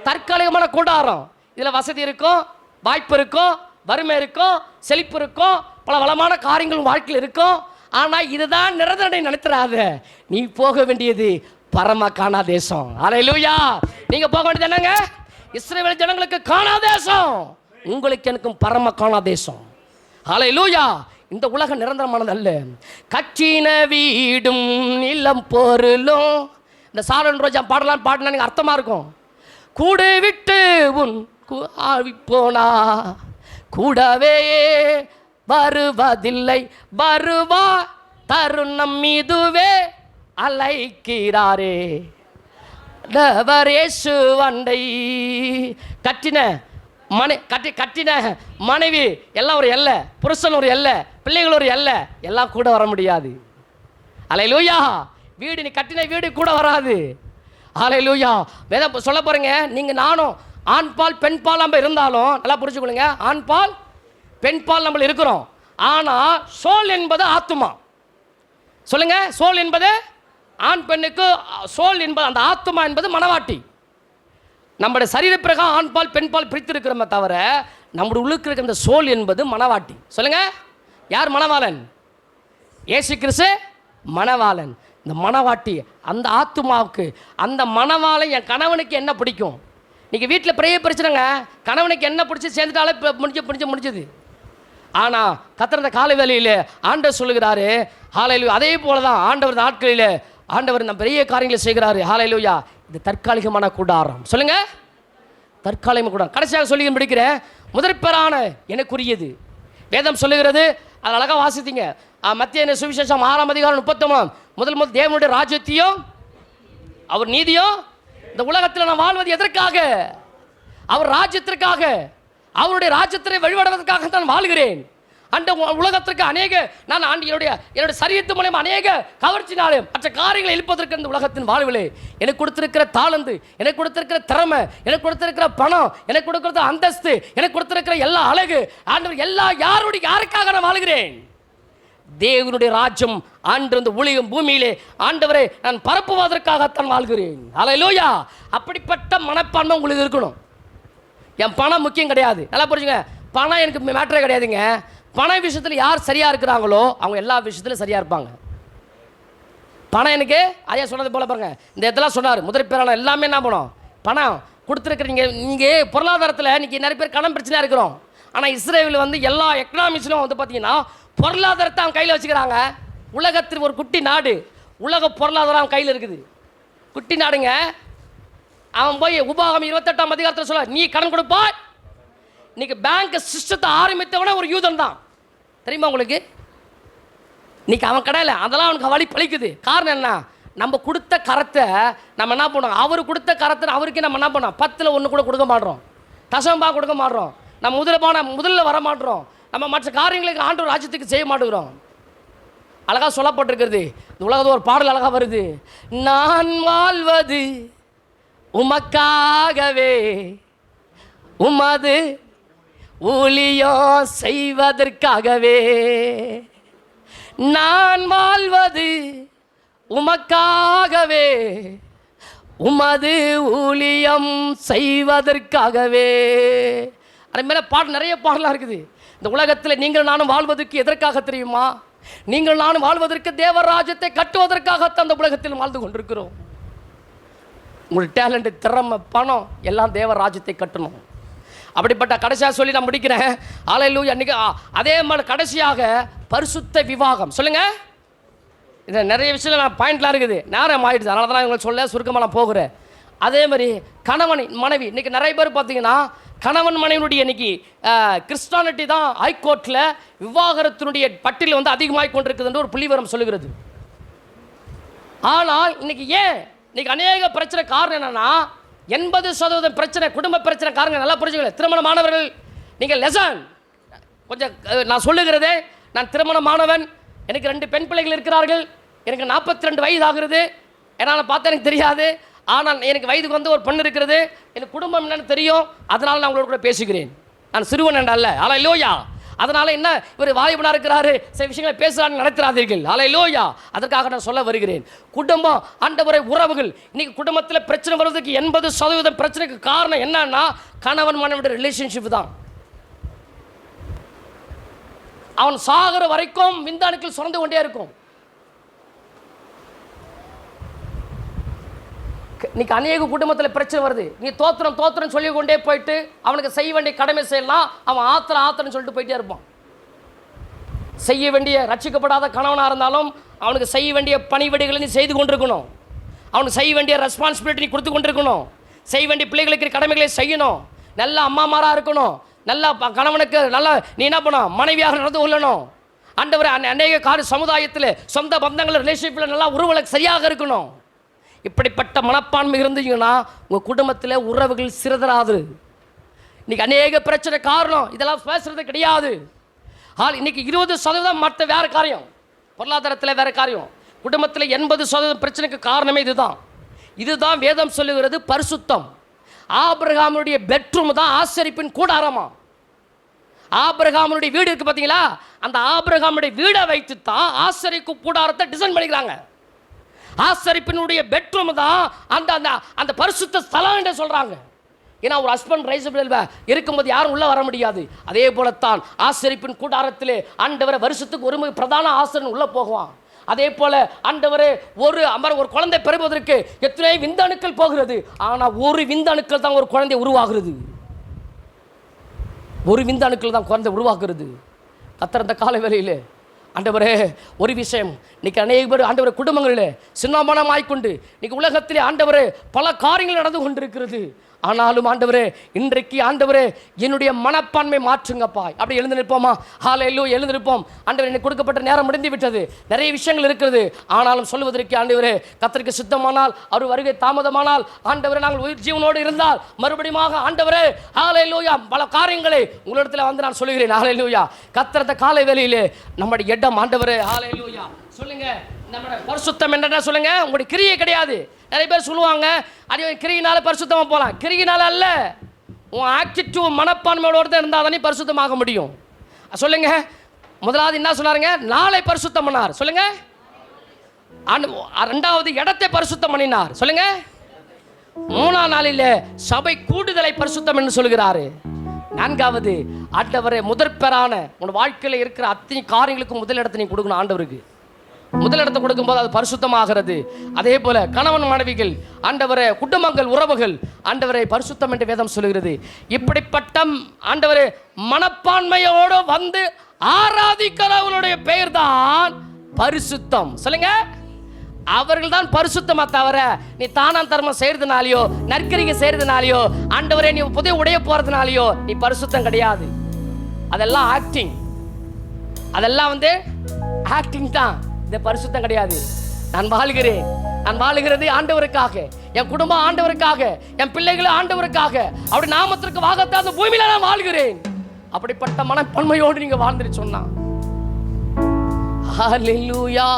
[SPEAKER 5] தற்காலிகமான கூடாரம். இதில் வசதி இருக்கும், வாய்ப்பு இருக்கும், வறுமை இருக்கும், செழிப்பு இருக்கும், பல வளமான காரியங்களும் வாழ்க்கையில் இருக்கும். ஆனால் இதுதான் நிரந்தரம் நினைத்துறாத. நீ போக வேண்டியது பரம கானா தேசம். ஹல்லேலூயா. நீங்கள் போக வேண்டியது என்னங்க? இஸ்ரவேல் ஜனங்களுக்கு கானா தேசம், உங்களுக்கு எனக்கும் பரம கானா தேசம். ஹல்லேலூயா. இந்த உலகம் நிரந்தரமானது அல்ல. கச்சின வீடும் நிலம் பொருளும், இந்த சாரன் ரோஜா பாடலாம் பாடினா நீங்கள் அர்த்தமாக இருக்கும். கூடு விட்டு உன் ஆவி போனா கூடவே வருவதில்லை, வருவா தருணம் மீதுவே அழைக்கிறாரே இயேசு வண்டை. கட்டின மனைவி எல்லாம் ஒரு எல்லை, புருஷன் ஒரு எல்லை, பிள்ளைகள் ஒரு எல்லை, எல்லாம் கூட வர முடியாது. ஹல்லேலூயா. வீடு நீ கட்டின வீடு கூட வராது. ஹல்லேலூயா. வேத சொல்ல போறீங்க, நீங்கள் நானும் ஆண் பால் பெண் பால் நம்ம இருந்தாலும் நல்லா புரிஞ்சுக்கொள்ளுங்க, ஆண் பால் பெண் பால் நம்ம இருக்கிறோம். ஆனால் சோல் என்பது ஆத்துமா. சொல்லுங்க, சோல் என்பது ஆண் பெண்ணுக்கு, சோல் என்பது அந்த ஆத்துமா என்பது மனவாட்டி. நம்முடைய சரீர பிரகாரம் ஆண் பால் பெண் பால் பிரித்திருக்கிறோமே தவிர நம்முடைய உள்ளுக்கு இருக்கிற இந்த சோல் என்பது மனவாட்டி. சொல்லுங்க, யார் மணவாளன்? இயேசு கிறிஸ்து மணவாளன். இந்த மணவாட்டி அந்த ஆத்துமாவுக்கு, அந்த மணவாளன் என் கணவனுக்கு என்ன பிடிக்கும்? நீங்கள் வீட்டில் பெரிய பிரச்சனைங்க, கணவனுக்கு என்ன பிடிச்சி சேர்ந்துட்டாலே முடிஞ்சது. ஆனால் கத்திர காலை வேலையில் ஆண்டவர் சொல்லுகிறாரு, ஹல்லேலூயா. அதே போல தான் ஆண்டவர் நாட்களில் ஆண்டவர் நம்ம பெரிய காரியங்களை செய்கிறாரு. ஹல்லேலூயா. இது தற்காலிகமான கூடாரம். சொல்லுங்க, தற்காலிகமான கூடாரம். கடைசியாக சொல்லி முடிக்கிறேன், முதற்பேரான எனக்குரியது வேதம் சொல்லுகிறது. அது அழகாக வாசித்தீங்க. மத்திய சுவிசேஷம் 6ஆம் அதிகாரம் 33 முதல் தேவனுடைய ராஜ்யத்தையும் அவர் நீதியும் இந்த உலகத்தில் நான் வாழ்வது எதற்காக? அவர் ராஜ்யத்திற்காக, அவருடைய ராஜ்யத்தை வழிபடுவதற்காக தான் வாழ்கிறேன். அந்த உலகத்திற்கு நான் என்னுடைய சரீரத்து மூலமாக அநேக கவர்ச்சினாலும் மற்ற காரியங்களை எழுப்பதற்கு இந்த உலகத்தின் வாழ்விலே எனக்கு கொடுத்திருக்கிற தாளந்து, எனக்கு கொடுத்திருக்கிற திறமை, எனக்கு கொடுத்திருக்கிற பணம், எனக்கு கொடுக்கிற அந்தஸ்து, எனக்கு கொடுத்திருக்கிற எல்லா அழகு, ஆண்டவர் யாருக்காக நான் வாழ்கிறேன்? தேவனுடைய ராஜ்யம் ஆண்டு இந்த ஊழியம் பூமியிலே ஆண்டவரை நான் பரப்புவதற்காகத்தான் வாழ்கிறேன். ஹல்லேலூயா. அப்படிப்பட்ட மனப்பான்மை உங்களுக்கு இருக்கணும். என் பணம் முக்கியம் கிடையாது. நல்லா புரிஞ்சுங்க, பணம் எனக்கு மேட்டரே கிடையாதுங்க. பண விஷயத்தில் யார் சரியாக இருக்கிறாங்களோ அவங்க எல்லா விஷயத்துலையும் சரியாக இருப்பாங்க. பணம் எனக்கு ஐயா சொன்னது போல பாருங்க, இந்த இடத்துல சொன்னார் முதல் பேரான எல்லாமே என்ன பண்ணும், பணம் கொடுத்துருக்குறீங்க. நீங்கள் பொருளாதாரத்தில் இன்றைக்கி நிறைய பேர் கடன் பிரச்சனையாக இருக்கிறோம். ஆனால் இஸ்ரேல் வந்து எல்லா எக்கனாமிக்ஸ்லையும் வந்து பார்த்தீங்கன்னா பொருளாதாரத்தை அவன் கையில் வச்சுக்கிறாங்க. உலகத்தில் ஒரு குட்டி நாடு, உலக பொருளாதாரம் அவன் கையில் இருக்குது. குட்டி நாடுங்க. அவன் போய் உபாகம் 28ஆம் அதிகாரத்தில் சொல்ல, நீ கடன் கொடுப்பா. இன்னைக்கு பேங்க் சிஸ்டத்தை ஆரம்பித்தவனே ஒரு யூதன் தான், தெரியுமா உங்களுக்கு? இன்னைக்கு அவன் கடையில் அதெல்லாம் அவனுக்கு வழி பழிக்குது. காரணம் என்ன? நம்ம கொடுத்த கரத்தை நம்ம என்ன பண்ணோம், அவர் கொடுத்த கரத்தை அவருக்கு நம்ம என்ன பண்ணோம், 10ல் 1 கூட கொடுக்க மாட்டோம், தசம்பா கொடுக்க மாட்டோம், நம்ம முதல்ல வர மாட்டோம், நம்ம மற்ற காரியங்களுக்கு ஆண்டவர் ராஜ்யத்துக்கு செய்ய மாட்டேங்கிறோம். அழகாக சொல்லப்பட்டிருக்கிறது இந்த உலகத்தில் ஒரு பாடல் அழகாக வருது, நான் வாழ்வது உமக்காகவே உமது ஊழியம் செய்வதற்காகவே, நான் வாழ்வது உமக்காகவே உமது ஊழியம் செய்வதற்காகவே. அது மேலே பாடல் நிறைய பாடலாக இருக்குது. இந்த உலகத்தில் நீங்கள் நானும் வாழ்வதற்கு எதற்காக தெரியுமா? நீங்கள் நானும் வாழ்வதற்கு தேவராஜ்யத்தை கட்டுவதற்காகத்தான் அந்த உலகத்தில் வாழ்ந்து கொண்டிருக்கிறோம். உங்களுடைய டேலண்ட், திறமை, பணம் எல்லாம் தேவராஜ்யத்தை கட்டணும். அப்படிப்பட்ட கடைசியாக சொல்லி நான் முடிக்கிறேன். ஹல்லேலூயா. அன்றைக்கி அதே மாதிரி கடைசியாக பரிசுத்த விவாகம் சொல்லுங்கள். இது நிறைய விஷயம் நான் பாயிண்ட்லாம் இருக்குது, நேரம் ஆகிடுது, அதனால தான் உங்களுக்கு சொல்ல சுருக்கமாக நான் போகிறேன். அதே மாதிரி கணவன் மனைவி, இன்றைக்கி நிறைய பேர் பார்த்தீங்கன்னா கணவன் மனைவினுடைய இன்றைக்கி கிறிஸ்டானிட்டி தான் ஹைகோர்ட்டில் விவாகரத்தினுடைய பட்டியல் வந்து அதிகமாகி கொண்டிருக்குதுன்ற ஒரு புள்ளிவரம் சொல்லுகிறது. ஆனால் இன்றைக்கி இன்றைக்கி அநேக பிரச்சனை காரணம் என்னென்னா 80% பிரச்சனை குடும்ப பிரச்சனை காரணம் நல்லா புரிஞ்சுக்கல. திருமணமானவர்கள் நீங்கள் லெசன் கொஞ்சம் நான் சொல்லுகிறதே, நான் திருமணமானவன், எனக்கு 2 பெண் பிள்ளைகள் இருக்கிறார்கள், எனக்கு 42 வயது ஆகிறது, என்னால் பார்த்தா எனக்கு தெரியாது, ஆனால் எனக்கு வயதுக்கு வந்து ஒரு பெண் இருக்கிறது, எனக்கு குடும்பம் என்னன்னு தெரியும், அதனால் நான் உங்களோட கூட பேசுகிறேன். நான் சிறுவன் என்ற அல்ல. ஹல்லேலூயா. அதனால் என்ன இவர் வாலிபனாக இருக்கிறாரு, சில விஷயங்களை பேசுகிறான்னு நடத்துறாதீர்கள். ஹல்லேலூயா. அதற்காக நான் சொல்ல வருகிறேன். குடும்பம் ஆண்டவரை உறவுகள், இன்னைக்கு குடும்பத்தில் பிரச்சனை வருவதற்கு 80% பிரச்சனைக்கு காரணம் என்னன்னா கணவன் மனைவியோட ரிலேஷன்ஷிப் தான். அவன் சாகிற வரைக்கும் விந்தாணுக்கள் சுரந்து கொண்டே இருக்கும். இன்னைக்கு அநேக குடும்பத்தில் பிரச்சனை வருது. நீ தோத்திரம் சொல்லி கொண்டே போயிட்டு அவனுக்கு செய்ய வேண்டிய கடமை செய்யலாம், அவன் ஆத்திரம் சொல்லிட்டு போயிட்டே இருப்பான். செய்ய வேண்டிய ரட்சிக்கப்படாத கணவனாக இருந்தாலும் அவனுக்கு செய்ய வேண்டிய பணிவிடைகளை நீ செய்து கொண்டிருக்கணும், அவனுக்கு செய்ய வேண்டிய ரெஸ்பான்சிபிலிட்டி நீ கொடுத்து கொண்டிருக்கணும், செய்ய வேண்டிய பிள்ளைகளுக்கு கடமைகளை செய்யணும், நல்ல அம்மாமாராக இருக்கணும், நல்ல கணவனுக்கு நல்ல நீ என்ன பண்ணணும், மனைவியாக நடந்து கொள்ளணும். ஆண்டவரே அநேக சமுதாயத்தில் சொந்த பந்தங்கள் ரிலேஷன்ஷிப்பில் நல்லா உறவுகளுக்கு சரியாக இருக்கணும். இப்படிப்பட்ட மனப்பான்மை இருந்தீங்கன்னா உங்கள் குடும்பத்தில் உறவுகள் சிறிதராது. இன்னைக்கு அநேக பிரச்சனை காரணம் இதெல்லாம் பேசுறது கிடையாது. இன்னைக்கு 20% மற்ற வேறு காரியம், பொருளாதாரத்தில் வேறு காரியம், குடும்பத்தில் 80% பிரச்சனைக்கு காரணமே இதுதான் வேதம் சொல்லுகிறது பரிசுத்தம். ஆபிரகாமுடைய பெட்ரூம் தான் ஆசரிப்பின் கூடாரமா. ஆபிரகாமுடைய வீடு இருக்கு பார்த்தீங்களா, அந்த ஆபிரகாமுடைய வீடை வைத்து தான் ஆசரிப்பு கூடாரத்தை டிசைன் பண்ணிக்கிறாங்க. ஆசரிப்பினுடைய பெட்ரூம் தான் அந்த அந்த பரிசுத்த ஸ்தலம் என்று சொல்கிறாங்க. ஏன்னா ஒரு ஹஸ்பண்ட் ரைசபிள் இருக்கும்போது யாரும் உள்ளே வர முடியாது. அதே போலத்தான் ஆசரிப்பின் கூடாரத்திலே ஆண்டவரை வருஷத்துக்கு ஒரு பிரதான ஆசிரியன் உள்ளே போகுவான். அதே போல் ஆண்டவரே ஒரு குழந்தை பெறுவதற்கு எத்தனை விந்தணுக்கள் போகிறது, ஆனால் ஒரு விந்தணுக்கள் தான் ஒரு குழந்தை உருவாகிறது. ஒரு விந்தணுக்கள் தான் குழந்தை உருவாக்குறது. கர்த்தர் அந்த கால வேளையில் ஆண்டவரே ஒரு விஷயம், இன்னைக்கு அநேக பேர் ஆண்டவரே குடும்பங்களில் சின்னமனமாய்க்கொண்டு இன்னைக்கு உலகத்திலே ஆண்டவரே பல காரியங்கள் நடந்து கொண்டிருக்கிறது. ஆனாலும் ஆண்டவரே இன்றைக்கு ஆண்டவரே என்னுடைய மனப்பான்மை மாற்றுங்கப்பா. அப்படி எழுந்து நிற்போமா? ஹல்லேலூயா. எழுந்து நிற்போம். ஆண்டவரே எனக்கு கொடுக்கப்பட்ட நேரம் முடிந்து விட்டது, நிறைய விஷயங்கள் இருக்கிறது. ஆனாலும் சொல்வதற்கு ஆண்டவரே கர்த்தருக்கு சித்தமானால், அவர் வருகை தாமதமானால், ஆண்டவரே நாங்கள் உயிர் ஜீவனோடு இருந்தால் மறுபடியும் ஆண்டவரே ஹல்லேலூயா பல காரியங்களை உங்களிடத்தில் வந்து நான் சொல்லுகிறேன். ஹல்லேலூயா. கர்த்தர் காலை வேளையிலே நம்முடைய இடம் ஆண்டவரே ஹல்லேலூயா சொல்லுங்க. நம்மளோட பரிசுத்தம் என்னென்ன சொல்லுங்க. உங்களுடைய கிரியை கிடையாது. நிறைய பேர் சொல்லுவாங்க அது கிரியினால பரிசுத்தமாக போகலாம். கிரியினால அல்ல, உன் ஆக்டிவ் மனப்பான்மையோடு தான் இருந்தால் தானே பரிசுத்தமாக முடியும். சொல்லுங்க. முதலாவது என்ன சொன்னாருங்க? நாளை பரிசுத்தம் பண்ணார். சொல்லுங்க. ரெண்டாவது இடத்தை பரிசுத்தம் பண்ணினார். சொல்லுங்க. மூணாம் நாளிலே சபை கூடுதலை பரிசுத்தம் என்று சொல்கிறாரு. நான்காவது, ஆண்டவரே முதற்பெறான உன் வாழ்க்கையில் இருக்கிற அத்தனை காரியங்களுக்கும் முதலிடத்தை நீ கொடுக்கணும். ஆண்டவருக்கு முதலிடத்தை கொடுக்கும்போது அது பரிசுத்தமாகிறது. அதே போல கணவன் மனைவிகள், ஆண்டவரே குடும்பங்கள், உறவுகள், ஆண்டவரை பரிசுத்தம் என்று வேதம் சொல்கிறது. இப்படிப்பட்ட ஆண்டவரே மனப்பான்மையோடு வந்து ஆராதிக்கிறவர்களுடைய பெயர் தான் பரிசுத்தம். சொல்லுங்க, அவர்கள் தான் பரிசுத்தமா தவிர நீ தானாம் தர்மம் செய்யறதுனாலையோ நற்கரிகை செய்யறதுனாலையோ ஆண்டவரே நீ புதிய உடைய போறதுனாலையோ நீ பரிசுத்தம் கிடையாது. அதெல்லாம் ஆக்டிங், அதெல்லாம் ஆக்டிங் தான். இந்த பரிசுத்தம் கிடையாது. நான் வாழுகிறது ஆண்டவருக்காக, என் குடும்பம் ஆண்டவருக்காக, என் பிள்ளைகளை ஆண்டவருக்காக, அப்படி நாமத்திற்கு வாகத்தாத பூமியில நான் வாழ்கிறேன். அப்படிப்பட்ட மனப்பன்மையோடு நீங்க வாழ்ந்துட்டு சொன்னா ஹல்லேலூயா.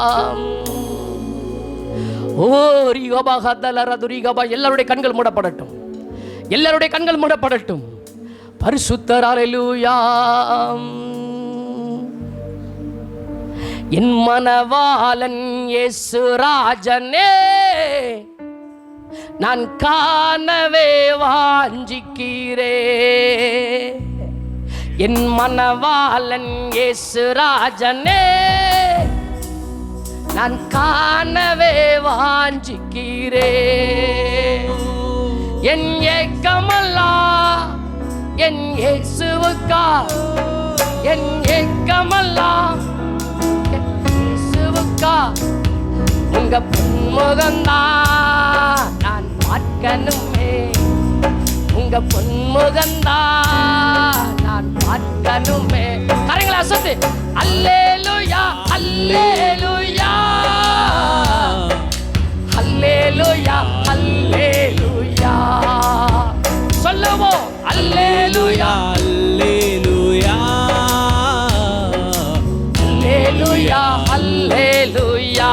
[SPEAKER 5] ஓ ரிகபா ஹதலர துரிகபா. எல்லாருடைய கண்கள் மூடப்படட்டும், எல்லாருடைய கண்கள் மூடப்படட்டும். பரிசுத்தர் ஹல்லேலூயா. என் மனவாளன் இயேசு ராஜனே நான் காணவே வாஞ்சிக்கிறே. என் மனவாளன் இயேசு ராஜனே நான் காணவே வாஞ்சிக்கிறே. என் ஏக்கமெல்லாம் என் இயேசுவுக்கா, என் ஏக்கமெல்லாம் உங்க பொன்முகந்தான் நான் பார்க்கணுமே, உங்க பொன்முகந்தான் நான் பார்க்கணுமே. கரங்களை அசத்து அல்லேலூயா அல்லேலூயா அல்லேலூயா அல்லேலூயா சொல்லுவோம். அல்லேலூயா
[SPEAKER 3] அல்லேலூயா
[SPEAKER 5] அல்லேலூயா அல்லேலூயா.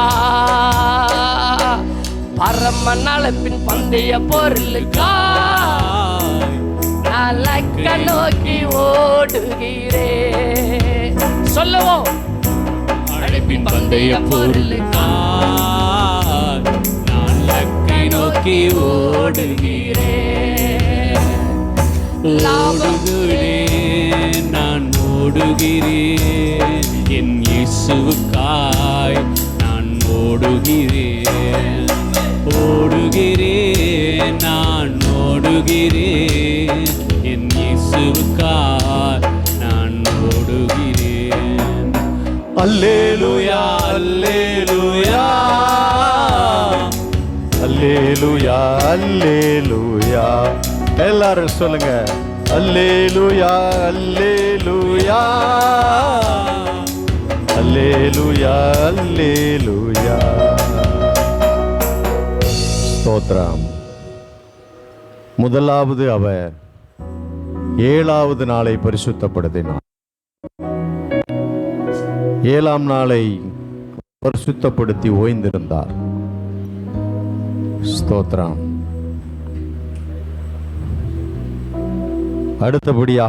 [SPEAKER 5] பரம நலப்பின் பந்தய பொருளுக்காய் நான் லக்க நோக்கி ஓடுகிறேன். சொல்லுவோம்.
[SPEAKER 3] அழைப்பின் பந்தய பொருளுக்காய் நான் லக்கை நோக்கி ஓடுகிறேன். ஓடுகிறேன், நான் ஓடுகிறேன், என் இயேசுவுக்காய் நான் ஓடுகிறேன். ஓடுகிறேன், நான் ஓடுகிறேன், என் இயேசுவுக்காய் நான் ஓடுகிறேன்.
[SPEAKER 2] அல்லேலூயா அல்லேலூயா அல்லேலூயா அல்லேலூயா. எல்லாரும் சொல்லுங்க, அல்லேலூயா அல்லேலூயா அல்லேலூயா அல்லேலூயா. ஸ்தோத்திரம். முதலாவது அவர் 7வது நாளை பரிசுத்தப்படுத்தினார். 7ஆம் நாளை பரிசுத்தப்படுத்தி ஓய்ந்திருந்தார். ஸ்தோத்திரம். அடுத்தபடியாக